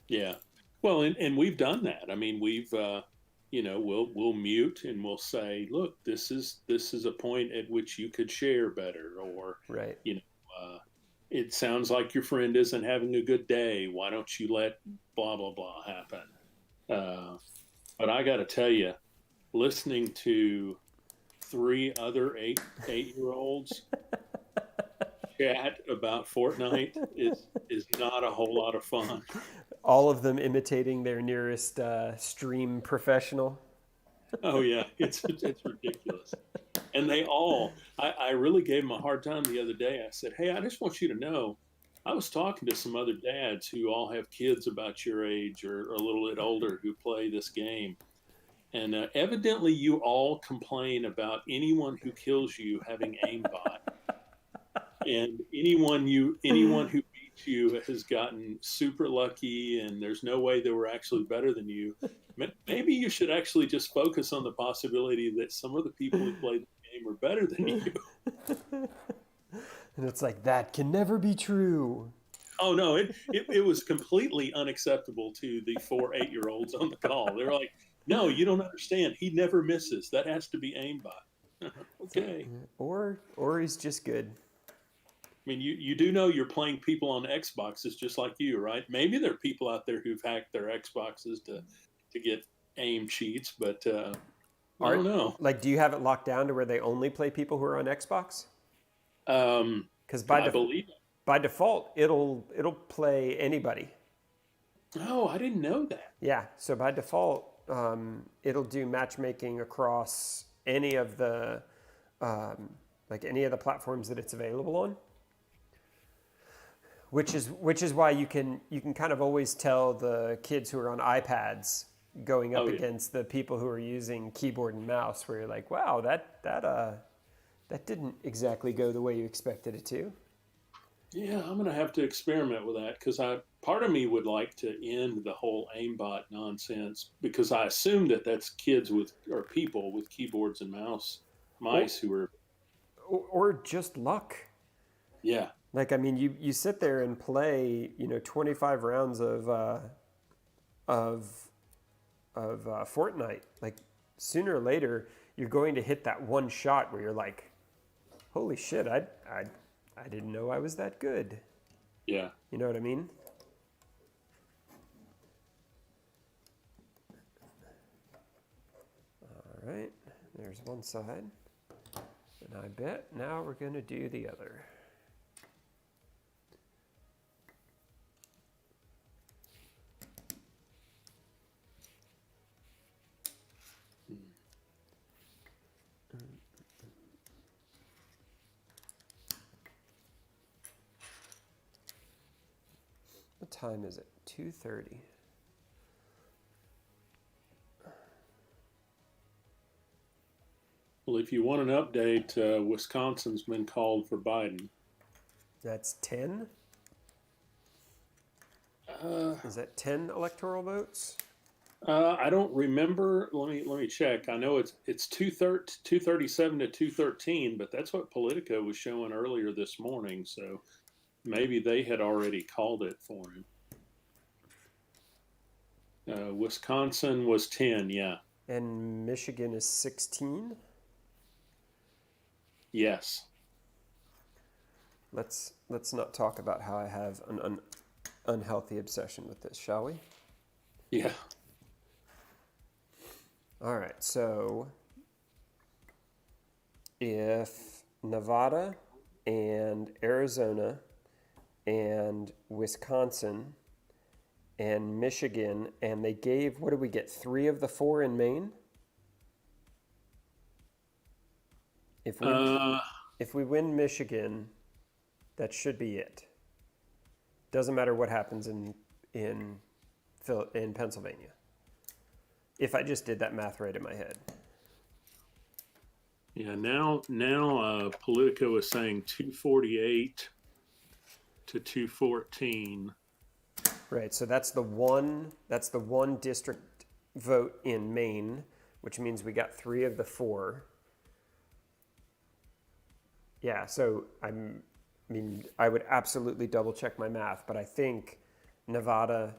Yeah. Well, and we've done that. I mean, we've, we'll mute and we'll say, look, this is a point at which you could share better, or, right. It sounds like your friend isn't having a good day. Why don't you let blah, blah, blah happen? But I got to tell you, listening to 3 other eight-year-olds chat about Fortnite is not a whole lot of fun. All of them imitating their nearest stream professional. Oh yeah, it's ridiculous. And they all, I really gave them a hard time the other day. I said, hey, I just want you to know, I was talking to some other dads who all have kids about your age or a little bit older who play this game. And evidently you all complain about anyone who kills you having aimbot. And anyone who beats you has gotten super lucky, and there's no way they were actually better than you. Maybe you should actually just focus on the possibility that some of the people who played the game were better than you. And it's like, that can never be true. Oh no, it was completely unacceptable to the 4 8-year-olds on the call. They're like, no, you don't understand. He never misses. That has to be aimbot. Okay. Or he's just good. I mean, you do know you're playing people on Xboxes just like you, right? Maybe there are people out there who've hacked their Xboxes to get aim cheats, but I don't know. Like, do you have it locked down to where they only play people who are on Xbox? Because by default, it'll play anybody. Oh, I didn't know that. Yeah, so by default, it'll do matchmaking across any of the any of the platforms that it's available on. Which is why you can kind of always tell the kids who are on iPads going up against the people who are using keyboard and mouse, where you're like, wow, that didn't exactly go the way you expected it to. Yeah, I'm gonna have to experiment with that because part of me would like to end the whole aimbot nonsense because I assume that that's kids or people with keyboards and mice who are or just luck. Yeah. Like, I mean, you sit there and play, 25 rounds of Fortnite. Like, sooner or later, you're going to hit that one shot where you're like, holy shit, I didn't know I was that good. Yeah. You know what I mean? All right, there's one side. And I bet now we're going to do the other. What time is it? 2:30. Well, if you want an update, Wisconsin's been called for Biden. That's 10? Uh, Is that 10 electoral votes? I don't remember. Let me check. I know it's 237 to 213, but that's what Politico was showing earlier this morning. So maybe they had already called it for him. Wisconsin was 10, yeah. And Michigan is 16? Yes. Let's not talk about how I have an unhealthy obsession with this, shall we? Yeah. All right, so if Nevada and Arizona and Wisconsin and Michigan, and they gave, what did we get, 3 of the 4 in Maine? If we win Michigan, that should be it. Doesn't matter what happens in Pennsylvania. If I just did that math right in my head. Yeah, now Politico is saying 248 to 214. Right, so that's the one district vote in Maine, which means we got 3 of the 4. Yeah, so I would absolutely double check my math, but I think Nevada,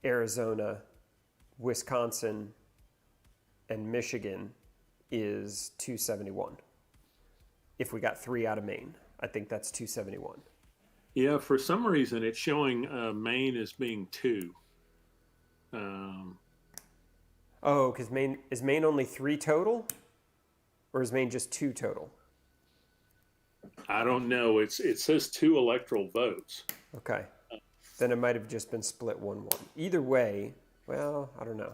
Arizona, Wisconsin, and Michigan is 271. If we got 3 out of Maine, I think that's 271. Yeah, for some reason it's showing Maine as being 2. Oh, because is Maine only 3 total? Or is Maine just 2 total? I don't know. It says 2 electoral votes. Okay. Then it might have just been split 1-1. Either way, well, I don't know.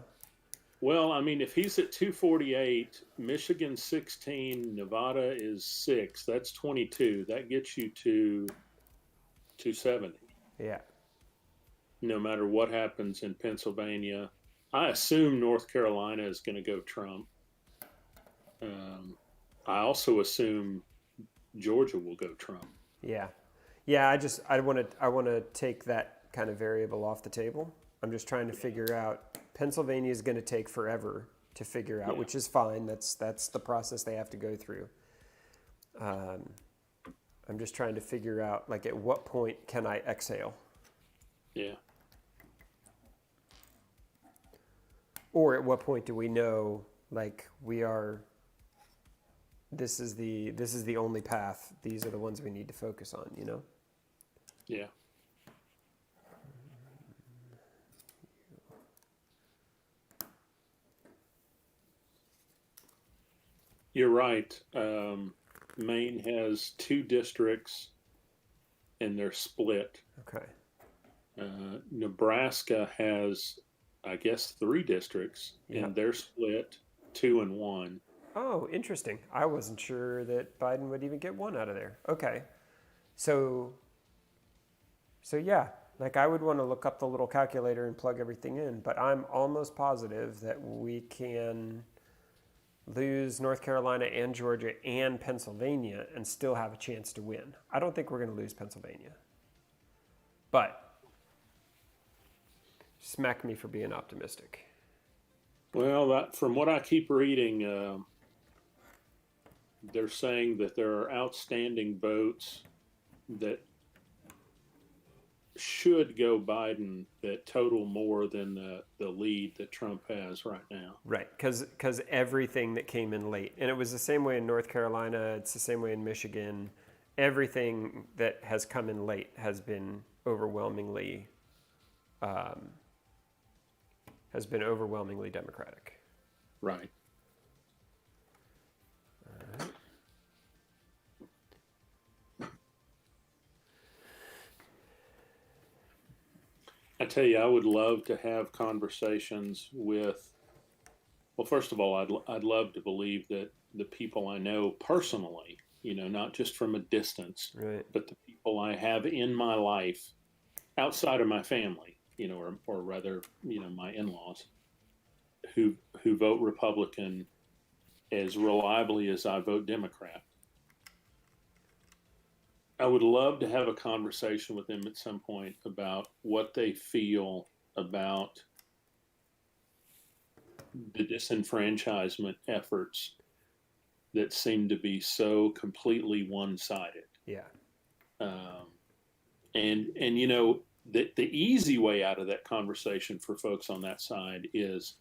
Well, I mean, if he's at 248, Michigan 16, Nevada is 6. That's 22. That gets you to 270. Yeah. No matter what happens in Pennsylvania. I assume North Carolina is going to go Trump. I also assume Georgia will go Trump. Yeah. Yeah, I want to take that kind of variable off the table. I'm just trying to figure out. Pennsylvania is going to take forever to figure out, which is fine. That's the process they have to go through. I'm just trying to figure out, like, at what point can I exhale? Yeah. Or at what point do we know, like, this is the only path. These are the ones we need to focus on, you know? Yeah. You're right. Maine has 2 districts and they're split. Okay. Nebraska has, I guess, 3 districts and they're split 2 and 1. Oh, interesting. I wasn't sure that Biden would even get 1 out of there. Okay. So yeah, like, I would want to look up the little calculator and plug everything in, but I'm almost positive that we can lose North Carolina and Georgia and Pennsylvania and still have a chance to win. I don't think we're going to lose Pennsylvania. But smack me for being optimistic. Well, from what I keep reading, they're saying that there are outstanding votes that should go Biden that total more than the lead that Trump has right now. Right, because everything that came in late, and it was the same way in North Carolina, it's the same way in Michigan. Everything that has come in late has been overwhelmingly Democratic. Right. I tell you, I would love to have conversations with. Well, first of all, I'd love to believe that the people I know personally, not just from a distance, Right. but the people I have in my life outside of my family, or rather, my in-laws, who vote Republican as reliably as I vote Democrat. I would love to have a conversation with them at some point about what they feel about the disenfranchisement efforts that seem to be so completely one-sided. Yeah. And the easy way out of that conversation for folks on that side is,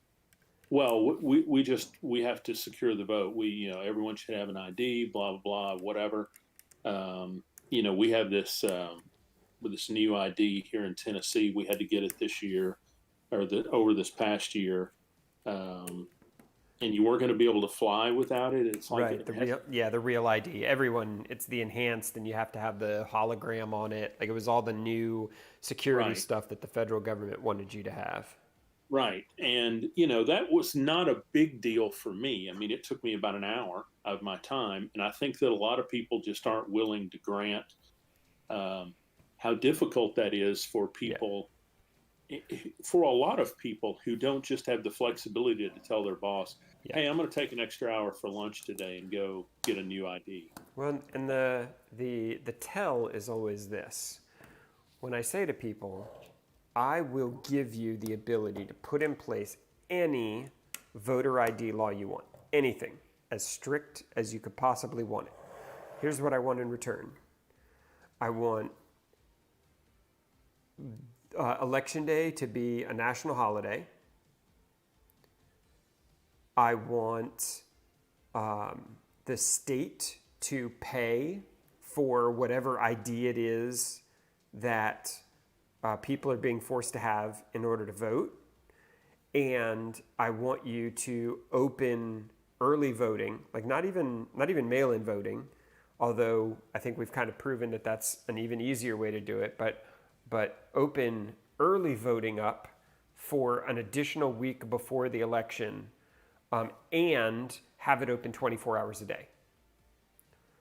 well, we have to secure the vote. Everyone should have an ID, blah, blah, blah, whatever. We have this with this new ID here in Tennessee. We had to get it this year or over this past year. And you weren't going to be able to fly without it. It's like right. The real ID. Everyone, it's the enhanced, and you have to have the hologram on it. Like, it was all the new security stuff that the federal government wanted you to have. Right. And, that was not a big deal for me. I mean, it took me about an hour of my time. And I think that a lot of people just aren't willing to grant how difficult that is for people, for a lot of people who don't just have the flexibility to tell their boss, hey, I'm going to take an extra hour for lunch today and go get a new ID. Well, and the tell is always this. When I say to people, I will give you the ability to put in place any voter ID law you want, anything, as strict as you could possibly want it. Here's what I want in return. I want Election Day to be a national holiday. I want the state to pay for whatever ID it is that people are being forced to have in order to vote. And I want you to open early voting, like not even mail-in voting, although I think we've kind of proven that that's an even easier way to do it, but open early voting up for an additional week before the election, and have it open 24 hours a day.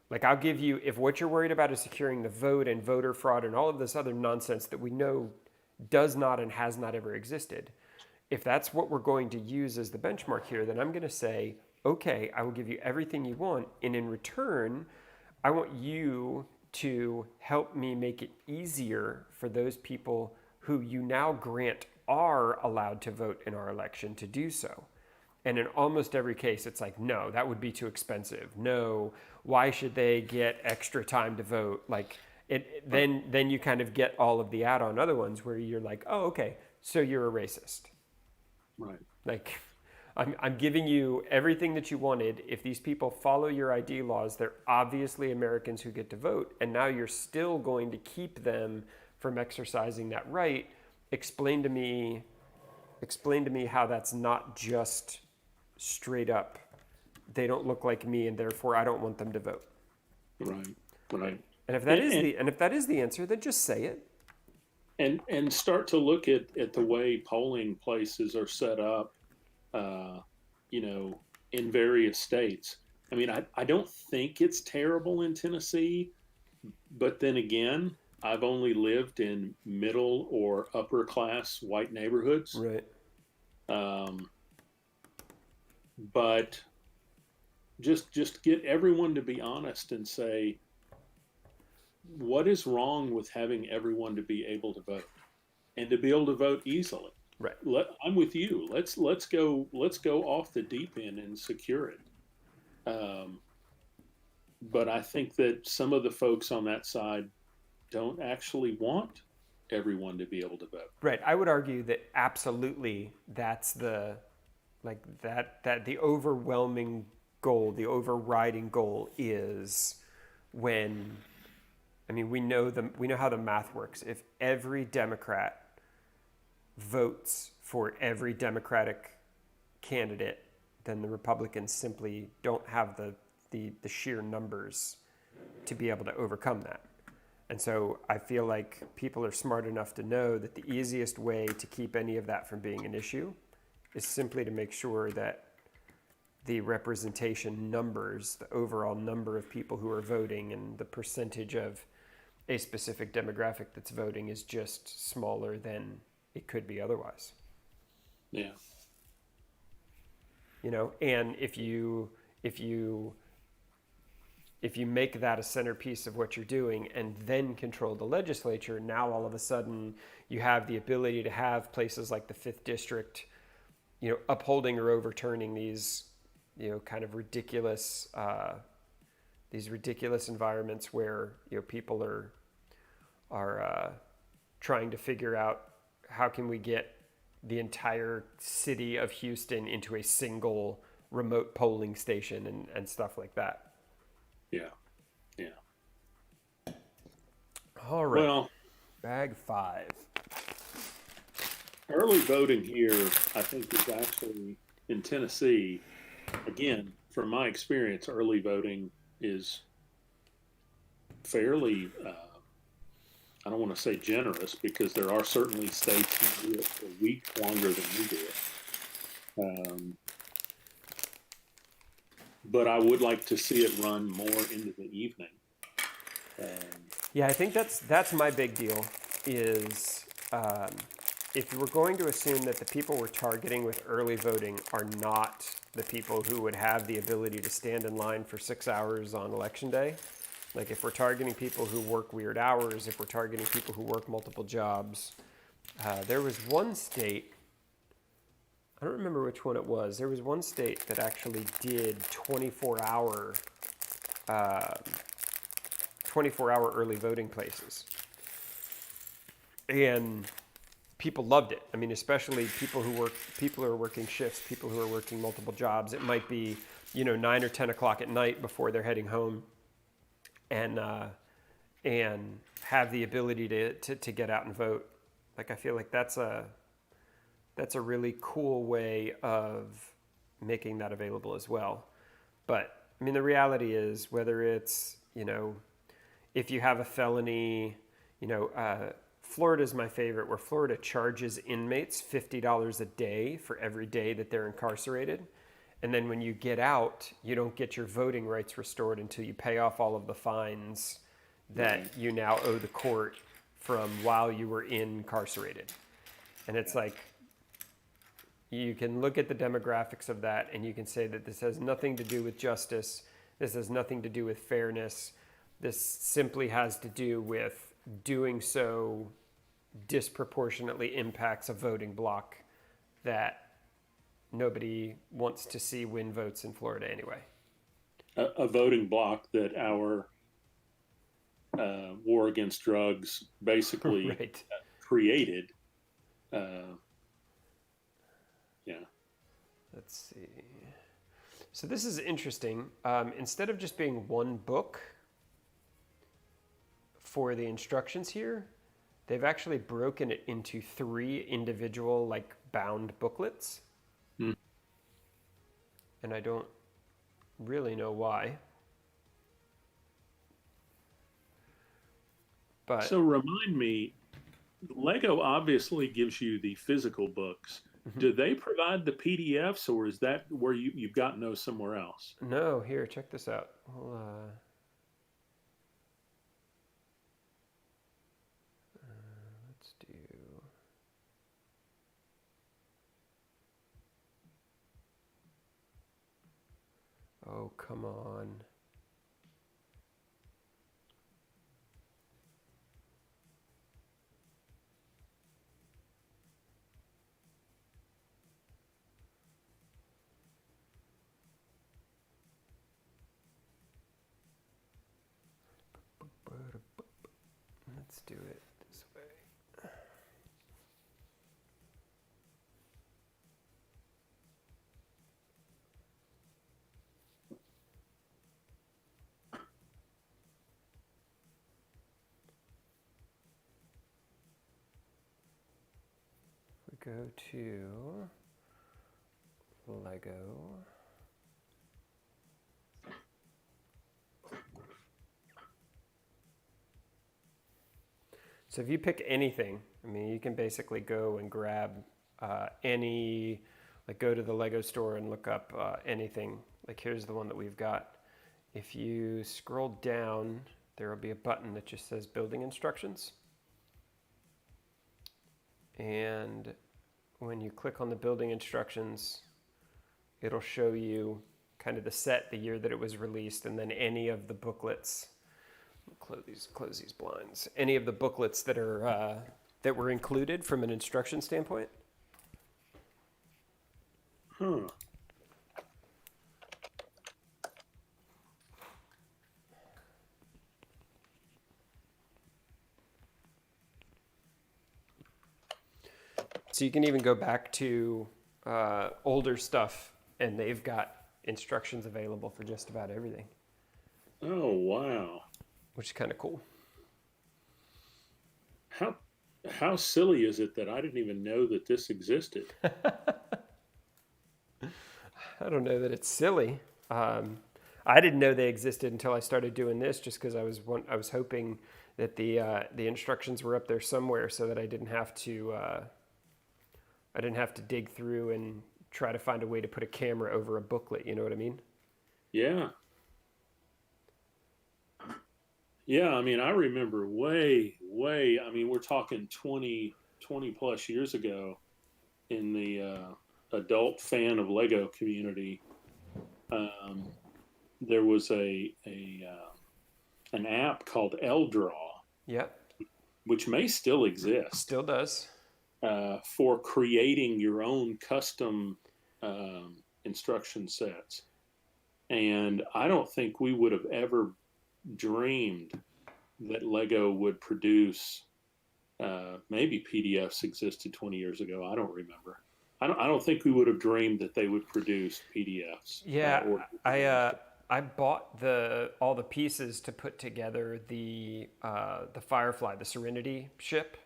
Like, I'll give you, if what you're worried about is securing the vote and voter fraud and all of this other nonsense that we know does not and has not ever existed, if that's what we're going to use as the benchmark here, then I'm going to say, okay, I will give you everything you want, and in return, I want you to help me make it easier for those people who you now grant are allowed to vote in our election to do so. And in almost every case, it's like, no, that would be too expensive. No, why should they get extra time to vote? Like, then you kind of get all of the add-on other ones where you're like, oh, okay, so you're a racist. Right. Like, I'm giving you everything that you wanted. If these people follow your ID laws, they're obviously Americans who get to vote. And now you're still going to keep them from exercising that right. Explain to me how that's not just straight up, they don't look like me and therefore I don't want them to vote. Right. Right. And if that is the answer, then just say it. And start to look at the way polling places are set up, in various states. I mean, I don't think it's terrible in Tennessee, but then again, I've only lived in middle or upper class white neighborhoods. Right. But just get everyone to be honest and say, what is wrong with having everyone to be able to vote and to be able to vote easily? Right. I'm with you. Let's go off the deep end and secure it. But I think that some of the folks on that side don't actually want everyone to be able to vote. Right. I would argue that absolutely that's the that the overwhelming goal, the overriding goal is when, I mean, we know how the math works. If every Democrat votes for every Democratic candidate, then the Republicans simply don't have the sheer numbers to be able to overcome that. And so I feel like people are smart enough to know that the easiest way to keep any of that from being an issue is simply to make sure that the representation numbers, the overall number of people who are voting and the percentage of a specific demographic that's voting is just smaller than it could be otherwise. Yeah. You know, and if you make that a centerpiece of what you're doing and then control the legislature, now all of a sudden you have the ability to have places like the 5th District, you know, upholding or overturning these, you know, kind of ridiculous, these ridiculous environments where, you know, people are trying to figure out how can we get the entire city of Houston into a single remote polling station and stuff like that. Yeah. Yeah. All right. Well, Bag 5. early voting here, I think, is actually in Tennessee. Again, from my experience, early voting is fairly, I don't want to say generous, because there are certainly states that do it a week longer than we do it. But I would like to see it run more into the evening. Yeah, I think that's my big deal is if we're going to assume that the people we're targeting with early voting are not the people who would have the ability to stand in line for 6 hours on election day, like if we're targeting people who work weird hours, if we're targeting people who work multiple jobs, there was one state, I don't remember which one it was, there was one state that actually did 24-hour early voting places. And people loved it. I mean, especially people who are working shifts, people who are working multiple jobs. It might be, 9 or 10 o'clock at night before they're heading home, and have the ability to get out and vote. Like, I feel like that's a really cool way of making that available as well. But I mean, the reality is, whether it's, if you have a felony, Florida's my favorite, where Florida charges inmates $50 a day for every day that they're incarcerated. And then when you get out, you don't get your voting rights restored until you pay off all of the fines that you now owe the court from while you were incarcerated. And it's like, you can look at the demographics of that and you can say that this has nothing to do with justice. This has nothing to do with fairness. This simply has to do with doing so disproportionately impacts a voting bloc that nobody wants to see win votes in Florida anyway. A voting bloc that our war against drugs basically Right. created. Let's see. So this is interesting. Instead of just being one book for the instructions here, they've actually broken it into 3 individual, bound booklets. And I don't really know why. But So remind me, Lego obviously gives you the physical books. Do they provide the PDFs, or is that where you've gotten those somewhere else? no, here, check this out. Let's do. Oh, come on. Let's do it this way. We go to Lego. So if you pick anything, I mean, you can basically go and grab any, like go to the Lego store and look up anything. Like here's the one that we've got. If you scroll down, there will be a button that just says building instructions. And when you click on the building instructions, it'll show you kind of the set, the year that it was released, and then any of the booklets. Close these blinds. Any of the booklets that are that were included from an instruction standpoint. Huh. So you can even go back to older stuff, and they've got instructions available for just about everything. Oh, wow. Which is kind of cool. How silly is it that I didn't even know that this existed? I don't know that it's silly. I didn't know they existed until I started doing this, just because I was hoping that the instructions were up there somewhere, so that I didn't have to dig through and try to find a way to put a camera over a booklet. You know what I mean? Yeah. Yeah, I mean, I remember way, I mean, we're talking 20 plus years ago in the adult fan of Lego community. There was an app called L-Draw, Yep. which may still exist, Still does. for creating your own custom instruction sets. And I don't think we would have ever dreamed that Lego would produce, maybe PDFs existed 20 years ago. I don't remember. I don't think we would have dreamed that they would produce PDFs. Yeah, I bought all the pieces to put together the Firefly, the Serenity ship.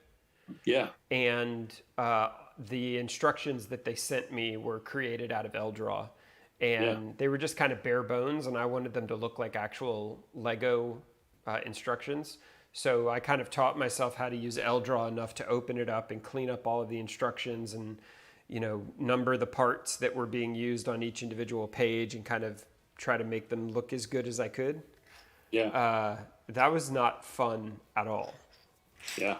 Yeah. And the instructions that they sent me were created out of L-Draw. And they were just kind of bare bones, and I wanted them to look like actual Lego instructions. So I kind of taught myself how to use L-Draw enough to open it up and clean up all of the instructions and, you know, number the parts that were being used on each individual page and kind of try to make them look as good as I could. Yeah. That was not fun at all. Yeah.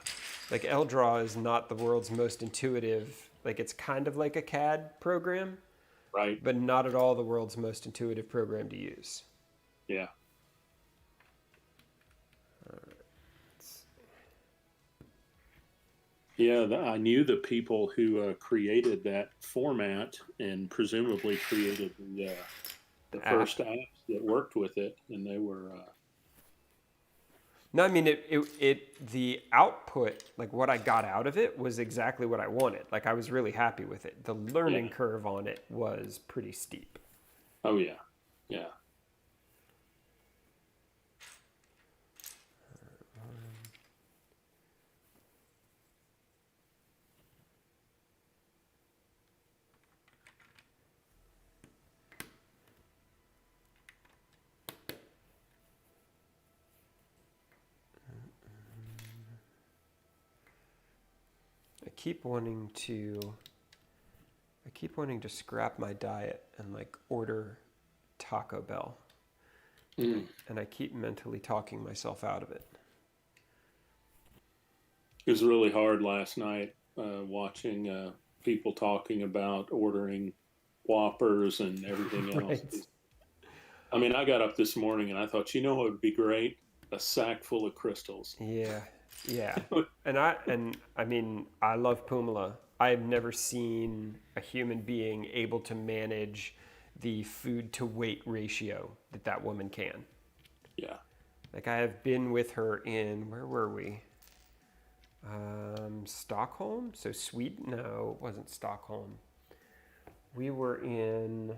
Like L-Draw is not the world's most intuitive. Like it's kind of like a CAD program. Right. But not at all the world's most intuitive program to use. Yeah. Yeah, I knew the people who created that format and presumably created the first apps that worked with it, and they were. No, I mean the output, like what I got out of it, was exactly what I wanted. Like I was really happy with it. The learning curve on it was pretty steep. Oh yeah, yeah. I keep wanting to scrap my diet and like order Taco Bell. And I keep mentally talking myself out of it. It was really hard last night watching people talking about ordering Whoppers and everything else. Right. I mean, I got up this morning and I thought, you know what would be great? A sack full of crystals. Yeah. And I mean, I love Pumala. I've never seen a human being able to manage the food to weight ratio that woman can. Yeah. Like I have been with her in, where were we? Stockholm. So Sweden. No, it wasn't Stockholm. We were in.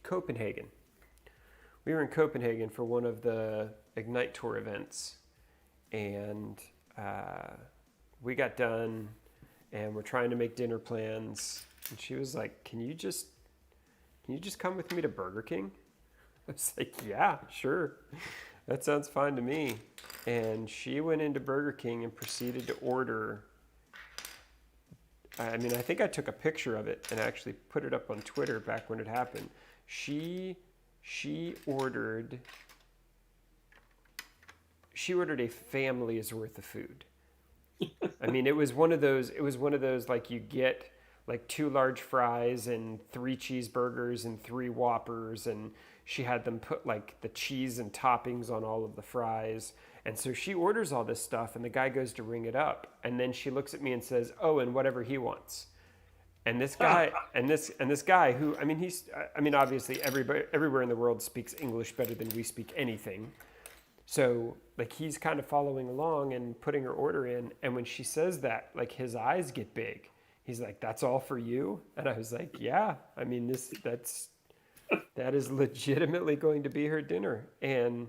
Copenhagen. We were in Copenhagen for one of the Ignite Tour events, and we got done, and we're trying to make dinner plans. And she was like, "Can you just come with me to Burger King?" I was like, "Yeah, sure, that sounds fine to me." And she went into Burger King and proceeded to order. I mean, I think I took a picture of it and actually put it up on Twitter back when it happened. She ordered a family's worth of food. I mean, it was one of those like you get like 2 large fries and 3 cheeseburgers and 3 Whoppers, and she had them put like the cheese and toppings on all of the fries. And so she orders all this stuff, and the guy goes to ring it up, and then she looks at me and says, "Oh, and whatever he wants." And this guy, this guy who, I mean, obviously everybody everywhere in the world speaks English better than we speak anything. So like he's kind of following along and putting her order in, and when she says that, like his eyes get big. He's like, "That's all for you?" And I was like, "Yeah. I mean, that is legitimately going to be her dinner." And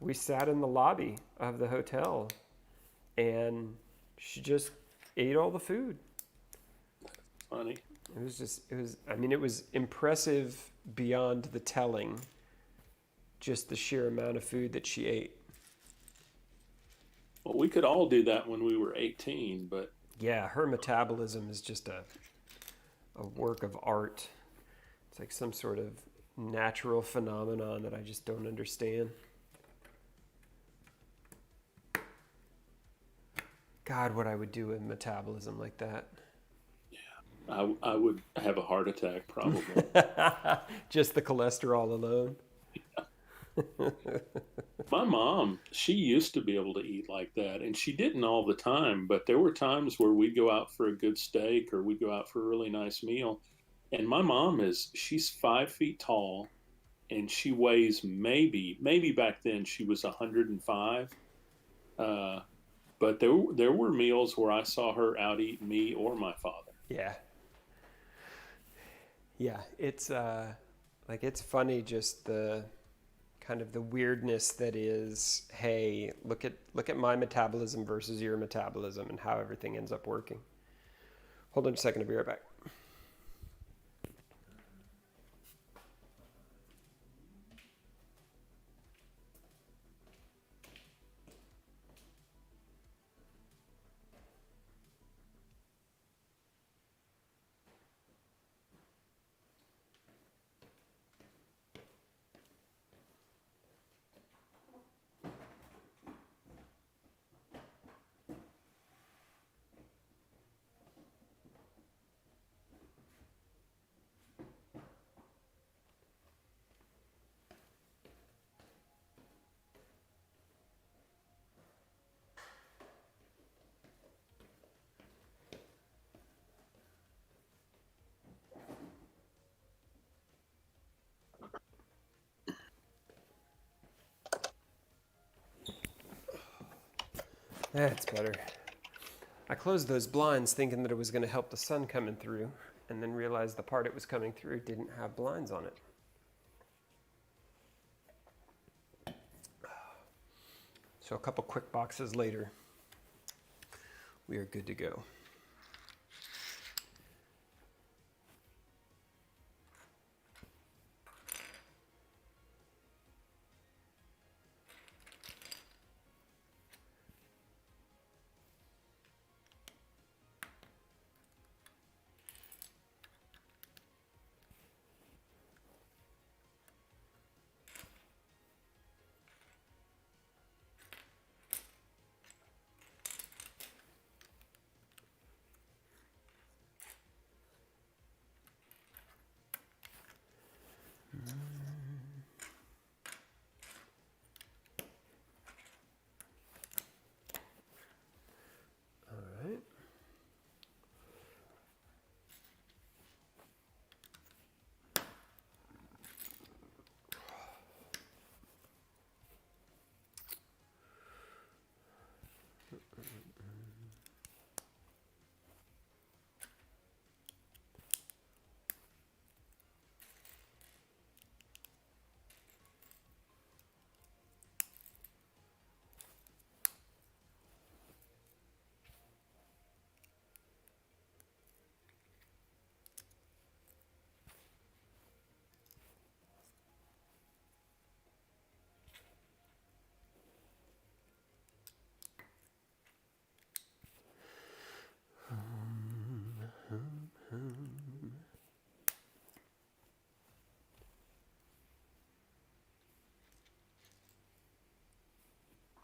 we sat in the lobby of the hotel, and she just ate all the food. Funny. It was impressive beyond the telling, just the sheer amount of food that she ate. Well, we could all do that when we were 18, but Yeah, her metabolism is just a work of art. It's like some sort of natural phenomenon that I just don't understand. God, what I would do with metabolism like that. I would have a heart attack probably. Just the cholesterol alone. My mom, she used to be able to eat like that, and she didn't all the time, but there were times where we'd go out for a good steak or we'd go out for a really nice meal. And my mom she's 5 feet tall, and she weighs maybe back then she was 105. But there were meals where I saw her out eat me or my father. Yeah. Yeah, it's like it's funny just the kind of the weirdness that is, hey, look at my metabolism versus your metabolism and how everything ends up working. Hold on a second, I'll be right back. That's better. I closed those blinds thinking that it was going to help the sun coming through, and then realized the part it was coming through didn't have blinds on it. So a couple quick boxes later, we are good to go.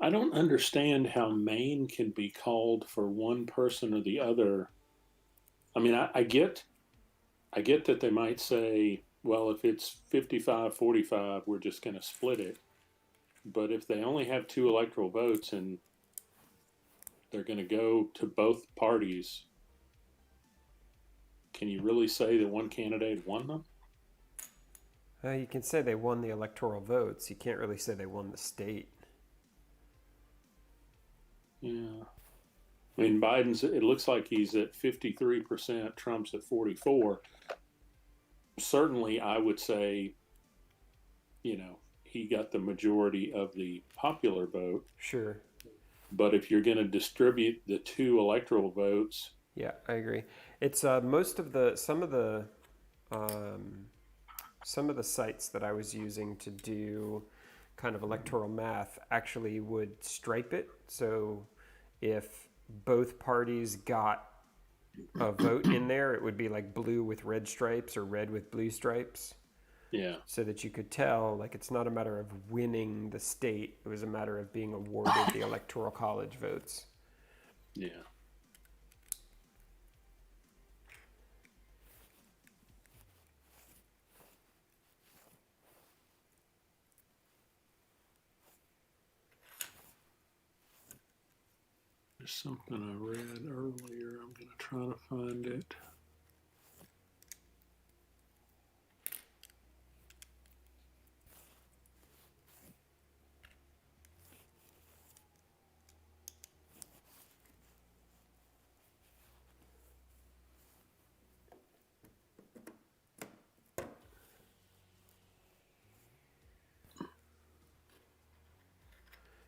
I don't understand how Maine can be called for one person or the other. I mean, I get that they might say, well, if it's 55-45, we're just going to split it. But if they only have two electoral votes and they're going to go to both parties, can you really say that one candidate won them? You can say they won the electoral votes. You can't really say they won the state. Yeah. I mean, it looks like he's at 53%, Trump's at 44. Certainly, I would say, he got the majority of the popular vote. Sure. But if you're going to distribute the two electoral votes, yeah, I agree. It's some of the sites that I was using to do kind of electoral math actually would stripe it. So if both parties got a vote in there, it would be like blue with red stripes or red with blue stripes. Yeah. So that you could tell, like, it's not a matter of winning the state. It was a matter of being awarded the electoral college votes. Yeah. There's something I read earlier. I'm going to try to find it.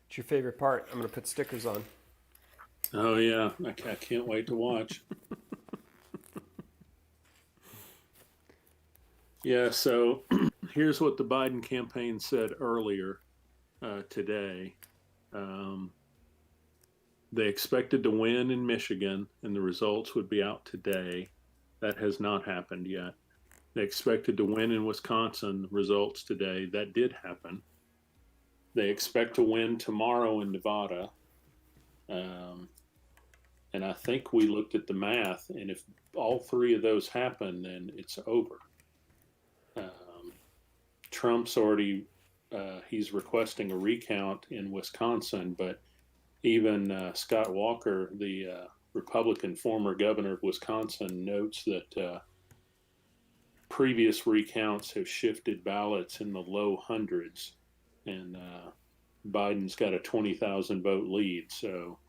What's your favorite part? I'm going to put stickers on. Oh, yeah. I can't wait to watch. Yeah, so here's what the Biden campaign said earlier today. They expected to win in Michigan, and the results would be out today. That has not happened yet. They expected to win in Wisconsin, results today. That did happen. They expect to win tomorrow in Nevada. And I think we looked at the math, and if all three of those happen, then it's over. Trump's already, he's requesting a recount in Wisconsin, but even Scott Walker, the Republican former governor of Wisconsin, notes that previous recounts have shifted ballots in the low hundreds, and Biden's got a 20,000 vote lead. So,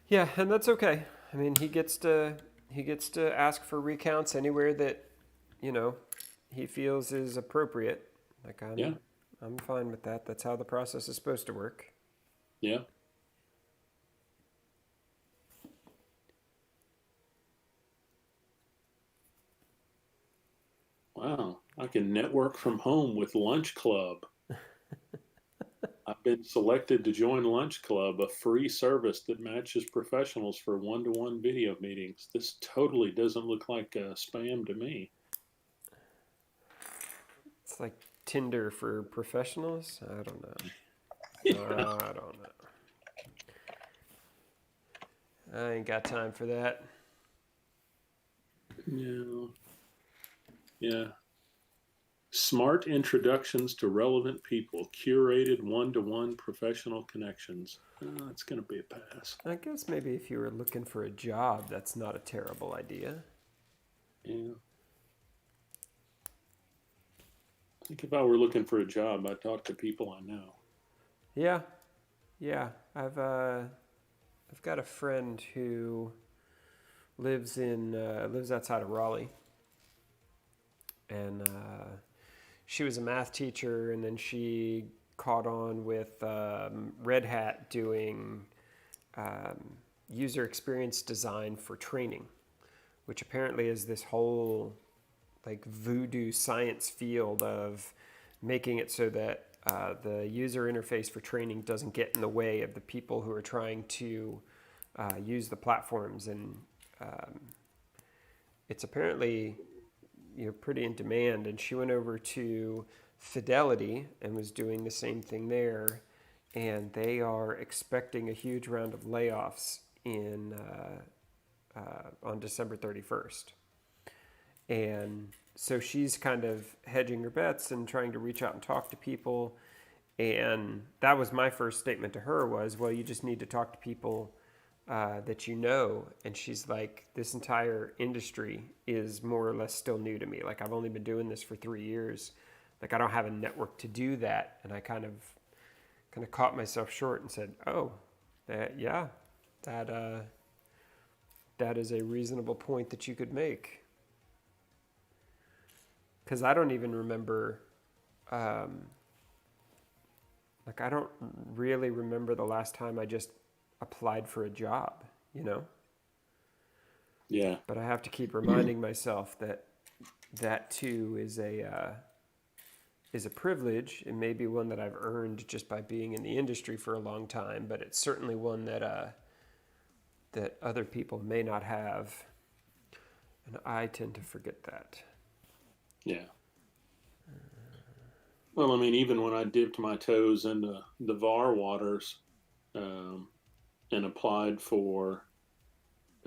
yeah, and that's okay. I mean, he gets to ask for recounts anywhere that he feels is appropriate. Like I'm fine with that. That's how the process is supposed to work. Yeah. Wow, I can network from home with Lunch Club. I've been selected to join Lunch Club, a free service that matches professionals for one-to-one video meetings. This totally doesn't look like spam to me. It's like Tinder for professionals. I don't know. Yeah. I don't know. I ain't got time for that. No. Yeah. Smart introductions to relevant people, curated one-to-one professional connections. It's going to be a pass. I guess maybe if you were looking for a job, that's not a terrible idea. Yeah. I think if I were looking for a job, I'd talk to people I know. Yeah, Yeah, I've got a friend who lives outside of Raleigh, and she was a math teacher, and then she caught on with Red Hat doing user experience design for training, which apparently is this whole like voodoo science field of making it so that the user interface for training doesn't get in the way of the people who are trying to use the platforms. And um, it's apparently pretty in demand. And she went over to Fidelity and was doing the same thing there. And they are expecting a huge round of layoffs on December 31st. And so she's kind of hedging her bets and trying to reach out and talk to people. And that was my first statement to her was, well, you just need to talk to people that you know. And she's like, this entire industry is more or less still new to me. Like, I've only been doing this for 3 years. Like, I don't have a network to do that. And I kind of caught myself short and said, oh, that is a reasonable point that you could make. Because I don't even remember, I don't really remember the last time I just applied for a job, Yeah. But I have to keep reminding myself that too is a privilege. It may be one that I've earned just by being in the industry for a long time, but it's certainly one that other people may not have, and I tend to forget that. Yeah. Well, I mean, even when I dipped my toes into the VAR waters and applied for,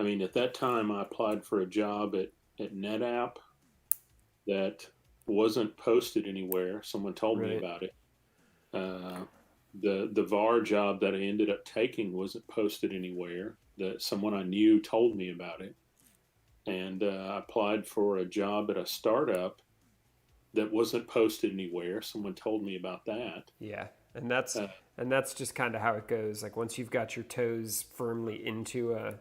I mean, at that time I applied for a job at NetApp that wasn't posted anywhere. Someone told me Right. about it. The VAR job that I ended up taking wasn't posted anywhere. That someone I knew told me about it. And I applied for a job at a startup that wasn't posted anywhere. Someone told me about that. Yeah, and that's just kind of how it goes. Like once you've got your toes firmly into a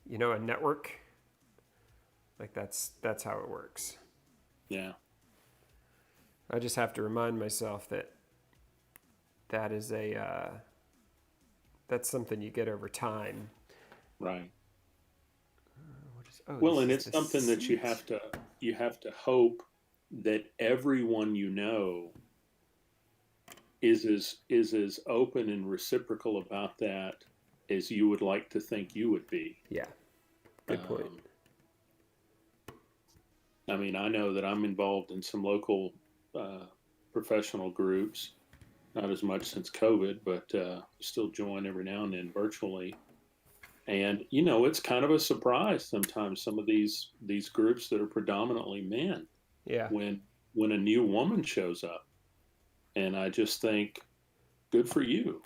network, like that's how it works. Yeah. I just have to remind myself that is that's something you get over time. Right. Well, and it's something that you have to hope that everyone you know is as open and reciprocal about that as you would like to think you would be. Yeah. Good point. I mean, I know that I'm involved in some local professional groups, not as much since COVID, but still join every now and then virtually. And it's kind of a surprise sometimes, some of these groups that are predominantly men. Yeah. When a new woman shows up, and I just think, good for you.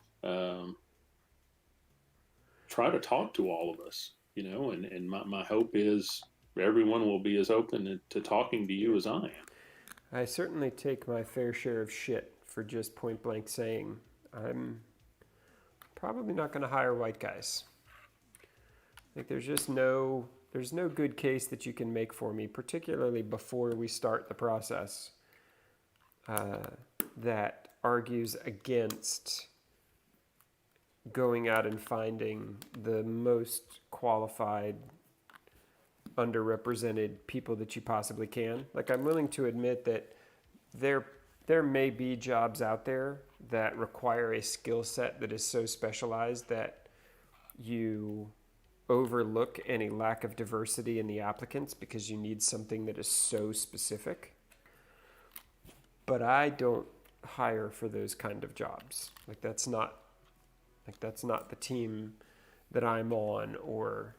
Try to talk to all of us, and my hope is everyone will be as open to talking to you as I am. I certainly take my fair share of shit for just point blank saying I'm probably not going to hire white guys. Like there's no good case that you can make for me, particularly before we start the process, that argues against going out and finding the most qualified, underrepresented people that you possibly can. Like I'm willing to admit that there may be jobs out there that require a skill set that is so specialized that you overlook any lack of diversity in the applicants because you need something that is so specific. But I don't hire for those kind of jobs. That's not the team that I'm on, or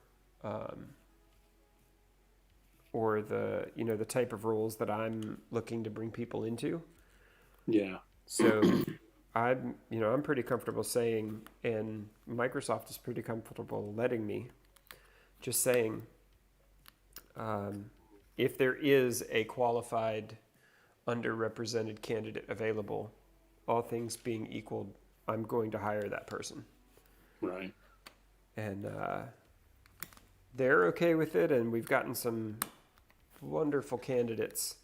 the type of roles that I'm looking to bring people into. Yeah. So I'm pretty comfortable saying, and Microsoft is pretty comfortable letting me just saying, if there is a qualified underrepresented candidate available, all things being equal, I'm going to hire that person. Right. And they're okay with it, and we've gotten some wonderful candidates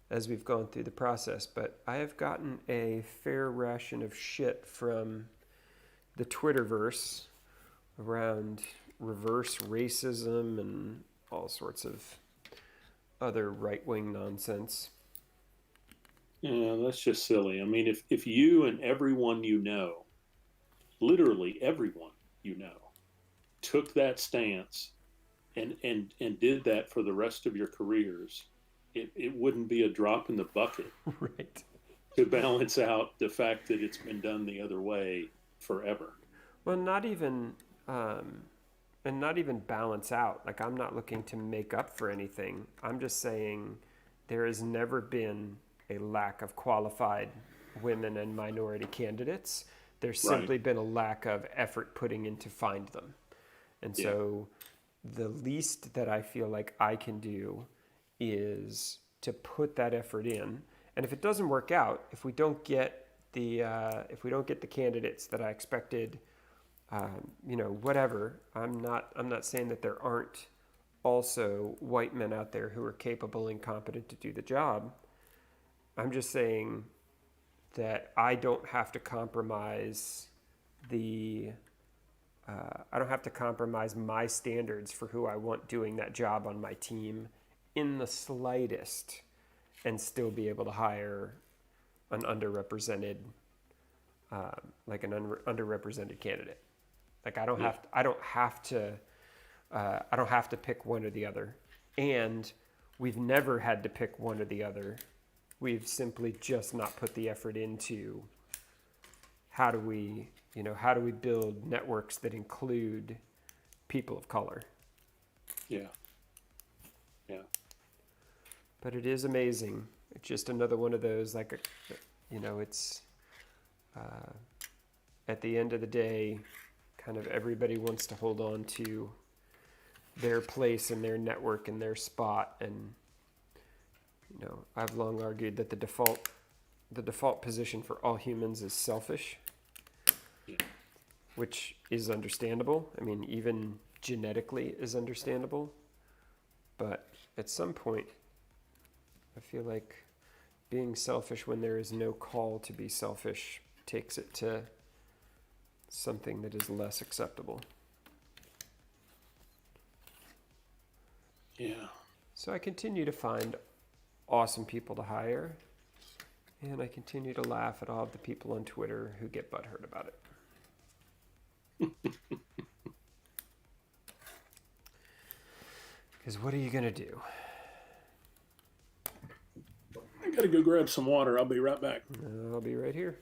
as we've gone through the process. But I have gotten a fair ration of shit from the Twitterverse around reverse racism and all sorts of other right-wing nonsense. Yeah, that's just silly. I mean, if you and everyone you know, literally everyone you know, took that stance and did that for the rest of your careers, it wouldn't be a drop in the bucket Right. to balance out the fact that it's been done the other way forever. Well, not even, and not even balance out. Like, I'm not looking to make up for anything. I'm just saying there has never been a lack of qualified women and minority candidates. There's simply been a lack of effort putting in to find them. And so the least that I feel like I can do is to put that effort in. And if it doesn't work out, if we don't get the candidates that I expected, whatever. I'm not saying that there aren't also white men out there who are capable and competent to do the job. I'm just saying that I don't have to compromise I don't have to compromise my standards for who I want doing that job on my team in the slightest, and still be able to hire an underrepresented, underrepresented candidate. Like, I don't have to pick one or the other. And we've never had to pick one or the other. We've simply just not put the effort into how do we build networks that include people of color. Yeah. Yeah. But it is amazing. It's just another one of those, it's at the end of the day, kind of everybody wants to hold on to their place and their network and their spot. And, I've long argued that the default position for all humans is selfish, which is understandable. I mean, even genetically is understandable. But at some point, I feel like being selfish when there is no call to be selfish takes it to something that is less acceptable. Yeah. So I continue to find awesome people to hire, and I continue to laugh at all of the people on Twitter who get butthurt about it. Because what are you going to do? I gotta go grab some water. I'll be right back. I'll be right here.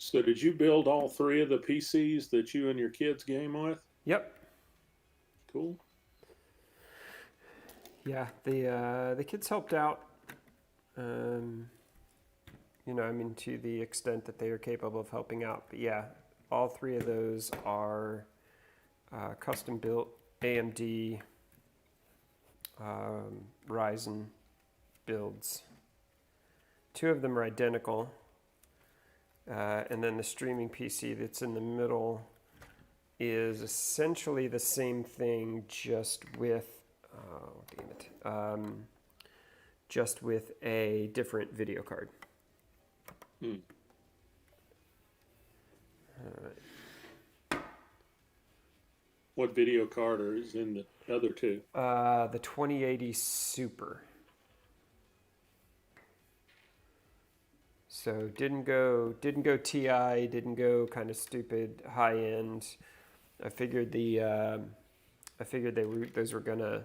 So did you build all three of the PCs that you and your kids game with? Yep. Cool. Yeah, the kids helped out. I mean, to the extent that they are capable of helping out. But yeah, all three of those are custom built AMD Ryzen builds. Two of them are identical. And then the streaming PC that's in the middle is essentially the same thing, just with, just with a different video card. What video card is in the other two? The 2080 Super. So didn't go TI, didn't go kind of stupid high end. I figured those were gonna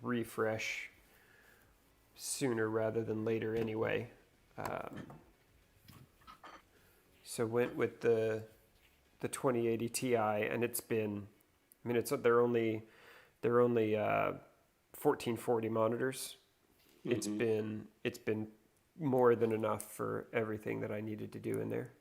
refresh sooner rather than later anyway. So went with the 2080 Ti, and it's been, I mean, they're only 1440 monitors. Mm-hmm. It's been more than enough for everything that I needed to do in there.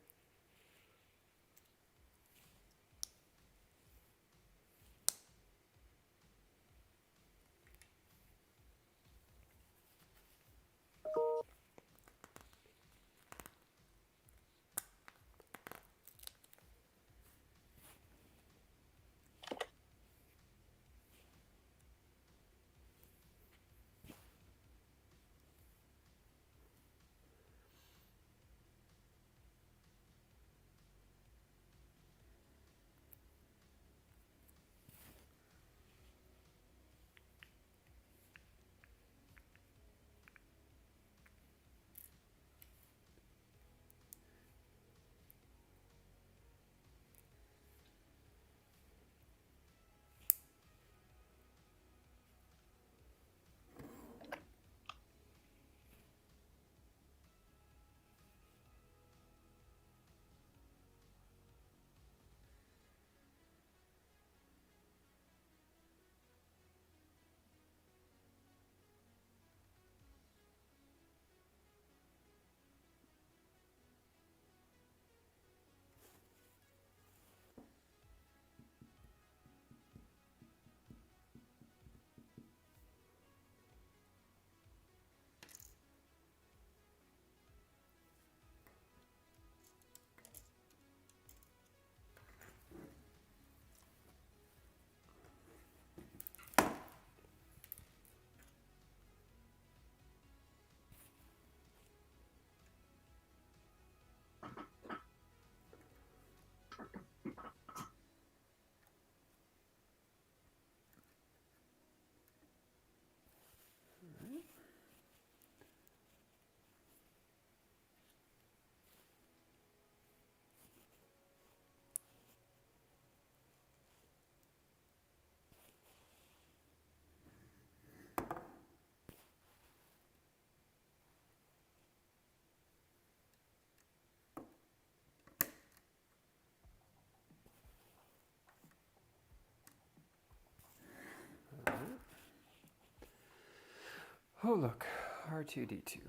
Oh, look, R2D2.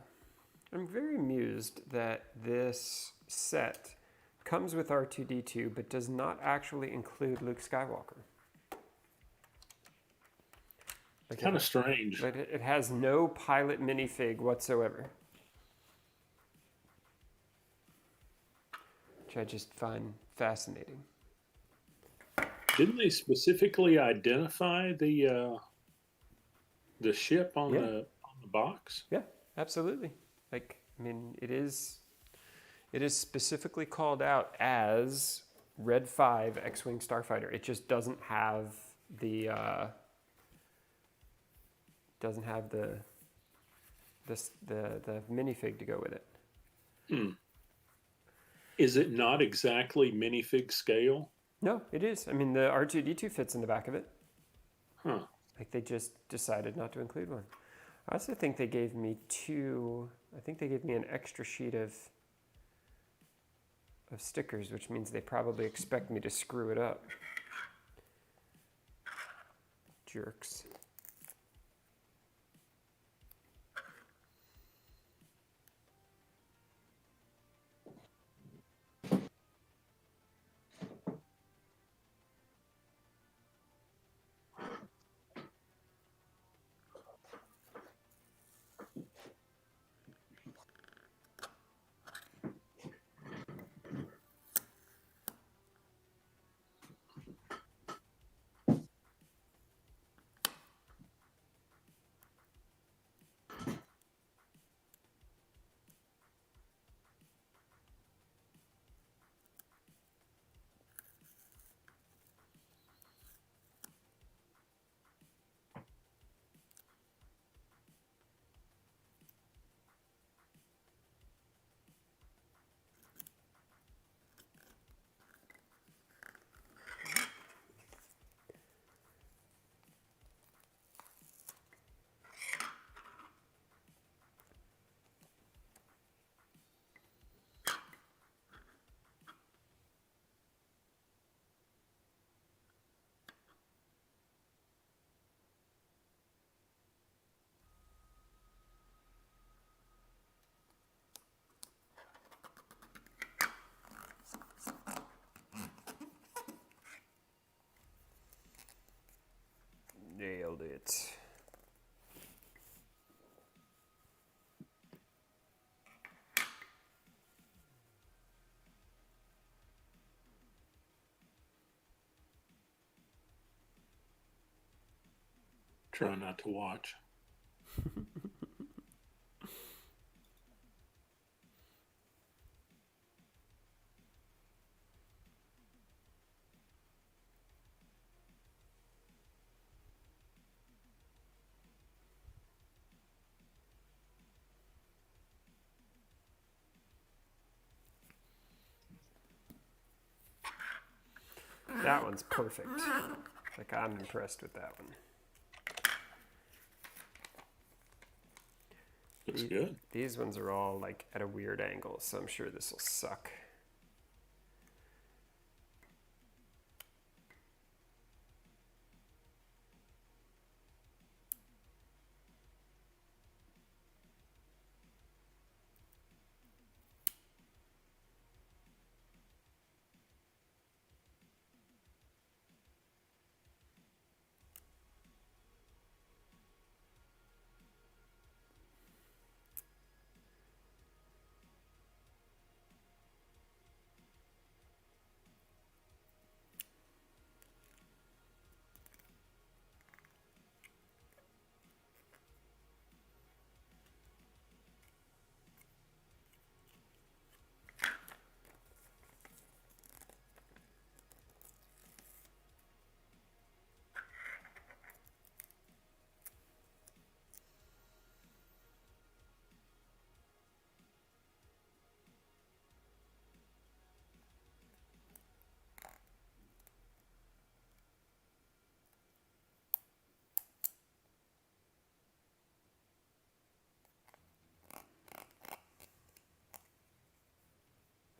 I'm very amused that this set comes with R2D2 but does not actually include Luke Skywalker. Kind of strange. It has no pilot minifig whatsoever, which I just find fascinating. Didn't they specifically identify the ship on the box? Yeah, absolutely. Like, I mean, it is specifically called out as Red 5 X-Wing Starfighter. It just doesn't have the minifig to go with it. Is it not exactly minifig scale? No, it is. I mean, the R2D2 fits in the back of it. Huh. Like, they just decided not to include one. I also think they gave me an extra sheet of of stickers, which means they probably expect me to screw it up. Jerks. Nailed it. Try not to watch. That one's perfect. Like, I'm impressed with that one. Looks good. These ones are all like at a weird angle, so I'm sure this will suck.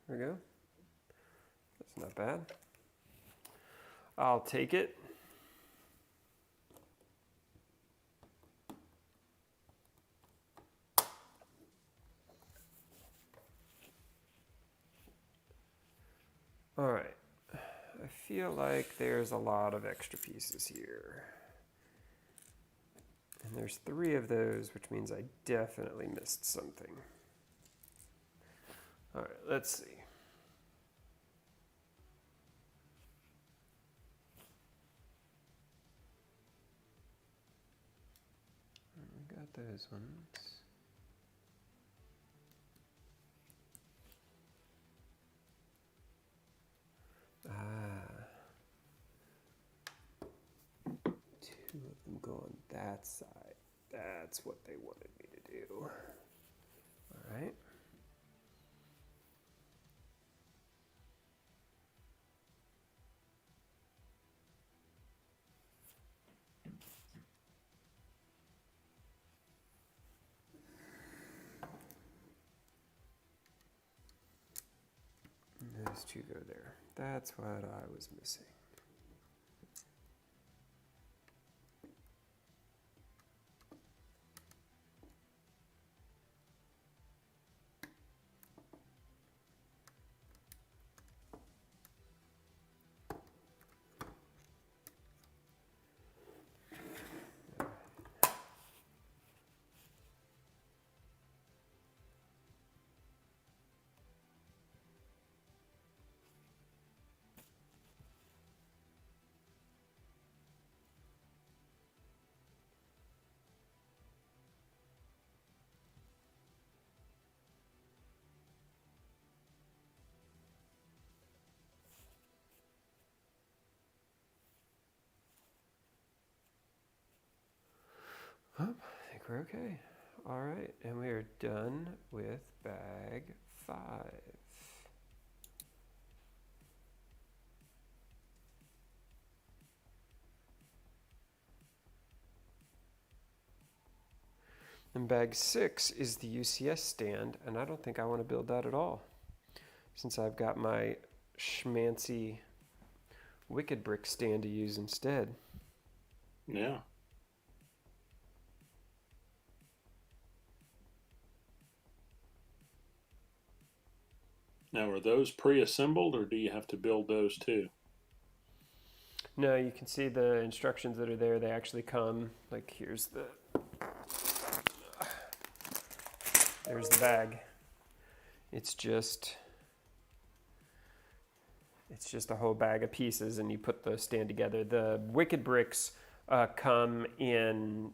There we go. That's not bad. I'll take it. All right. I feel like there's a lot of extra pieces here. And there's 3 of those, which means I definitely missed something. All right, let's see. We got those ones. Ah. 2 of them go on that side. That's what they wanted me to do. All right. And then those two go there. That's what I was missing. I think we're okay. All right, and we are done with bag 5. And bag 6 is the UCS stand, and I don't think I want to build that at all, since I've got my schmancy Wicked Brick stand to use instead. Yeah. Now, are those pre-assembled, or do you have to build those too? No, you can see the instructions that are there. They actually come, like there's the bag. It's just a whole bag of pieces, and you put the stand together. The Wicked Bricks come in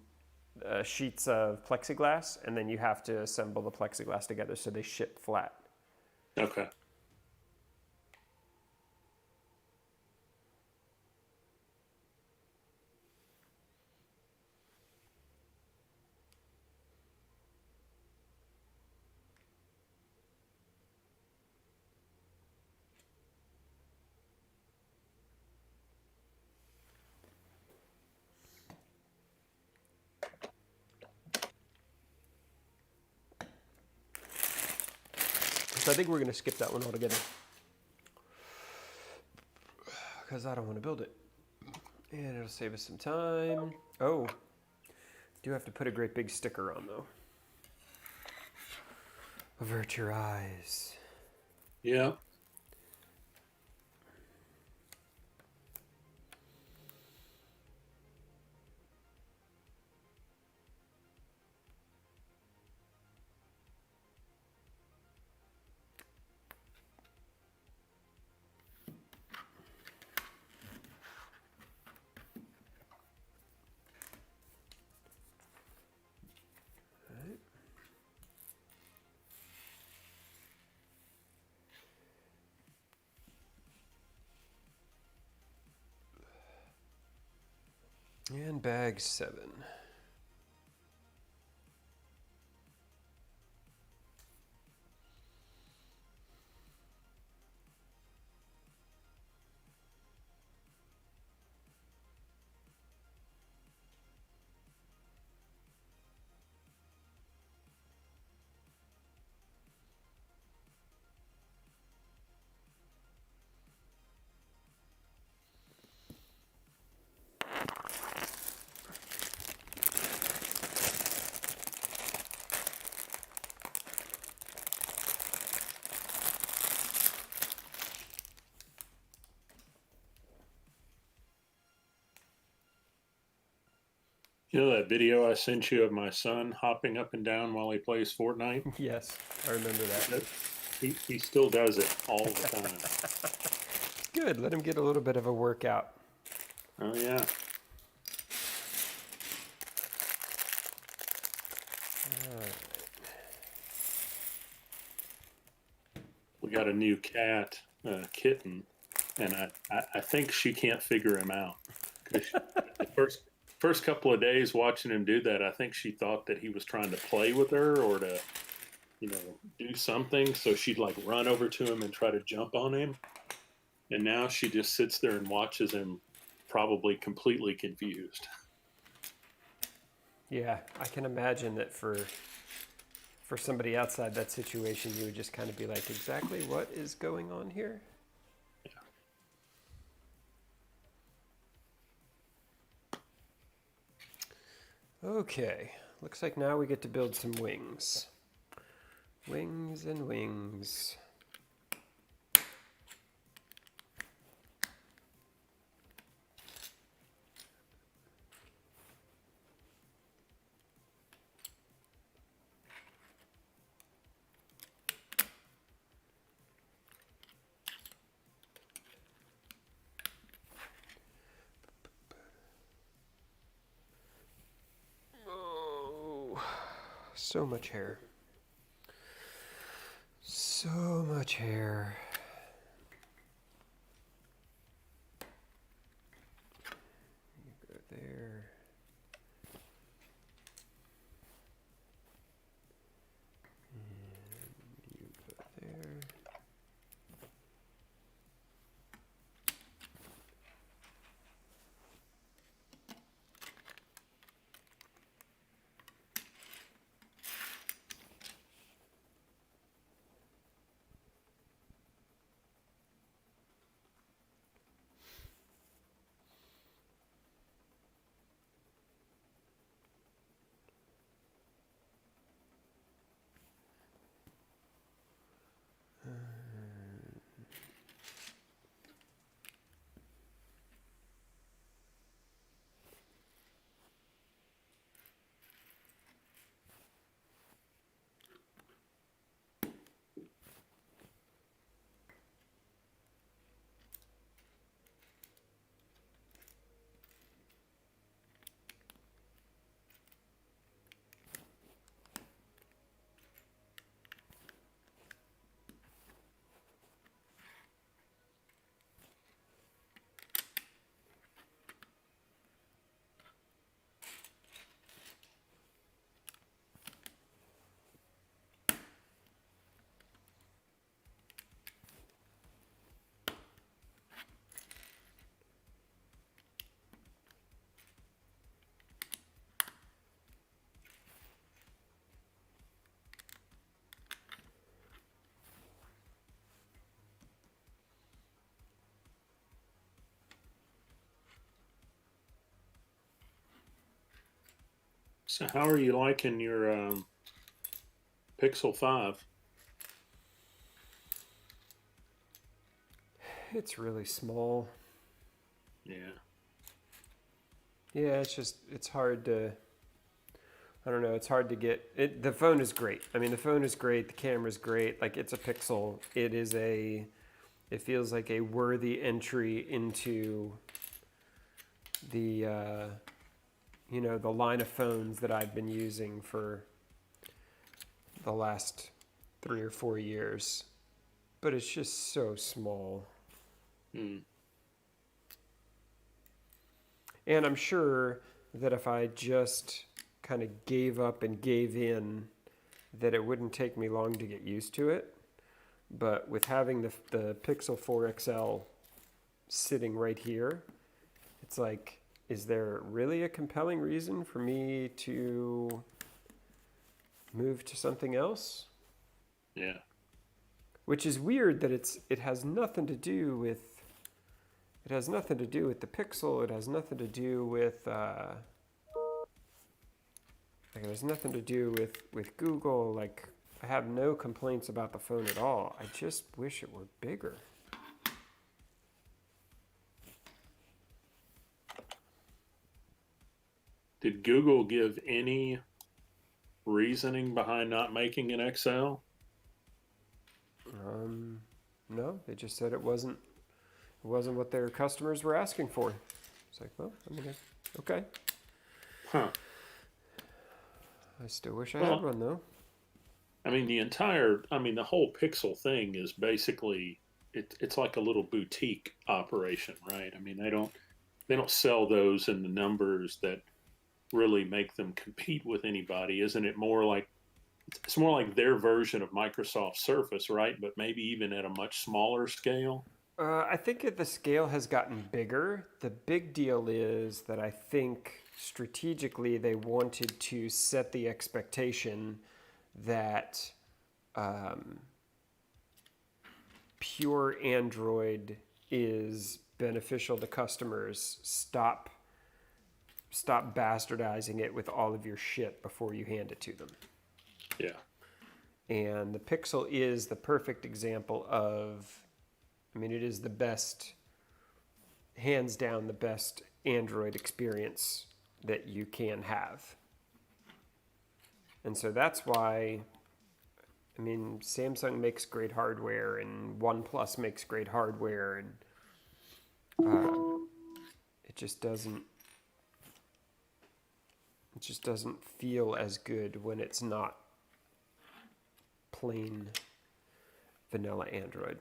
sheets of plexiglass, and then you have to assemble the plexiglass together so they ship flat. Okay. So I think we're going to skip that one altogether, because I don't want to build it. And it'll save us some time. Oh, do have to put a great big sticker on, though. Avert your eyes. Yeah. And bag 7. You know that video I sent you of my son hopping up and down while he plays Fortnite? Yes, I remember that. He still does it all the time. Good, let him get a little bit of a workout. Oh, yeah. We got a new cat, kitten, and I think she can't figure him out. 'Cause the first couple of days watching him do that, I think she thought that he was trying to play with her or to, do something. So she'd like run over to him and try to jump on him. And now she just sits there and watches him, probably completely confused. Yeah, I can imagine that for somebody outside that situation, you would just kind of be like, exactly what is going on here? Okay, looks like now we get to build some wings. Wings and wings. Oh, so much hair. So much hair. You go there. And you go there. So how are you liking your Pixel 5? It's really small. Yeah. Yeah, it's hard to, I don't know, it's hard to get it. The phone is great. I mean, the phone is great. The camera's great. Like, it's a Pixel. It feels like a worthy entry into the, the line of phones that I've been using for the last 3 or 4 years. But it's just so small. Hmm. And I'm sure that if I just kind of gave up and gave in, that it wouldn't take me long to get used to it. But with having the Pixel 4 XL sitting right here, it's like, is there really a compelling reason for me to move to something else? Yeah. Which is weird that it has nothing to do with the Pixel. It has nothing to do with it has nothing to do with Google. Like, I have no complaints about the phone at all. I just wish it were bigger. Did Google give any reasoning behind not making an XL? No, they just said it wasn't what their customers were asking for. It's like, well, I mean, okay. Huh. I still wish I had Well, one though. I mean, the whole Pixel thing is basically it's like a little boutique operation, right? I mean, they don't sell those in the numbers that really make them compete with anybody. Isn't it more like it's more like their version of Microsoft Surface, right? But maybe even at a much smaller scale. I think the scale has gotten bigger. The big deal is that I think strategically they wanted to set the expectation that pure Android is beneficial to customers. Stop stop bastardizing it with all of your shit before you hand it to them. Yeah. And the Pixel is the perfect example of, I mean, it is the best, hands down, the best Android experience that you can have. And so that's why, I mean, Samsung makes great hardware and OnePlus makes great hardware, and it just doesn't feel as good when it's not plain vanilla Android.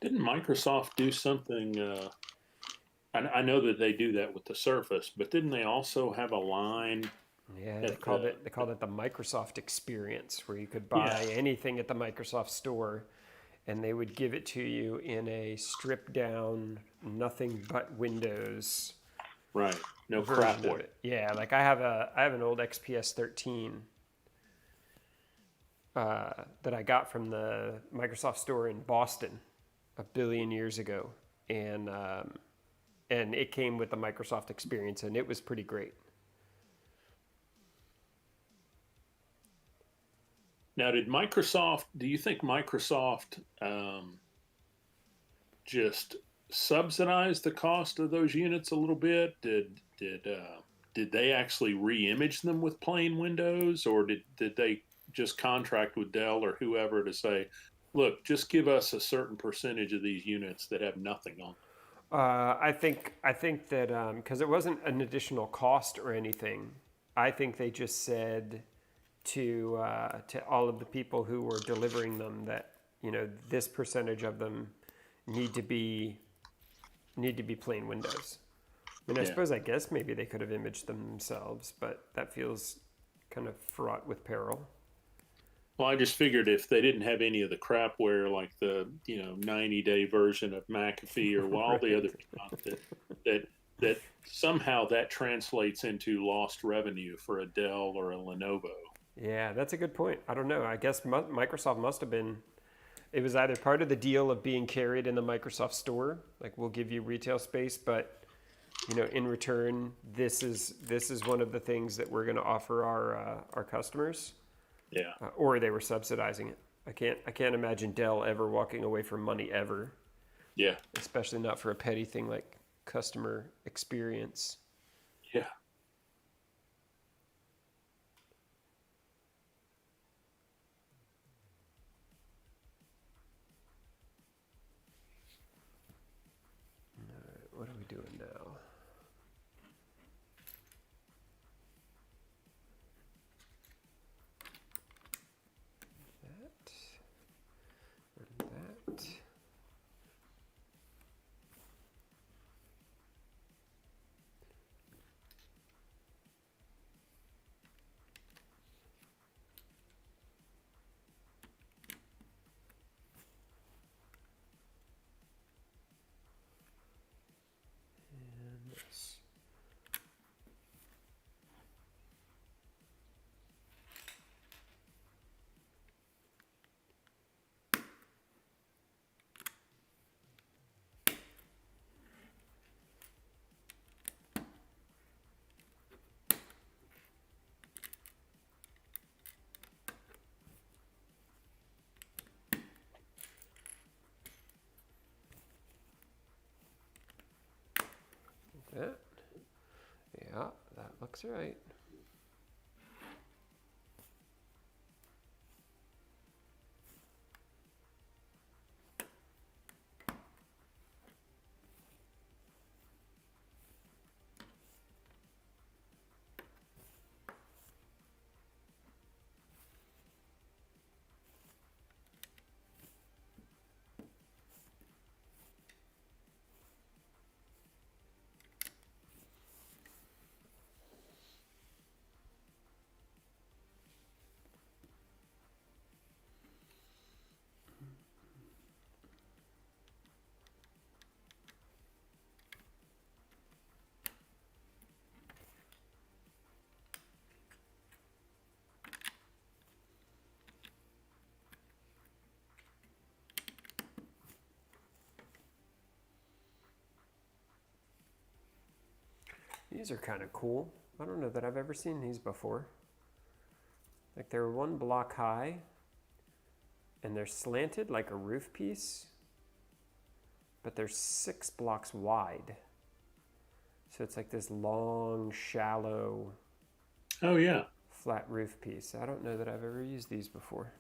Didn't Microsoft do something? I know that they do that with the Surface, but didn't they also have a line? Yeah, they called it the Microsoft Experience, where you could buy anything at the Microsoft Store, and they would give it to you in a stripped down, nothing but Windows. Right. No version crapware. of it. Yeah, like I have an old XPS 13 that I got from the Microsoft Store in Boston a billion years ago, and it came with the Microsoft Experience, and it was pretty great. Now, do you think Microsoft just subsidize the cost of those units a little bit? Did they actually re-image them with plain Windows, or did they just contract with Dell or whoever to say, look, just give us a certain percentage of these units that have nothing on them? I think that because it wasn't an additional cost or anything, I think they just said to all of the people who were delivering them that, you know, this percentage of them need to be plain Windows. I mean, I guess maybe they could have imaged them themselves, but that feels kind of fraught with peril. Well, I just figured if they didn't have any of the crapware, like the 90-day version of McAfee or all the other stuff, that somehow that translates into lost revenue for a Dell or a Lenovo. Yeah, that's a good point. I don't know. I guess Microsoft must have been. It was either part of the deal of being carried in the Microsoft Store, like we'll give you retail space, but in return, this is one of the things that we're going to offer our customers. Yeah. Or they were subsidizing it. I can't imagine Dell ever walking away from money ever. Yeah. Especially not for a petty thing like customer experience. Yeah. All right, what are we doing now? That. And this. That. Yeah, that looks right. These are kind of cool. I don't know that I've ever seen these before. Like they're 1 block high and they're slanted like a roof piece, but they're 6 blocks wide. So it's like this long, shallow, Oh yeah. flat roof piece. I don't know that I've ever used these before.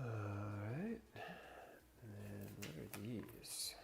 All right. And then what are these?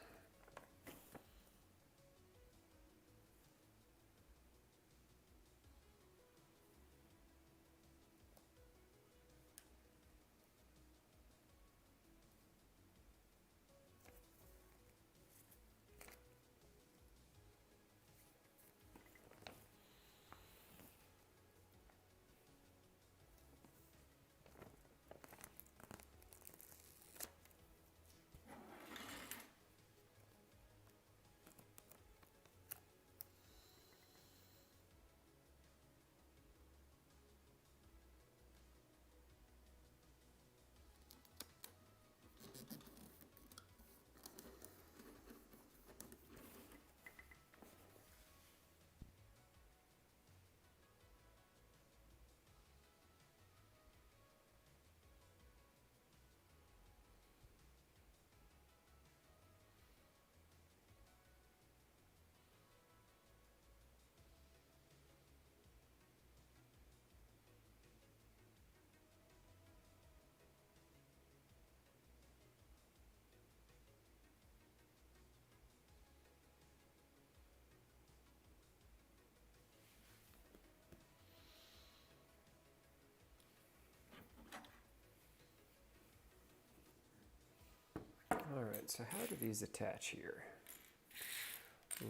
All right, so how do these attach here?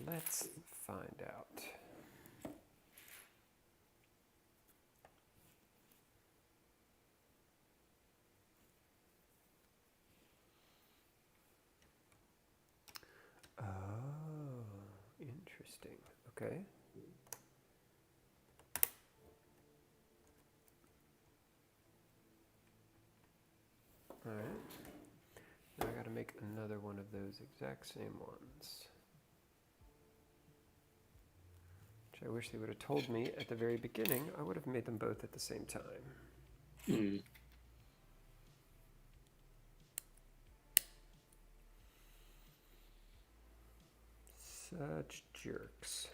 Let's find out. Oh, interesting. Okay. All right. Now I got to make another one of those exact same ones. Which I wish they would have told me at the very beginning. I would have made them both at the same time. Hmm. Such jerks.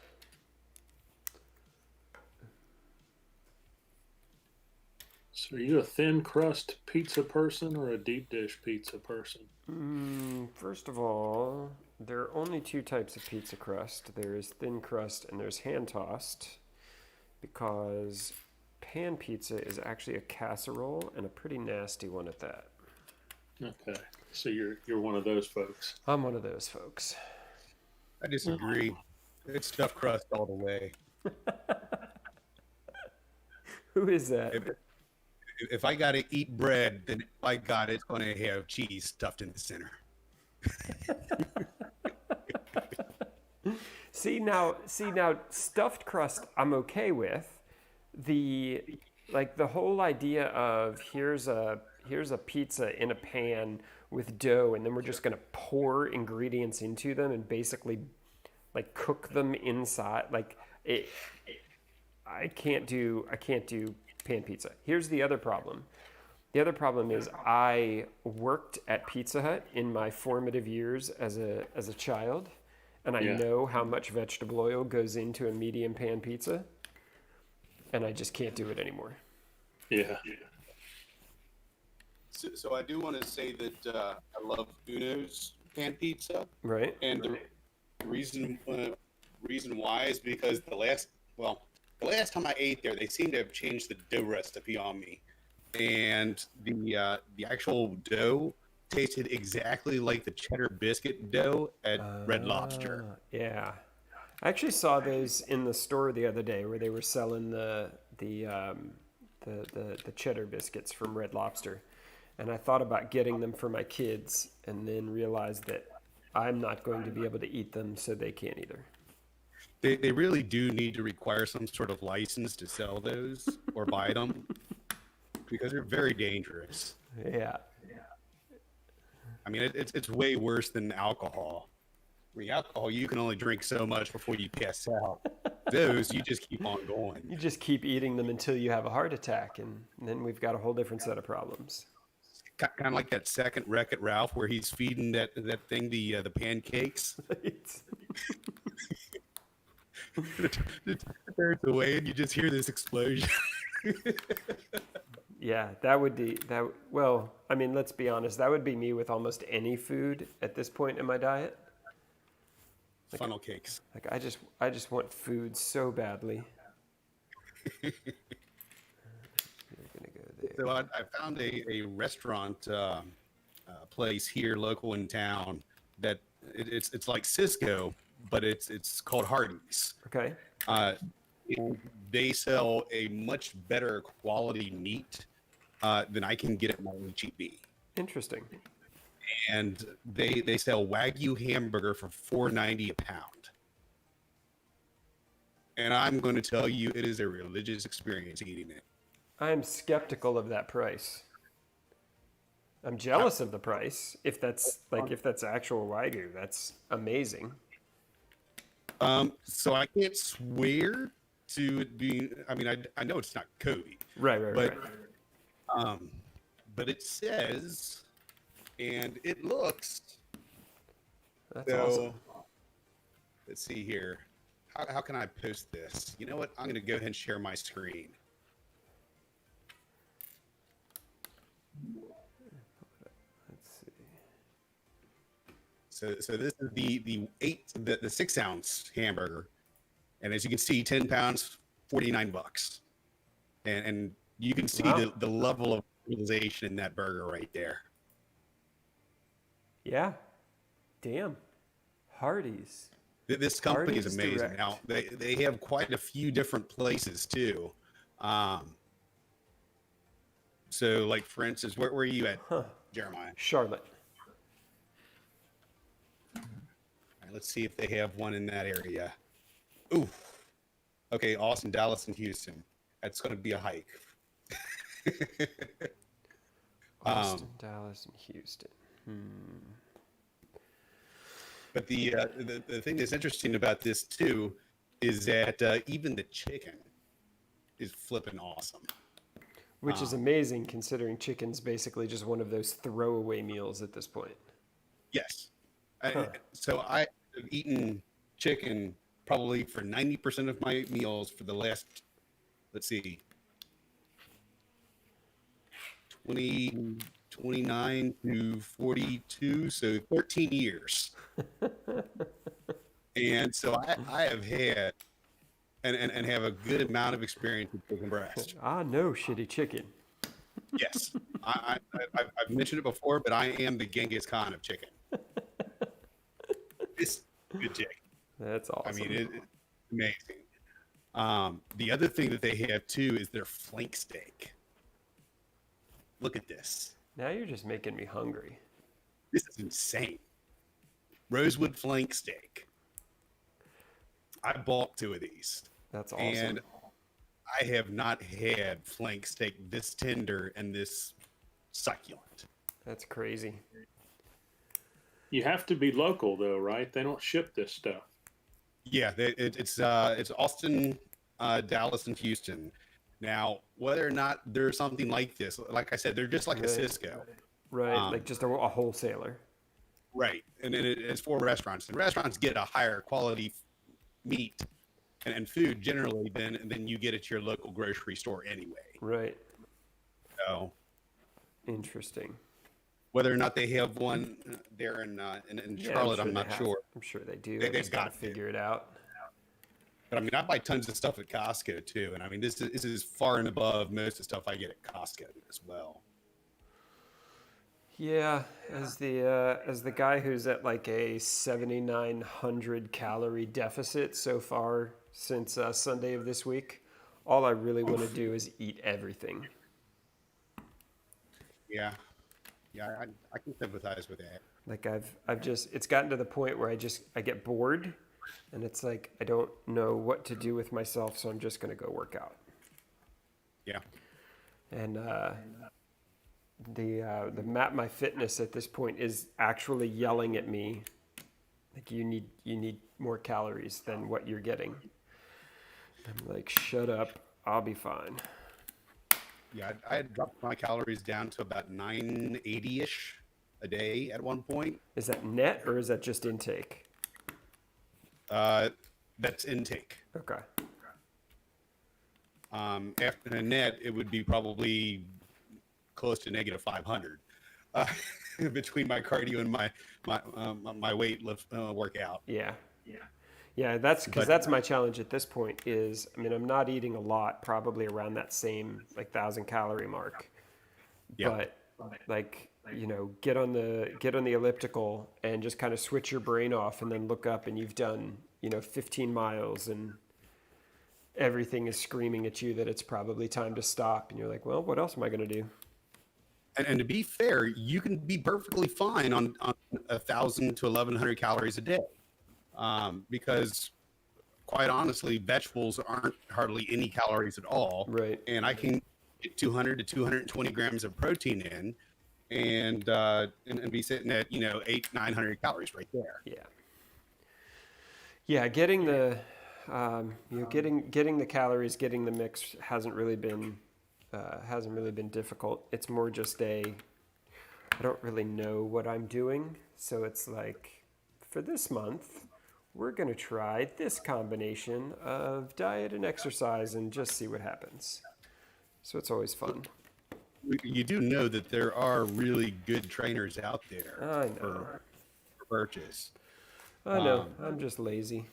So are you a thin crust pizza person or a deep dish pizza person? First of all, there are only 2 types of pizza crust. There is thin crust and there's hand tossed, because pan pizza is actually a casserole and a pretty nasty one at that. Okay. So you're one of those folks. I'm one of those folks. I disagree. It's stuffed crust all the way. Who is that? If I got to eat bread, then if I got it, it's going to have cheese stuffed in the center. See now, stuffed crust I'm okay with. The whole idea of here's a pizza in a pan with dough, and then we're just gonna pour ingredients into them and basically like cook them inside. Like it, I can't do pan pizza. Here's the other problem. The other problem is I worked at Pizza Hut in my formative years as a child, and I Yeah. know how much vegetable oil goes into a medium pan pizza, and I just can't do it anymore. Yeah. So I do want to say that I love Uno's pan pizza, Right? and the reason why is because the last time I ate there, they seem to have changed the dough recipe on me, and the actual dough tasted exactly like the cheddar biscuit dough at Red Lobster. Yeah. I actually saw those in the store the other day where they were selling the cheddar biscuits from Red Lobster. And I thought about getting them for my kids and then realized that I'm not going to be able to eat them, so they can't either. They really do need to require some sort of license to sell those or buy them because they're very dangerous. Yeah. I mean, it's way worse than alcohol. I mean, alcohol, you can only drink so much before you pass out. Those, you just keep on going. You just keep eating them until you have a heart attack, and then we've got a whole different set of problems. Kind of like that second Wreck-It Ralph where he's feeding that thing the pancakes. It turns away and you just hear this explosion. Yeah, that would be that. Well, I mean, let's be honest. That would be me with almost any food at this point in my diet. Funnel cakes. Like I just want food so badly. You're gonna go there. So I found a restaurant place here, local in town, that it's like Cisco, but it's called Hardee's. Okay. They sell a much better quality meat than I can get at my HEB. Interesting. And they sell Wagyu hamburger for $4.90 a pound. And I'm going to tell you, it is a religious experience eating it. I'm skeptical of that price. I'm jealous of the price. If that's actual Wagyu, that's amazing. So I can't swear to it being. I mean, I know it's not Kobe, Right. but it says, and it looks. That's So, awesome. let's see here. How can I post this? You know what? I'm going to go ahead and share my screen. Let's see. So this is the 6 ounce hamburger, and as you can see, 10 pounds, $49, and you can see Wow. the level of realization in that burger right there. Yeah. Damn. Hardee's. This company is Hardee's amazing. Direct. Now they have quite a few different places too. So like for instance, where are you at, Jeremiah? Charlotte. All right, let's see if they have one in that area. Ooh. Okay, Austin, Dallas, and Houston. That's going to be a hike. Austin, Dallas, and Houston. But the thing that's interesting about this too is that even the chicken is flipping awesome. Which is amazing considering chicken's basically just one of those throwaway meals at this point. Yes. So I have eaten chicken probably for 90% of my meals for the last, let's see, 29 to 42, so 13 years. And so I have had and have a good amount of experience with chicken breast. No shitty chicken. Yes. I've mentioned it before, but I am the Genghis Khan of chicken. It's good chicken. That's awesome. I mean, it's amazing. The other thing that they have too is their flank steak. Look at this. Now you're just making me hungry. This is insane. Rosewood flank steak. I bought 2 of these. That's awesome. And I have not had flank steak this tender and this succulent. That's crazy. You have to be local though, right? They don't ship this stuff. Yeah, it's Austin, Dallas, and Houston. Now, whether or not there's something like this, like I said, they're just like a Cisco. Right, like just a wholesaler. Right. And then it's for restaurants. And restaurants get a higher quality meat and food generally than you get at your local grocery store anyway. Right. So Interesting. whether or not they have one there in Charlotte, I'm not sure. I'm sure they do. They've They've got got to figure it out. But I mean, I buy tons of stuff at Costco too. And I mean, this is far and above most of the stuff I get at Costco as well. Yeah, as the guy who's at like a 7,900 calorie deficit so far since Sunday of this week, all I really want to do is eat everything. Yeah. I can sympathize with that. Like I've just, it's gotten to the point where I get bored, and it's like I don't know what to do with myself, so I'm just gonna go work out. Yeah. And the Map My Fitness at this point is actually yelling at me, like you need more calories than what you're getting. I'm like, shut up, I'll be fine. Yeah, I had dropped my calories down to about 980-ish a day at one point. Is that net or is that just intake? That's intake. Okay. After the net, it would be probably close to negative 500 between my cardio and my weight lift workout. Yeah. That's my challenge at this point. Is I mean, I'm not eating a lot, probably around that same like 1,000 calorie mark. Yeah. But like, you know, get on the elliptical and just kind of switch your brain off, and then look up and you've done, you know, 15 miles and everything is screaming at you that it's probably time to stop, and you're like, well, what else am I going to do? And to be fair, you can be perfectly fine on 1,000 to 1,100 calories a day, because quite honestly, vegetables aren't hardly any calories at all. Right. And I can get 200 to 220 grams of protein in, and be sitting at 800-900 calories right there. Yeah. Getting the getting the calories, getting the mix hasn't really been difficult. It's more just I don't really know what I'm doing. So it's like, for this month, we're going to try this combination of diet and exercise and just see what happens. So it's always fun. You do know that there are really good trainers out there I know. for purchase. I know. I'm just lazy.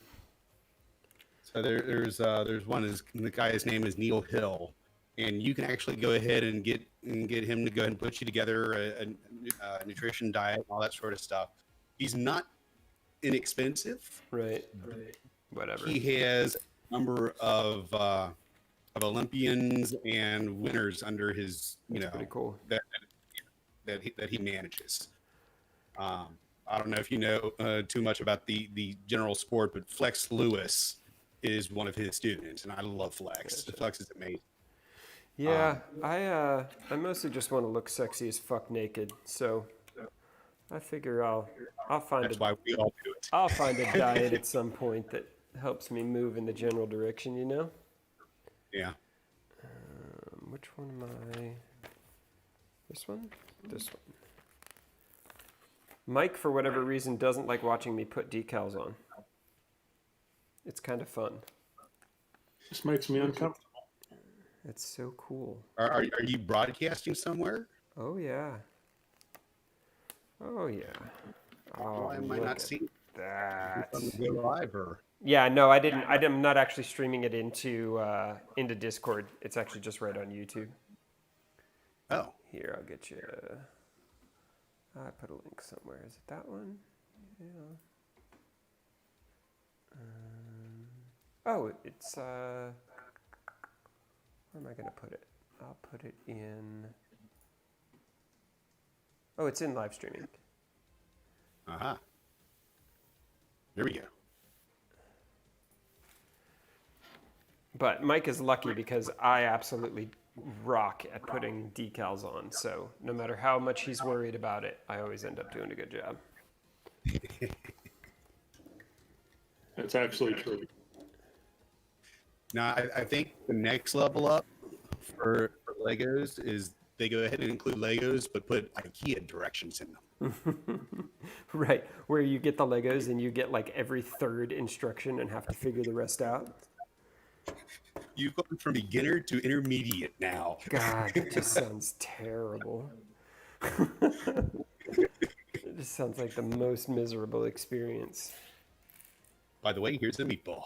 So there's one. The guy's name is Neil Hill, and you can actually go ahead and get him to go ahead and put you together a nutrition diet, all that sort of stuff. He's not inexpensive. Right. Whatever. He has a number of Olympians and winners under his, Pretty cool. that he manages. I don't know if you know too much about the general sport, but Flex Lewis is one of his students, and I love Flex. Flex is amazing. Yeah, I mostly just want to look sexy as fuck naked, so I figure I'll find That's why we all do it. I'll find a diet at some point that helps me move in the general direction, you know? Yeah. Which one am I? This one? This one. Mike, for whatever reason, doesn't like watching me put decals on. It's kind of fun. Just makes me uncomfortable. It's so cool. Are you broadcasting somewhere? Oh, yeah. Oh, yeah. Oh, Why am I not seeing that? Live or? Yeah, no, I didn't. I'm not actually streaming it into Discord. It's actually just right on YouTube. Oh. Here, I'll get you. I put a link somewhere. Is it that one? Yeah. Oh, it's. Where am I going to put it? I'll put it in. Oh, it's in live streaming. Uh-huh. There we go. But Mike is lucky because I absolutely rock at putting decals on. So no matter how much he's worried about it, I always end up doing a good job. That's actually true. Now, I think the next level up for Legos is they go ahead and include Legos, but put IKEA directions in them. Right, where you get the Legos and you get like every third instruction and have to figure the rest out. You've gone from beginner to intermediate now. God, that just sounds terrible. It just sounds like the most miserable experience. By the way, here's a meatball.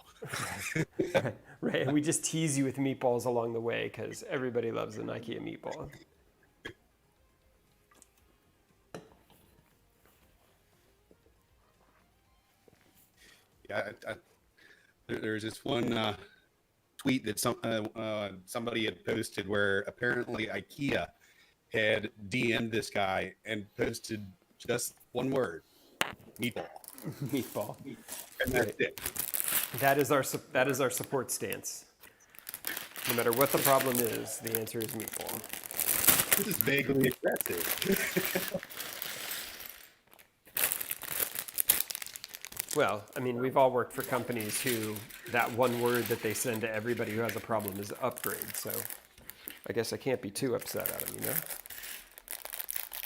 Right, and we just tease you with meatballs along the way because everybody loves an IKEA meatball. Yeah, there's this one tweet that somebody had posted where apparently IKEA had DM'd this guy and posted just one word: meatball. Meatball. And that's it. That is our support stance. No matter what the problem is, the answer is meatball. This is vaguely aggressive. Well, I mean, we've all worked for companies who that one word that they send to everybody who has a problem is upgrade. So I guess I can't be too upset at them, you know?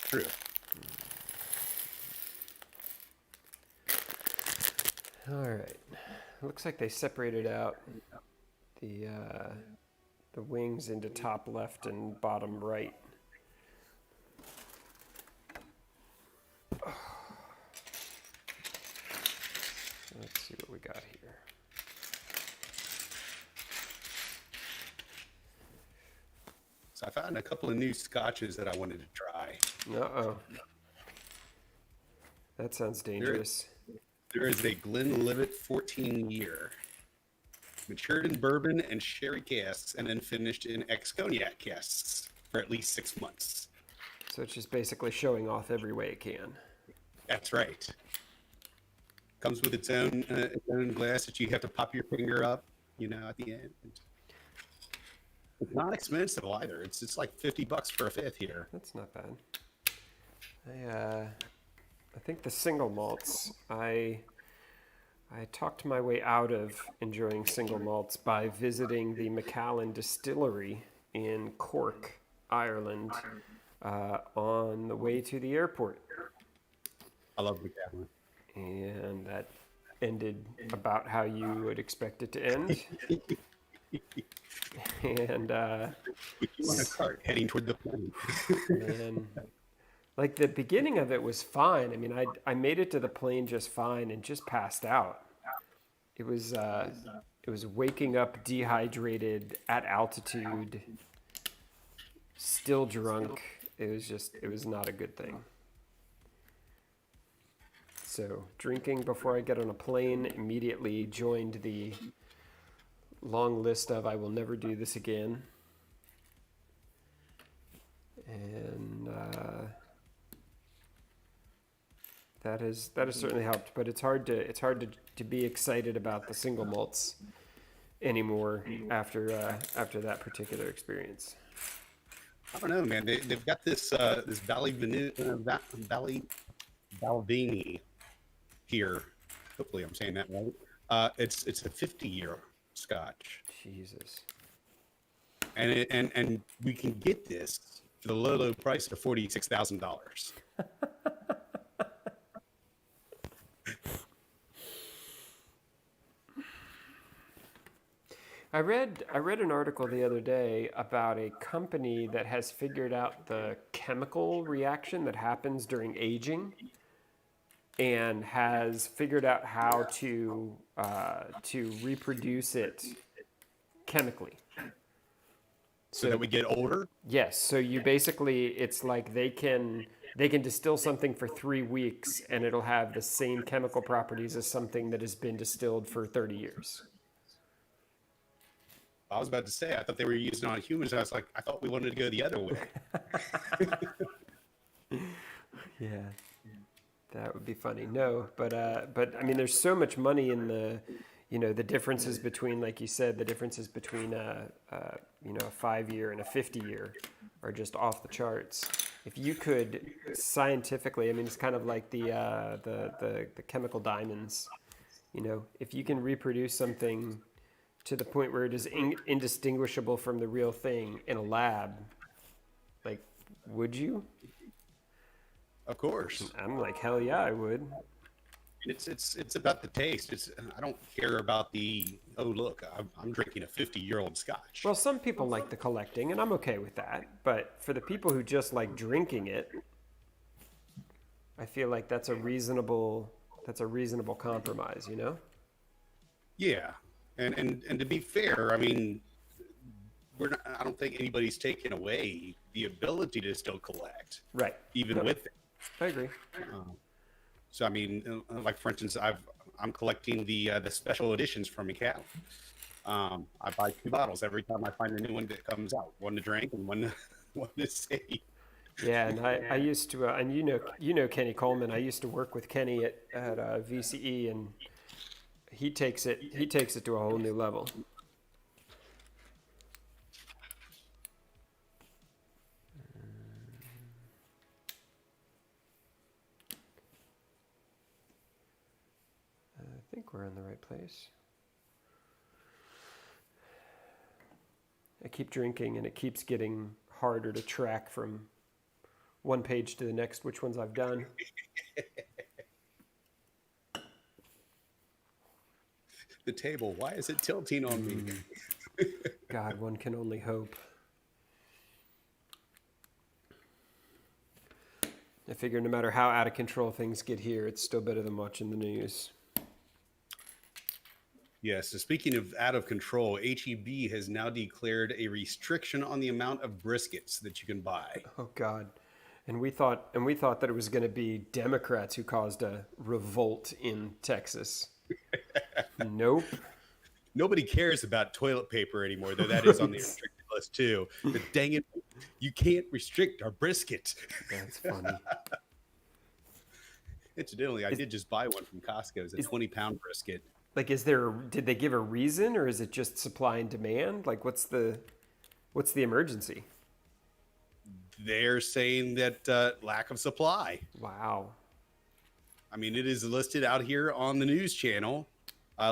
True. All right. Looks like they separated out the wings into top left and bottom right. Let's see what we got here. So I found a couple of new scotches that I wanted to try. Uh-oh. That sounds dangerous. There is a Glenlivet 14 year, matured in bourbon and sherry casks, and then finished in ex-cognac casks for at least 6 months. So it's just basically showing off every way it can. That's right. Comes with its own glass that you have to pop your finger up, at the end. It's not expensive either. It's like $50 for a fifth here. That's not bad. I think the single malts, I talked my way out of enjoying single malts by visiting the Macallan distillery in Cork, Ireland, on the way to the airport. I love Macallan. And that ended about how you would expect it to end. And you on a cart heading toward the plane. and like the beginning of it was fine. I mean, I made it to the plane just fine and just passed out. It was waking up dehydrated at altitude, still drunk. It was not a good thing. So drinking before I get on a plane immediately joined the long list of I will never do this again. And that has certainly helped, but it's hard to be excited about the single malts anymore after that particular experience. I don't know, man. They've got this Balvenie here. Hopefully, I'm saying that right. It's a 50-year Scotch, Jesus. and we can get this for the low price of $46,000. I read an article the other day about a company that has figured out the chemical reaction that happens during aging and has figured out how to reproduce it chemically. So that we get older? Yes. So you basically, it's like they can distill something for 3 weeks and it'll have the same chemical properties as something that has been distilled for 30 years. I was about to say, I thought they were using it on humans. I was like, I thought we wanted to go the other way. Yeah, that would be funny. No, but I mean, there's so much money in the differences between, like you said, the differences between a 5-year and a 50-year are just off the charts. If you could scientifically, I mean, it's kind of like the chemical diamonds. If you can reproduce something to the point where it is indistinguishable from the real thing in a lab, like, would you? Of course. I'm like, hell yeah, I would. It's about the taste. I don't care about the, oh look, I'm drinking a 50-year-old scotch. Well, some people like the collecting, and I'm okay with that. But for the people who just like drinking it, I feel like that's a reasonable compromise, you know? Yeah, and to be fair, I mean, I don't think anybody's taken away the ability to still collect, Right. even No, with it. I agree. So I mean, like for instance, I'm collecting the special editions from Macau. I buy 2 bottles every time I find a new one that comes out, one to drink and one to save. Yeah, and I used to, and you know Kenny Coleman. I used to work with Kenny at VCE, and he takes it to a whole new level. I think we're in the right place. I keep drinking, and it keeps getting harder to track from one page to the next which ones I've done. The table, why is it tilting on me? God, one can only hope. I figure no matter how out of control things get here, it's still better than watching the news. Yes, so speaking of out of control, HEB has now declared a restriction on the amount of briskets that you can buy. Oh God. And we thought that it was going to be Democrats who caused a revolt in Texas. Nope. Nobody cares about toilet paper anymore, though that is on the restricted list too. But dang it, you can't restrict our brisket. That's funny. Incidentally, I did just buy one from Costco. It's a 20-pound brisket. Like, did they give a reason, or is it just supply and demand? Like, what's the emergency? They're saying that lack of supply. Wow. I mean, it is listed out here on the news channel.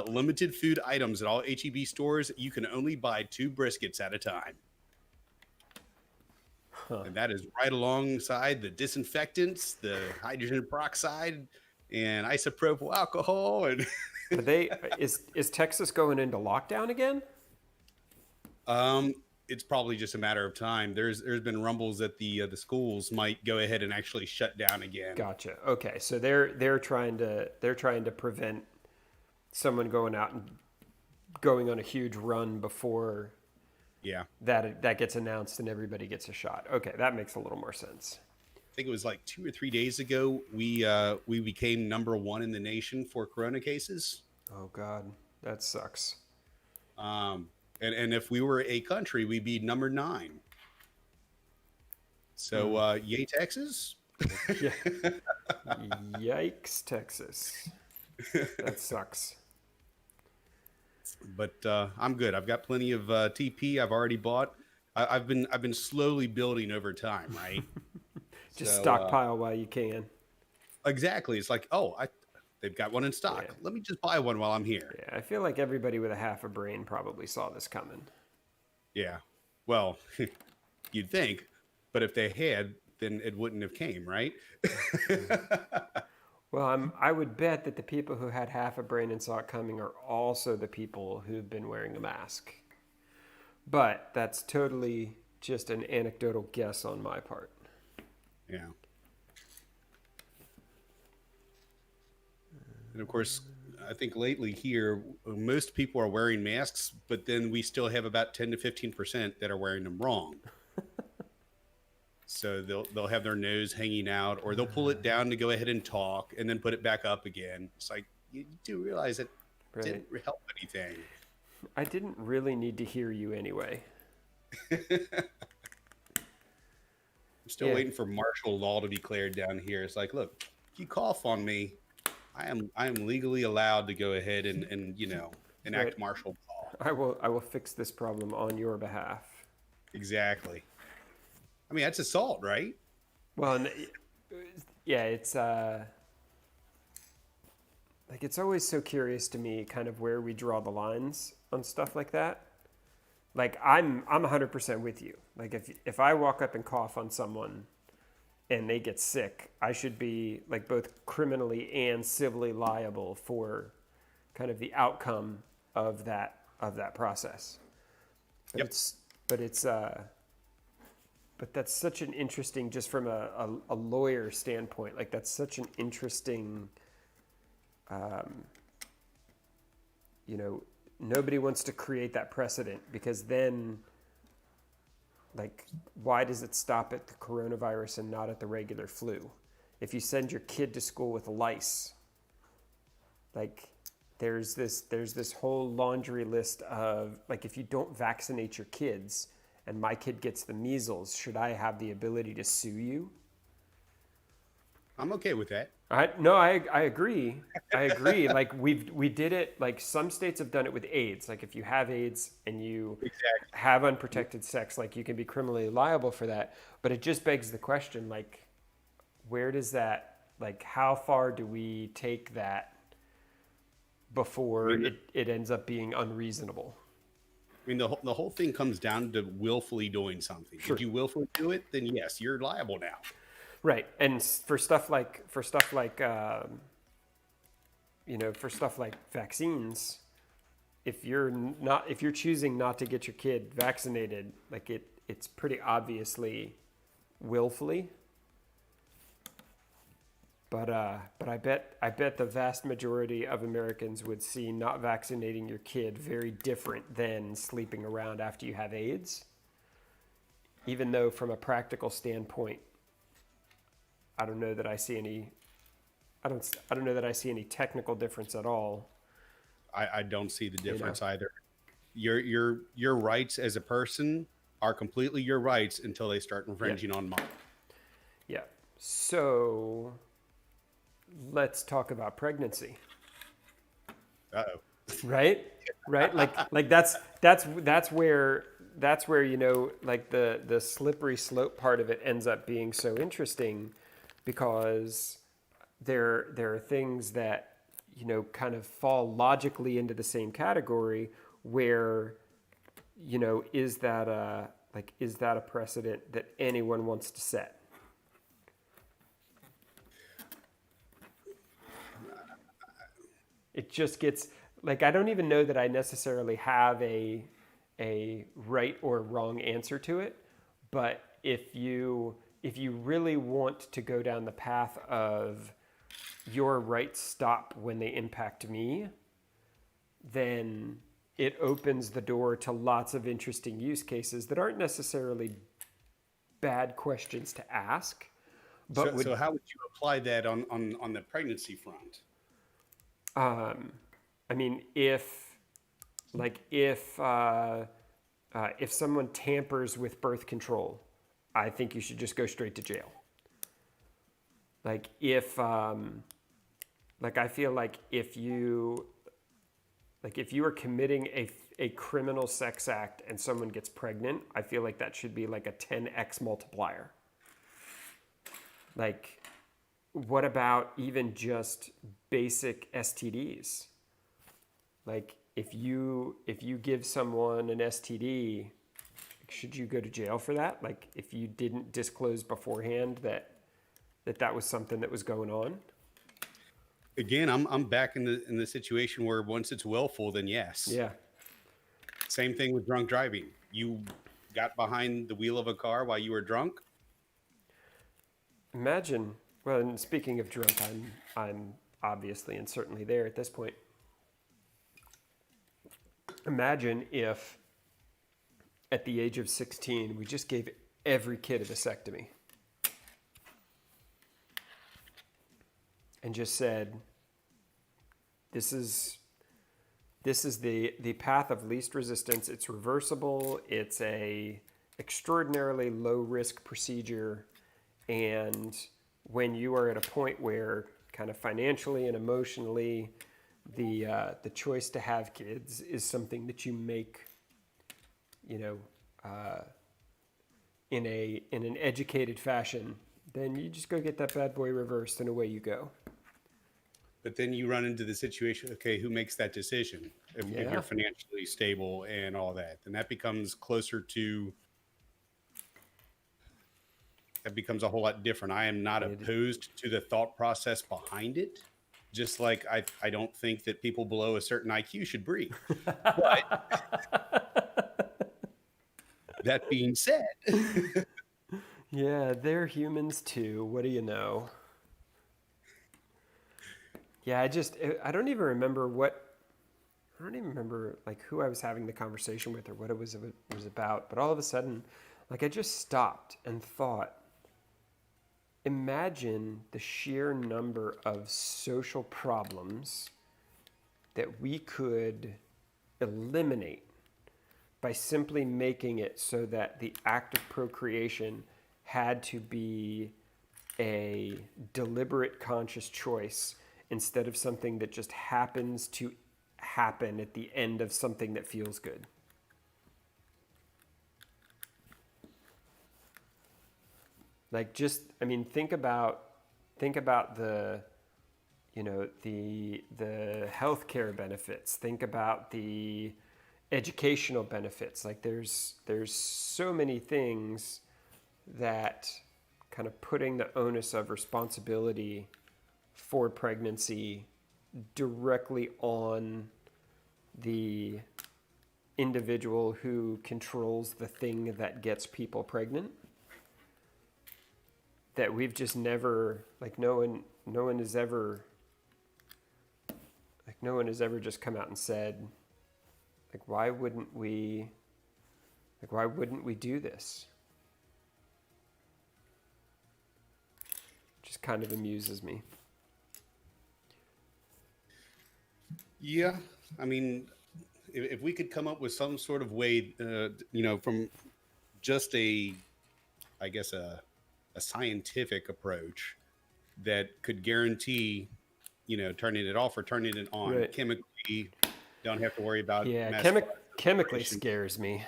Limited food items at all HEB stores. You can only buy 2 briskets at a time. Huh. And that is right alongside the disinfectants, the hydrogen peroxide, and isopropyl alcohol. And is Texas going into lockdown again? it's probably just a matter of time. There's been rumbles that the schools might go ahead and actually shut down again. Gotcha. Okay, so they're trying to prevent someone going out and going on a huge run before that gets announced and everybody gets a shot. Okay, that makes a little more sense. I think it was like 2 or 3 days ago we became #1 in the nation for corona cases. Oh God, that sucks. And if we were a country, we'd be #9. So yay Texas. Yeah. Yikes, Texas. That sucks. But I'm good. I've got plenty of TP. I've already bought. I've been slowly building over time, right? Just stockpile while you can. Exactly. It's like, they've got one in stock. Yeah. Let me just buy one while I'm here. Yeah, I feel like everybody with a half a brain probably saw this coming. Yeah. Well, you'd think, but if they had, then it wouldn't have came, right? Well, I would bet that the people who had half a brain and saw it coming are also the people who've been wearing a mask. But that's totally just an anecdotal guess on my part. Yeah. And of course, I think lately here, most people are wearing masks, but then we still have about 10 to 15% that are wearing them wrong. So they'll have their nose hanging out, or they'll pull it down to go ahead and talk, and then put it back up again. It's like, you do realize it didn't help anything. I didn't really need to hear you anyway. I'm still waiting for martial law to be declared down here. It's like, look, if you cough on me, I am legally allowed to go ahead and enact martial law. I will fix this problem on your behalf. Exactly. I mean, that's assault, right? Well, yeah, it's it's always so curious to me kind of where we draw the lines on stuff like that. Like I'm 100% with you. Like if I walk up and cough on someone and they get sick, I should be like both criminally and civilly liable for kind of the outcome of that process. But Yep. but that's such an interesting, just from a lawyer standpoint, like that's such an interesting, nobody wants to create that precedent, because then, like, why does it stop at the coronavirus and not at the regular flu? If you send your kid to school with lice, like, there's this whole laundry list of, like, if you don't vaccinate your kids and my kid gets the measles, should I have the ability to sue you? I'm okay with that. I agree. I agree. Like we did it, like some states have done it with AIDS. Like if you have AIDS and you Exactly. have unprotected sex, like you can be criminally liable for that. But it just begs the question, like, where does that, like, how far do we take that before it ends up being unreasonable? I mean, the whole thing comes down to willfully doing something. Sure. If you willfully do it, then yes, you're liable now. Right. And for stuff like vaccines, if you're choosing not to get your kid vaccinated, like it's pretty obviously willfully. But I bet the vast majority of Americans would see not vaccinating your kid very different than sleeping around after you have AIDS. Even though from a practical standpoint, I don't know that I see any technical difference at all. I don't see the difference either. Your rights as a person are completely your rights until they start infringing on mine. Yeah. So let's talk about pregnancy. Uh-oh. Right? Like that's where like the slippery slope part of it ends up being so interesting, because there are things that kind of fall logically into the same category where is that a precedent that anyone wants to set? It just gets, like, I don't even know that I necessarily have a right or wrong answer to it, but if you really want to go down the path of your rights stop when they impact me, then it opens the door to lots of interesting use cases that aren't necessarily bad questions to ask. But So how would you apply that on the pregnancy front? I mean, if someone tampers with birth control, I think you should just go straight to jail. Like I feel like if you are committing a criminal sex act and someone gets pregnant, I feel like that should be like a 10x multiplier. Like, what about even just basic STDs? Like, if you give someone an STD, should you go to jail for that? Like, if you didn't disclose beforehand that was something that was going on? Again, I'm back in the situation where once it's willful, then yes. Yeah. Same thing with drunk driving. You got behind the wheel of a car while you were drunk. Imagine. Well, and speaking of drunk, I'm obviously and certainly there at this point. Imagine if at the age of 16 we just gave every kid a vasectomy and just said, this is the path of least resistance. It's reversible. It's a extraordinarily low risk procedure, and when you are at a point where kind of financially and emotionally the choice to have kids is something that you make, in an educated fashion, then you just go get that bad boy reversed and away you go. But then you run into the situation, okay, who makes that decision if Yeah. you're financially stable and all that? Then that becomes closer to, that becomes a whole lot different. I am not opposed to the thought process behind it. Just like I don't think that people below a certain IQ should breathe. But that being said, Yeah, they're humans too. What do you know? Yeah, I don't even remember like who I was having the conversation with or what it was about. But all of a sudden, like I just stopped and thought, imagine the sheer number of social problems that we could eliminate by simply making it so that the act of procreation had to be a deliberate, conscious choice instead of something that just happens to happen at the end of something that feels good. Like think about the the healthcare benefits. Think about the educational benefits. Like there's so many things that kind of putting the onus of responsibility for pregnancy directly on the individual who controls the thing that gets people pregnant, that we've just never, like no one has ever just come out and said, like, why wouldn't we do this? Just kind of amuses me. yeah, I mean, if we could come up with some sort of way, from just I guess a scientific approach that could guarantee, turning it off or turning it on Right. chemically, don't have to worry about. Yeah, chemically scares me.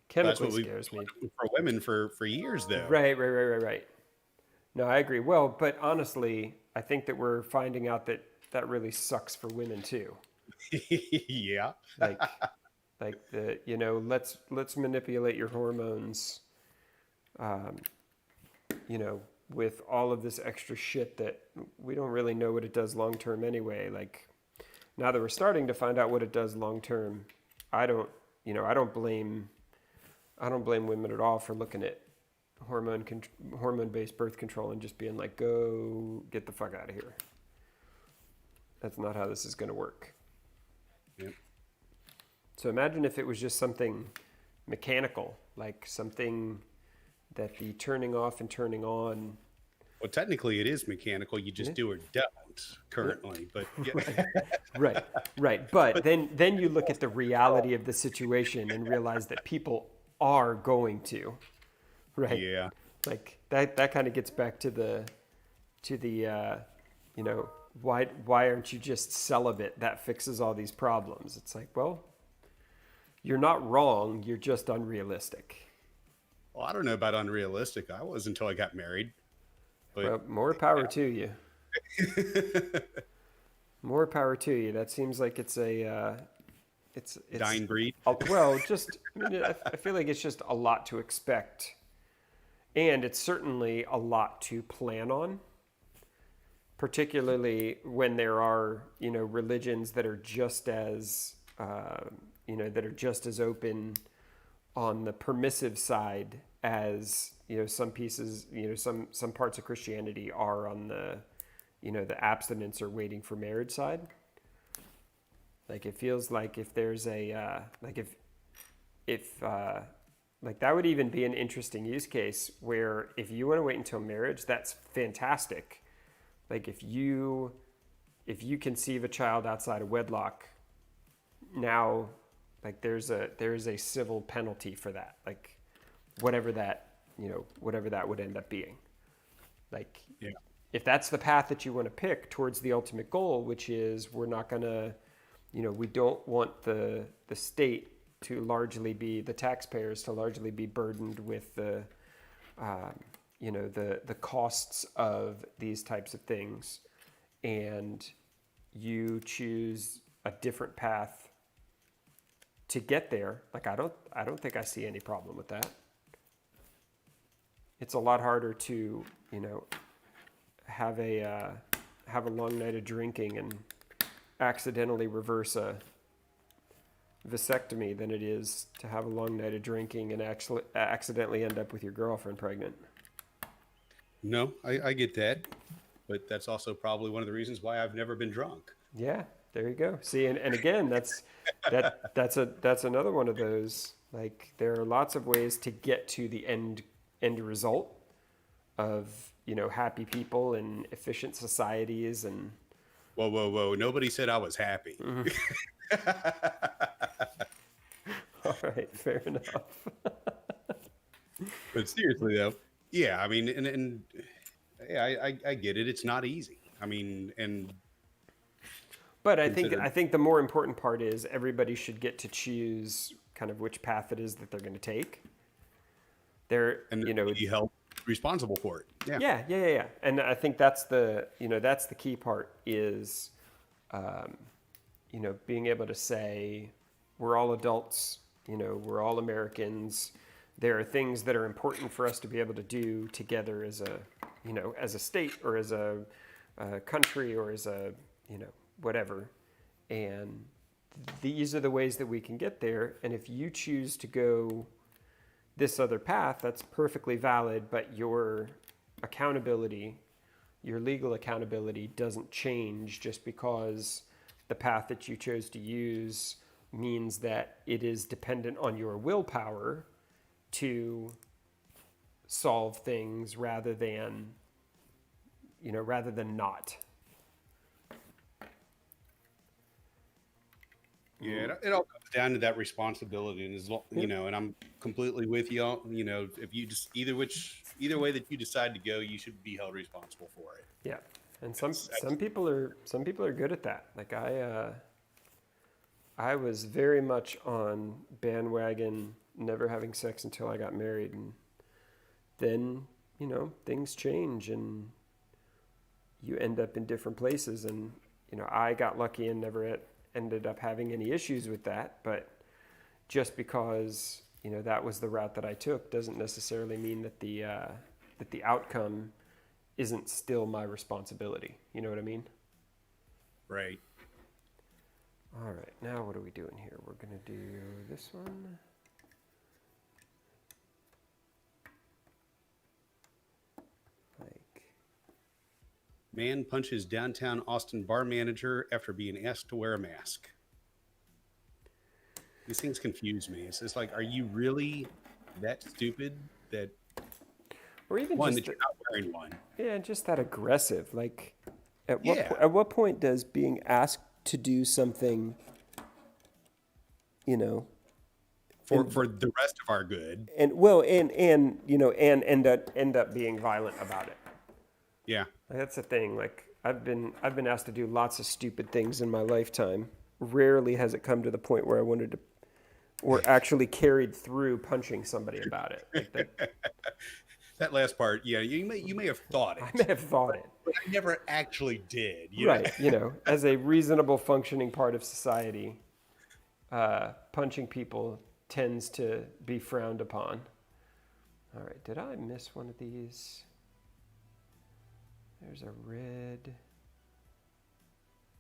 That's Chemically what we've scares me. done for women for years, though. Right. No, I agree. Well, but honestly, I think that we're finding out that really sucks for women too. Yeah. Like let's manipulate your hormones, with all of this extra shit that we don't really know what it does long term anyway. Like now that we're starting to find out what it does long term, I don't blame women at all for looking at hormone-based birth control and just being like, go get the fuck out of here. That's not how this is going to work. Yep. So imagine if it was just something mechanical, like something that the turning off and turning on. Well, technically it is mechanical. You just do or don't currently, but yeah. Right. But then you look at the reality of the situation and realize that people are going to, right? Yeah. Like that kind of gets back to the why aren't you just celibate? That fixes all these problems. It's like, well, you're not wrong. You're just unrealistic. Well, I don't know about unrealistic. I was until I got married. But Well, more power to you. More power to you. That seems like it's it's dying breed. Well, I feel like it's just a lot to expect, and it's certainly a lot to plan on. Particularly when there are religions that are just as open on the permissive side as some pieces, some parts of Christianity are on the the abstinence or waiting for marriage side. Like it feels like if there's a if that would even be an interesting use case where if you want to wait until marriage, that's fantastic. Like if you conceive a child outside of wedlock, now like there's a civil penalty for that. Like whatever that would end up being. Like Yeah. if that's the path that you want to pick towards the ultimate goal, which is we're not going to, we don't want the state to largely be, the taxpayers to largely be burdened with the the costs of these types of things, and you choose a different path to get there, like I don't think I see any problem with that. It's a lot harder to, have a long night of drinking and accidentally reverse a vasectomy than it is to have a long night of drinking and actually accidentally end up with your girlfriend pregnant. No, I get that, but that's also probably one of the reasons why I've never been drunk. Yeah, there you go. See, and again, that's another one of those. Like, there are lots of ways to get to the end result of happy people and efficient societies. And Whoa! Nobody said I was happy. all right, fair enough. But seriously though, yeah, I mean, and yeah, I get it. It's not easy. I mean, But I think the more important part is everybody should get to choose kind of which path it is that they're going to take. Be held responsible for it. Yeah. And I think that's the key part is, being able to say we're all adults, we're all Americans. There are things that are important for us to be able to do together as a state or as a country or as a, whatever. And these are the ways that we can get there. And if you choose to go this other path, that's perfectly valid, but your accountability, your legal accountability doesn't change just because the path that you chose to use means that it is dependent on your willpower to solve things rather than not. Yeah, it all comes down to that responsibility, and and I'm completely with you. If you just either way that you decide to go, you should be held responsible for it. Yeah, and some people are good at that. Like I was very much on bandwagon never having sex until I got married, and then things change and you end up in different places, and I got lucky and never ended up having any issues with that. But just because that was the route that I took doesn't necessarily mean that the outcome isn't still my responsibility. You know what I mean? Right. All right, now what are we doing here? We're gonna do this one. Man punches downtown Austin bar manager after being asked to wear a mask. These things confuse me. It's just like, are you really that stupid that, or even one, just that you're not wearing one? Yeah, just that aggressive. Like, at what point does being asked to do something, for the rest of our good, and end up being violent about it? Yeah. Like, that's the thing. Like, I've been asked to do lots of stupid things in my lifetime. Rarely has it come to the point where I wanted to, or actually carried through punching somebody about it. Like that last part, yeah, you may have thought it. I may have thought it, but I never actually did. Right. As a reasonable functioning part of society, punching people tends to be frowned upon. All right. Did I miss one of these? There's a red.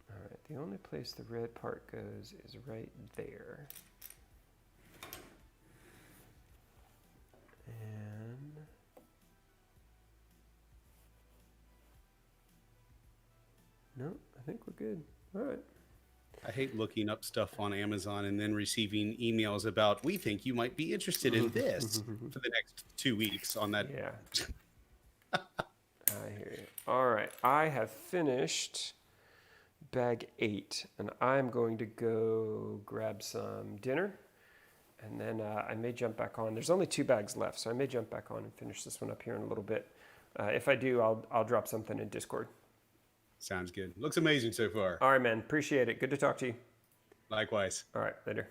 All right, the only place the red part goes is right there. And no, I think we're good. All right. I hate looking up stuff on Amazon and then receiving emails about, we think you might be interested in this for the next 2 weeks on that. Yeah. I hear you. All right, I have finished bag 8, and I'm going to go grab some dinner, and then I may jump back on. There's only 2 bags left, so I may jump back on and finish this one up here in a little bit. If I do, I'll drop something in Discord. Sounds good. Looks amazing so far. All right, man. Appreciate it. Good to talk to you. Likewise. All right, later.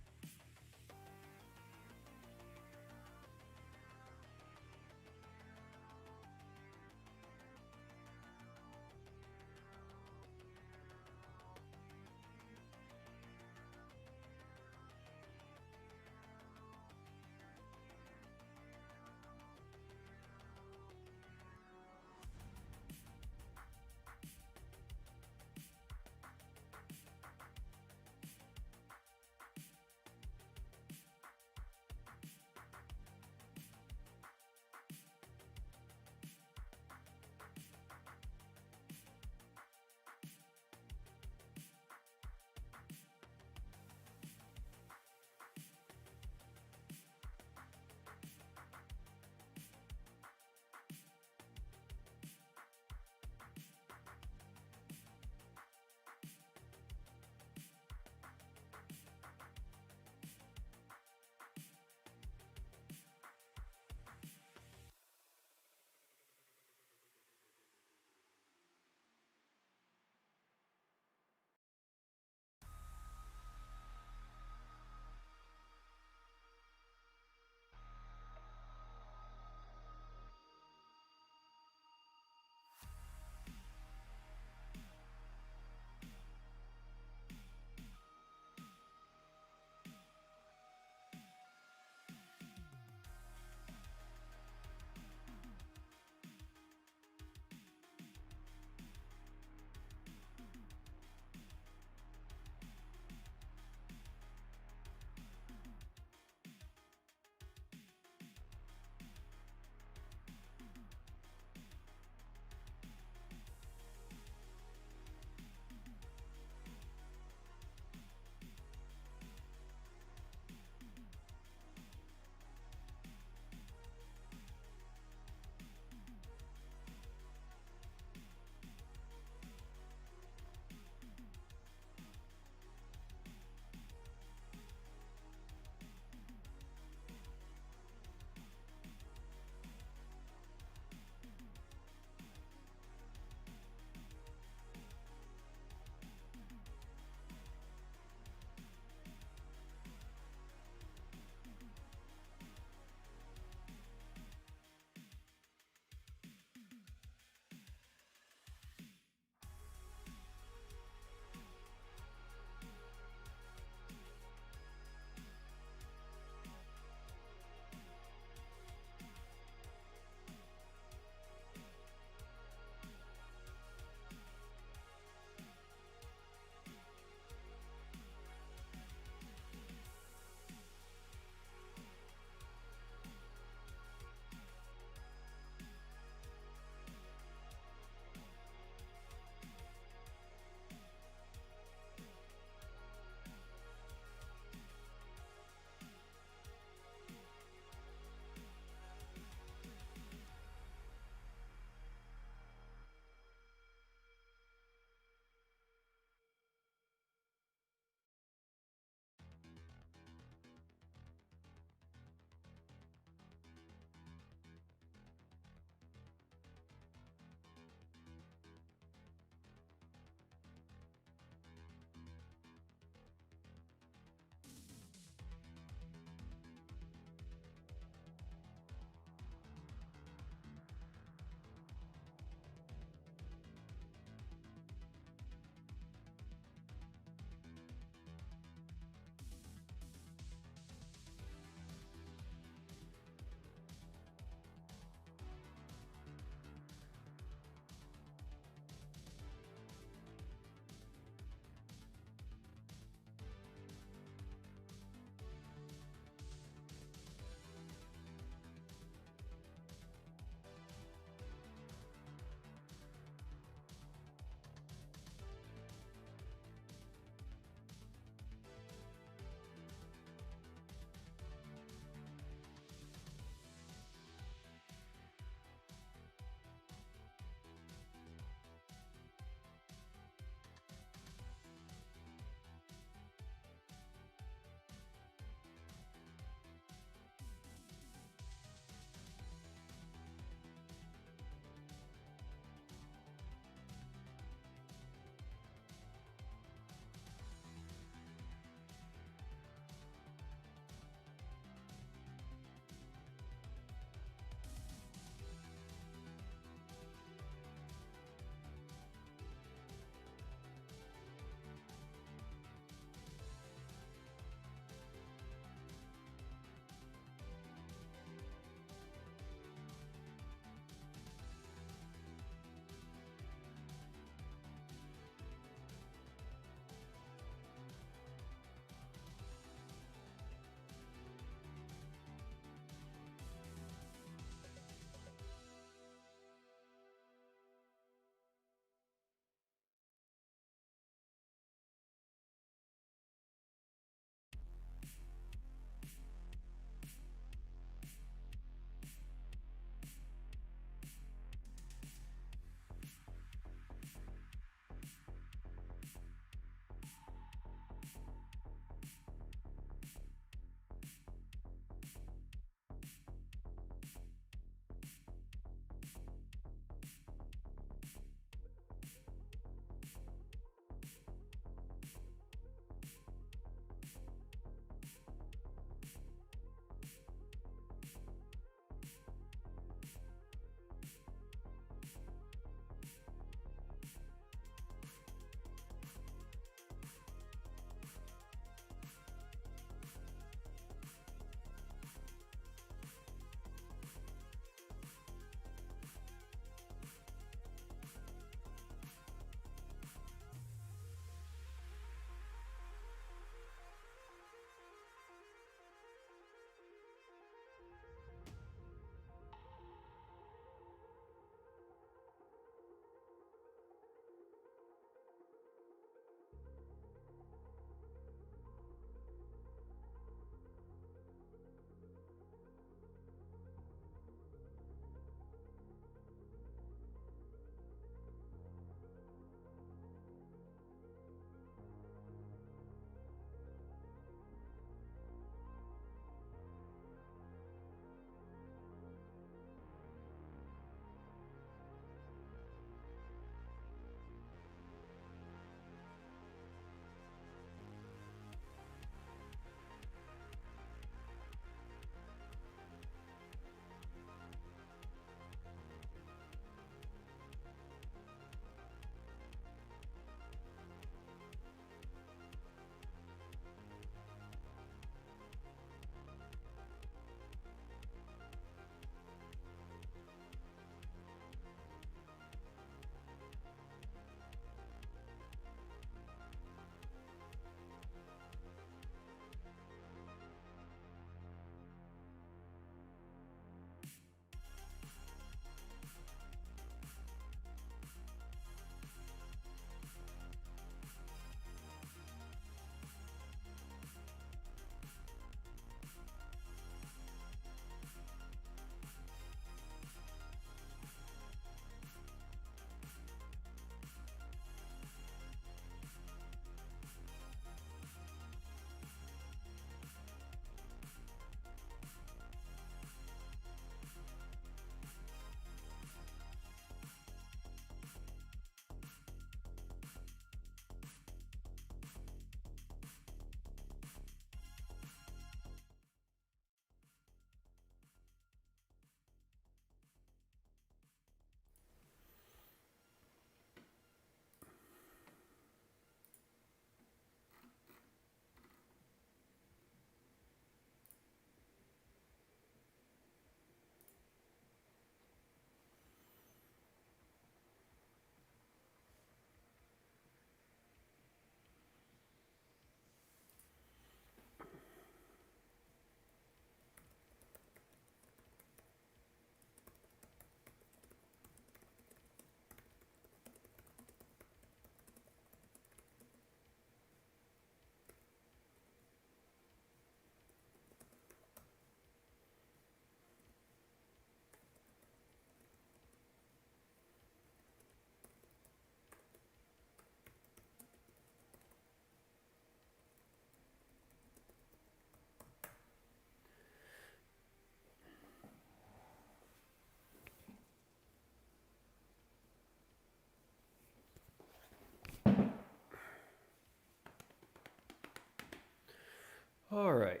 All right.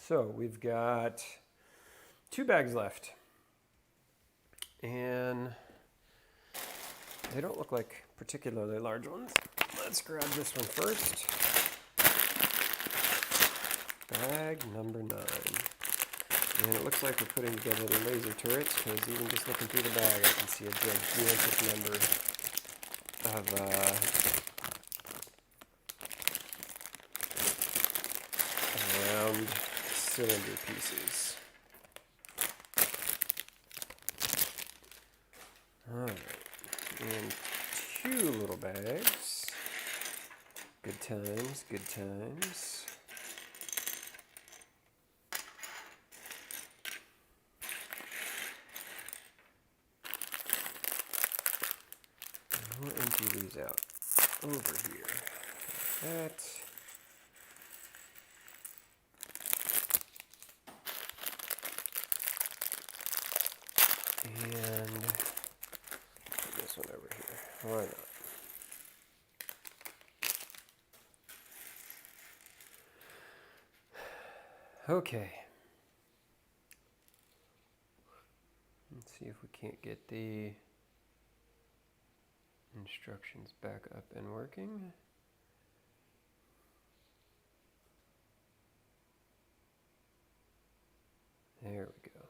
So we've got 2 bags left. And they don't look like particularly large ones. Let's grab this one first. Bag number 9. And it looks like we're putting together the laser turrets, because even just looking through the bag, I can see a gigantic number of round cylinder pieces. Alright, and 2 little bags. Good times, good times. We'll empty these out over here. Like that. And put this one over here. Why not? Okay. Let's see if we can't get the instructions back up and working. There we go.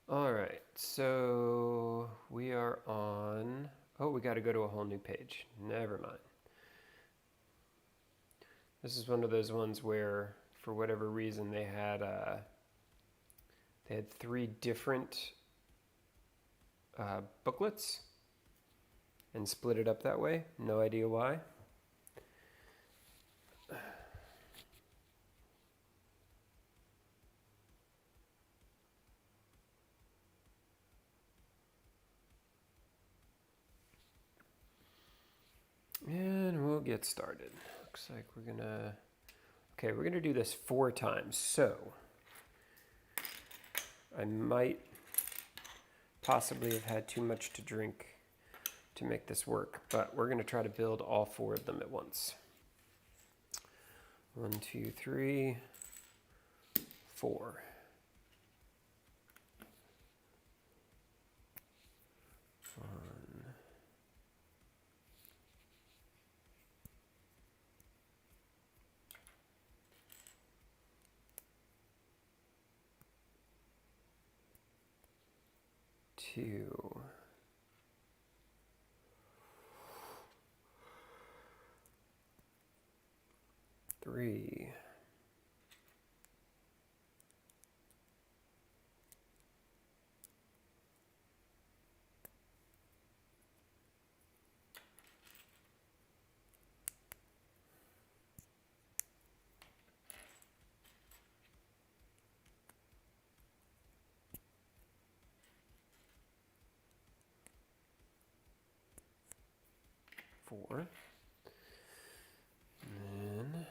All right, so we are on, oh, we got to go to a whole new page. Never mind. This is one of those ones where, for whatever reason, they had 3 different booklets and split it up that way. No idea why. And we'll get started. Looks like we're gonna do this 4 times. So I might possibly have had too much to drink to make this work, but we're gonna try to build all 4 of them at once. 1, 2, 3, 4. Two, 3, 4. And then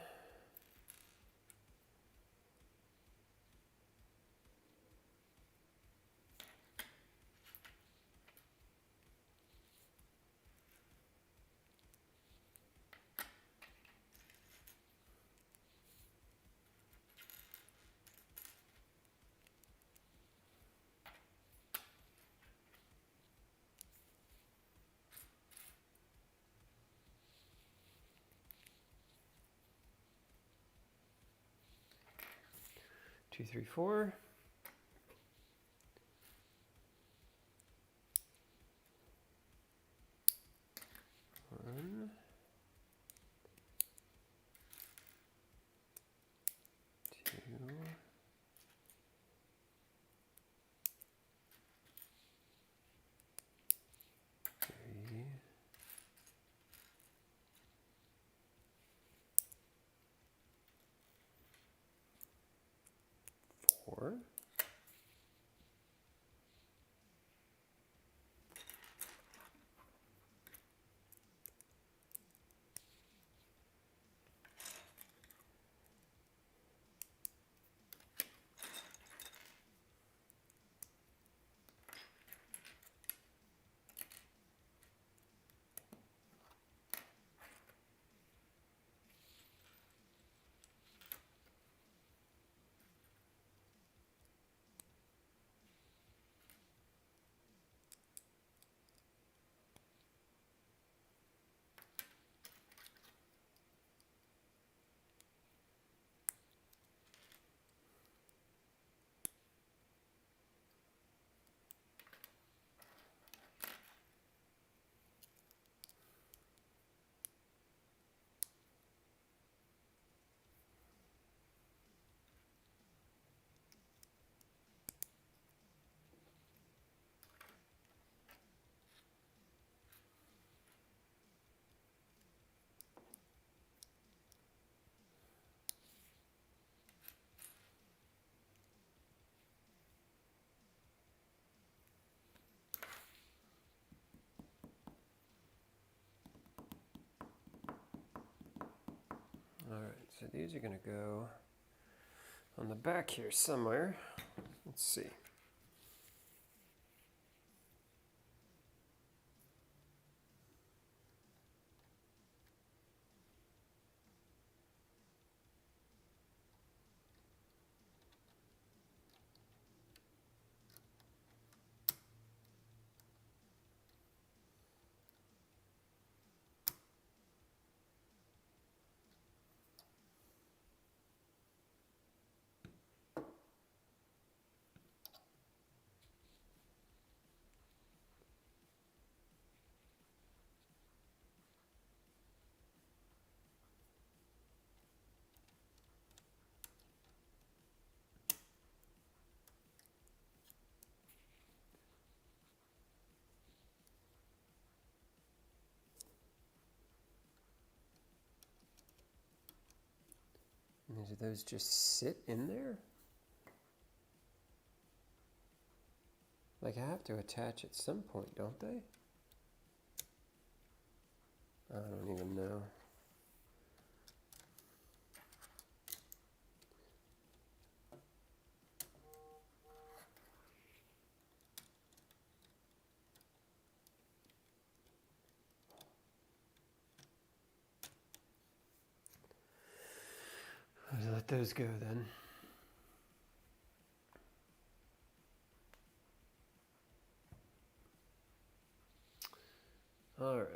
2, 3, 4. 1, 2, 3, 4. these are going to go on the back here somewhere. Let's see. Do those just sit in there? Like, I have to attach at some point, don't they? I don't even know. I'll let those go then. All right.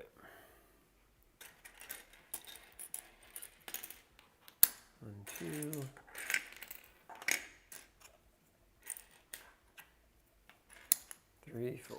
1, 2. 3, 4.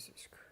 Jesus Christ.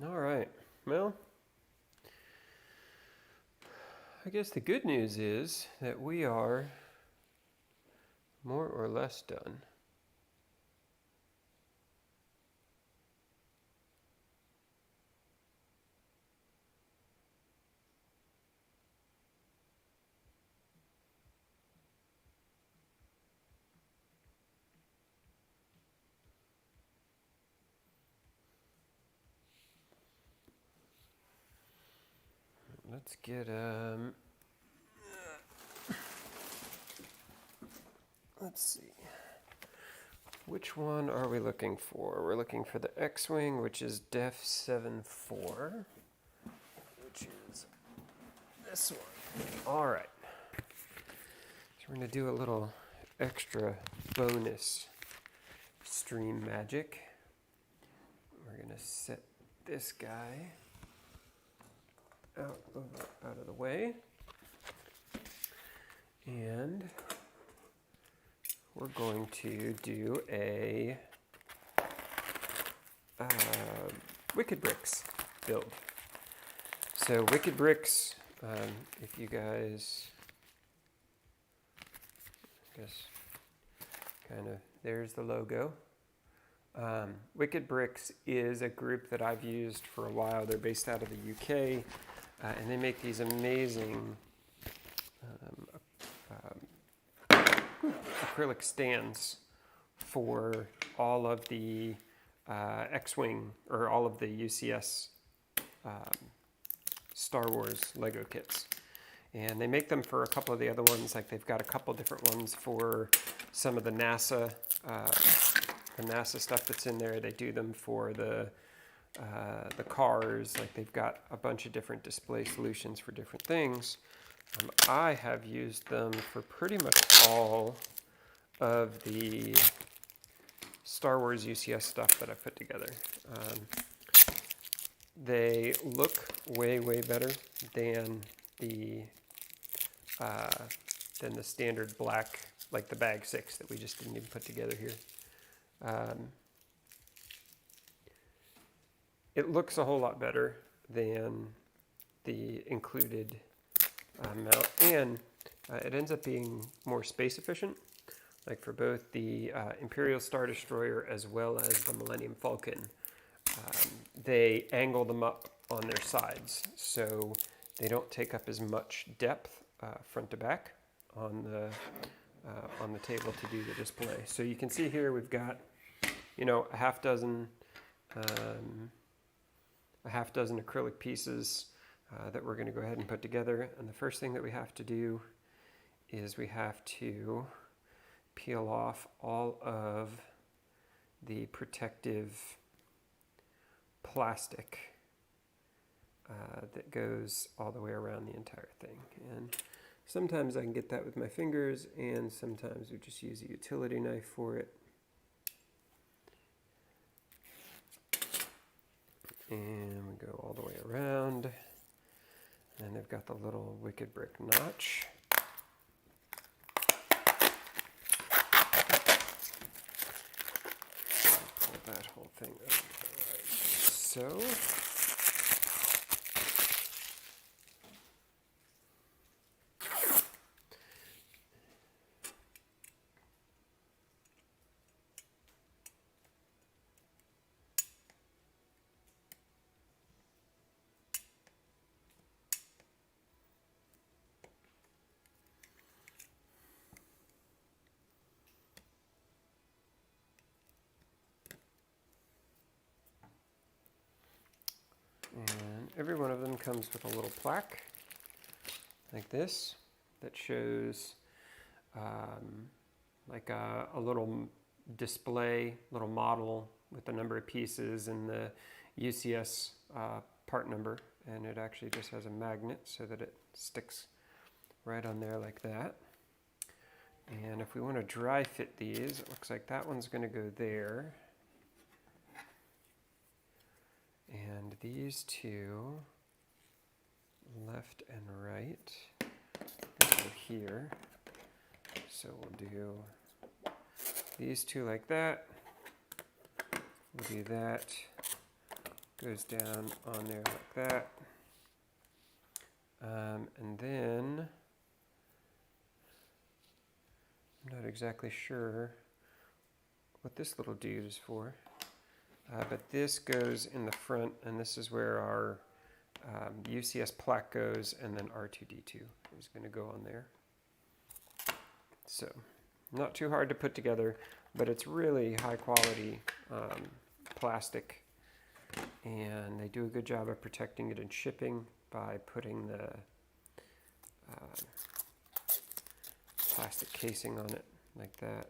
All right. Well, I guess the good news is that we are more or less done. Let's get let's see. Which one are we looking for? We're looking for the X-Wing, which is Def 7.4, which is this one. All right. So we're going to do a little extra bonus stream magic. We're going to set this guy out of the way. And we're going to do a Wicked Bricks build. So Wicked Bricks, if you guys, I guess, kind of, there's the logo. Wicked Bricks is a group that I've used for a while. They're based out of the UK, and they make these amazing acrylic stands for all of the X-Wing, or all of the UCS Star Wars Lego kits. And they make them for a couple of the other ones, like they've got a couple different ones for some of the NASA stuff that's in there. They do them for the cars, like they've got a bunch of different display solutions for different things. I have used them for pretty much all of the Star Wars UCS stuff that I put together. They look way better than the standard black, like the bag 6 that we just didn't even put together here. It looks a whole lot better than the included mount, and it ends up being more space efficient, like for both the Imperial Star Destroyer as well as the Millennium Falcon. They angle them up on their sides, so they don't take up as much depth front to back on the table to do the display. So you can see here we've got, a half dozen acrylic pieces that we're going to go ahead and put together. And the first thing that we have to do is we have to peel off all of the protective plastic that goes all the way around the entire thing. And sometimes I can get that with my fingers, and sometimes we just use a utility knife for it. And we go all the way around. And they've got the little Wicked Brick notch. Pull that whole thing up like so. And every one of them comes with a little plaque like this that shows like a little display, little model with the number of pieces and the UCS part number. And it actually just has a magnet so that it sticks right on there like that. And if we want to dry fit these, it looks like that one's going to go there. And these two, left and right, go here. So we'll do these two like that. We'll do that goes down on there like that. And then, I'm not exactly sure what this little dude is for, but this goes in the front, and this is where our UCS plaque goes, and then R2D2 is going to go on there. So, not too hard to put together, but it's really high quality plastic, and they do a good job of protecting it in shipping by putting the plastic casing on it like that.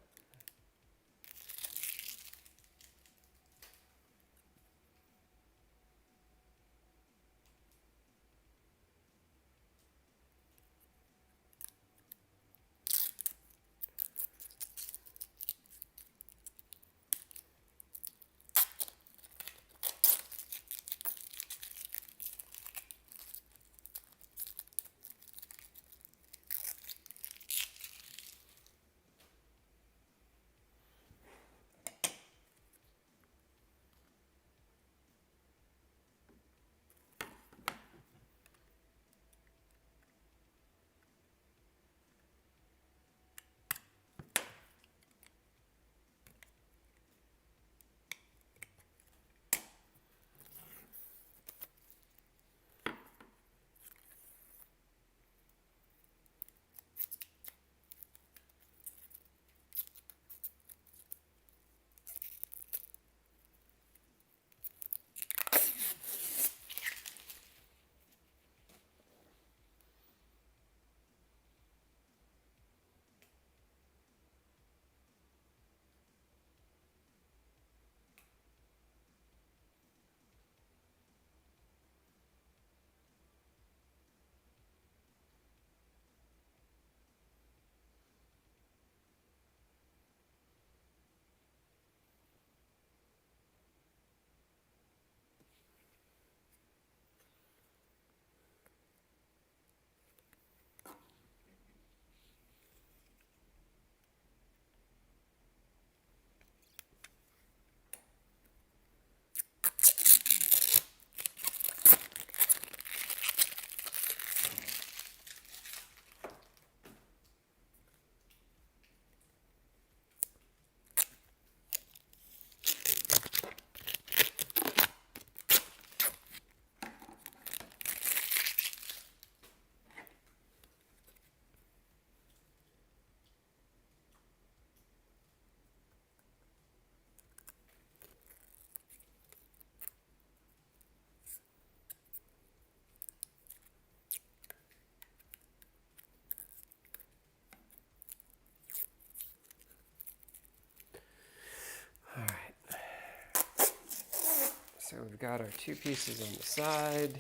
So we've got our two pieces on the side.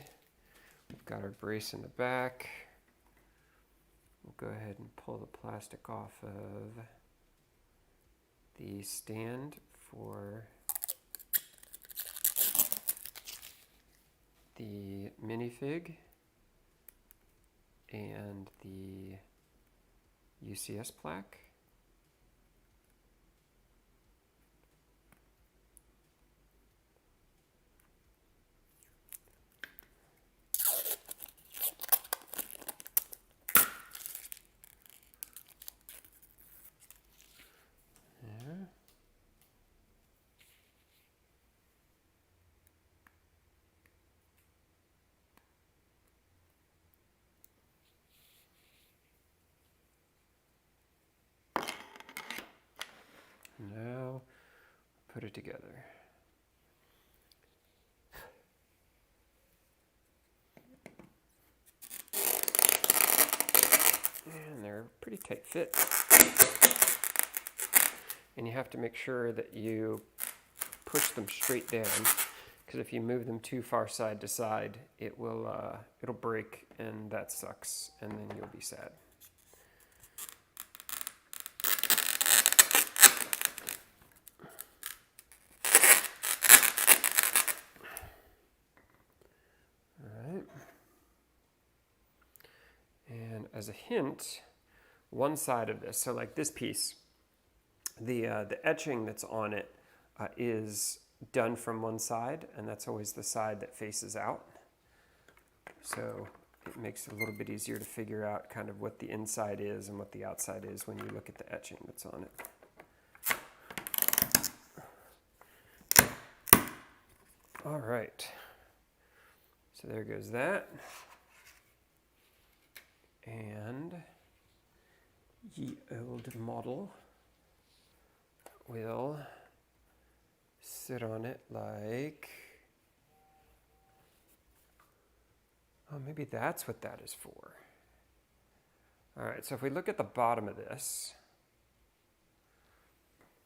We've got our brace in the back. We'll go ahead and pull the plastic off of the stand for the minifig and the UCS plaque. Now, put it together. And they're a pretty tight fit. And you have to make sure that you push them straight down, because if you move them too far side to side, it'll break, and that sucks, and then you'll be sad. And as a hint, one side of this, so like this piece, the etching that's on it is done from one side, and that's always the side that faces out. So it makes it a little bit easier to figure out kind of what the inside is and what the outside is when you look at the etching that's on it. All right. So there goes that. And ye old model will sit on it like, oh, maybe that's what that is for. All right, so if we look at the bottom of this,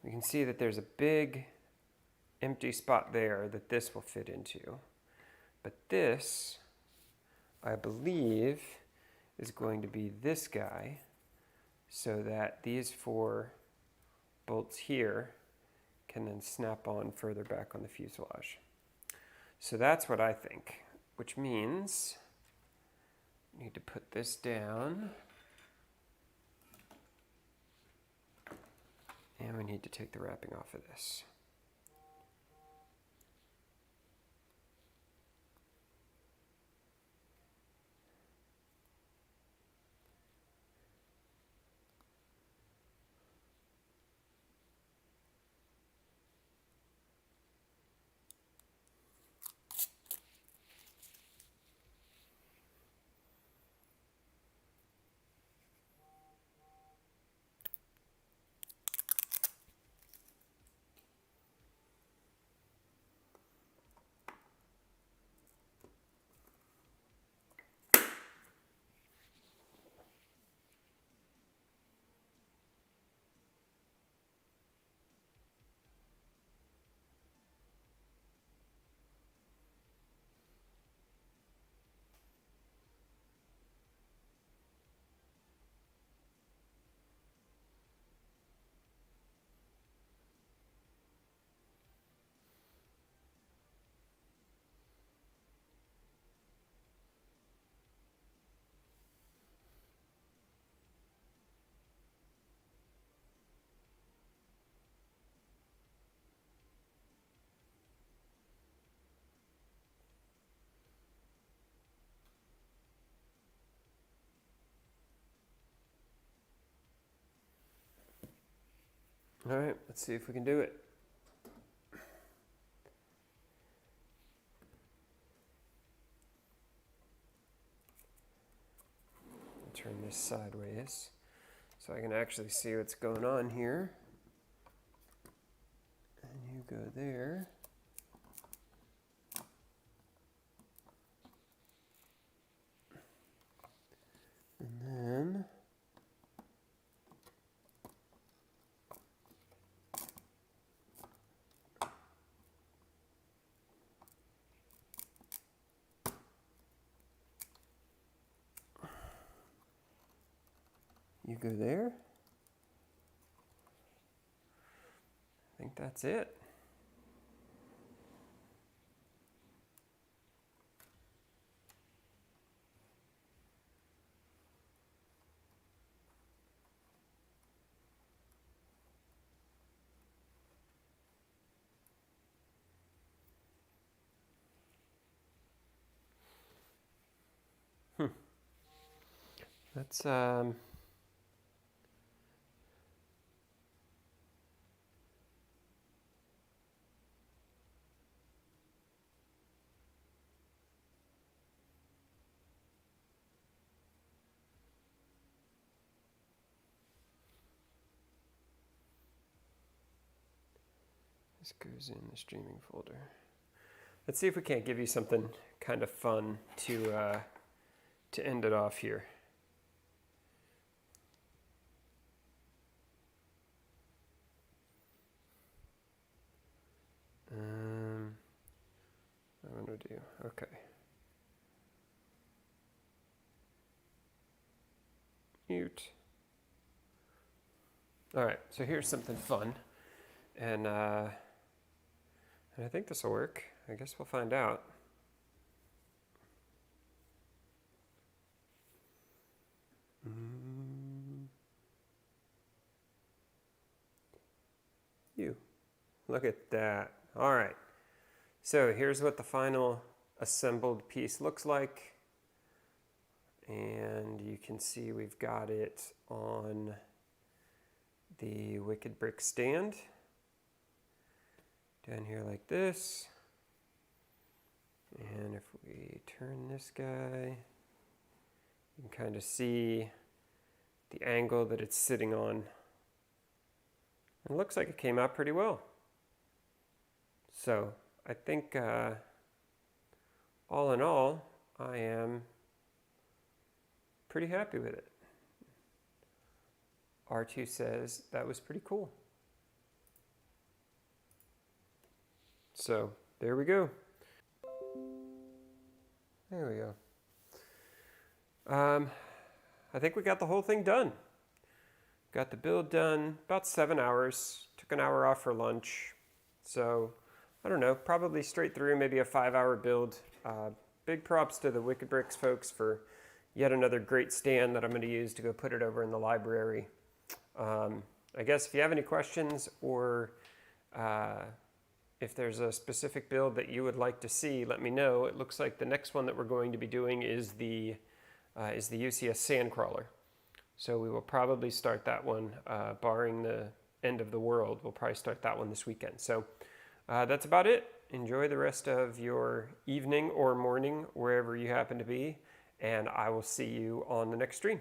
we can see that there's a big empty spot there that this will fit into. But this, I believe, is going to be this guy, so that these 4 bolts here can then snap on further back on the fuselage. So that's what I think, which means I need to put this down, and we need to take the wrapping off of this. All right, let's see if we can do it. I'll turn this sideways so I can actually see what's going on here. And you go there. And then you go there. I think that's it. That's this goes in the streaming folder. Let's see if we can't give you something kind of fun to end it off here. I'm going to do, okay. Mute. All right, so here's something fun. And I think this will work. I guess we'll find out. You. Look at that. All right. So here's what the final assembled piece looks like. And you can see we've got it on the Wicked Brick stand. Down here like this. And if we turn this guy, you can kind of see the angle that it's sitting on. It looks like it came out pretty well. So I think all in all, I am pretty happy with it. R2 says that was pretty cool. So there we go. There we go. I think we got the whole thing done. Got the build done about 7 hours. Took an hour off for lunch. So I don't know, probably straight through, maybe a 5-hour build. Big props to the Wicked Bricks folks for yet another great stand that I'm going to use to go put it over in the library. I guess if you have any questions or if there's a specific build that you would like to see, let me know. It looks like the next one that we're going to be doing is the UCS Sandcrawler. So we will probably start that one, barring the end of the world. We'll probably start that one this weekend. So that's about it. Enjoy the rest of your evening or morning, wherever you happen to be, and I will see you on the next stream.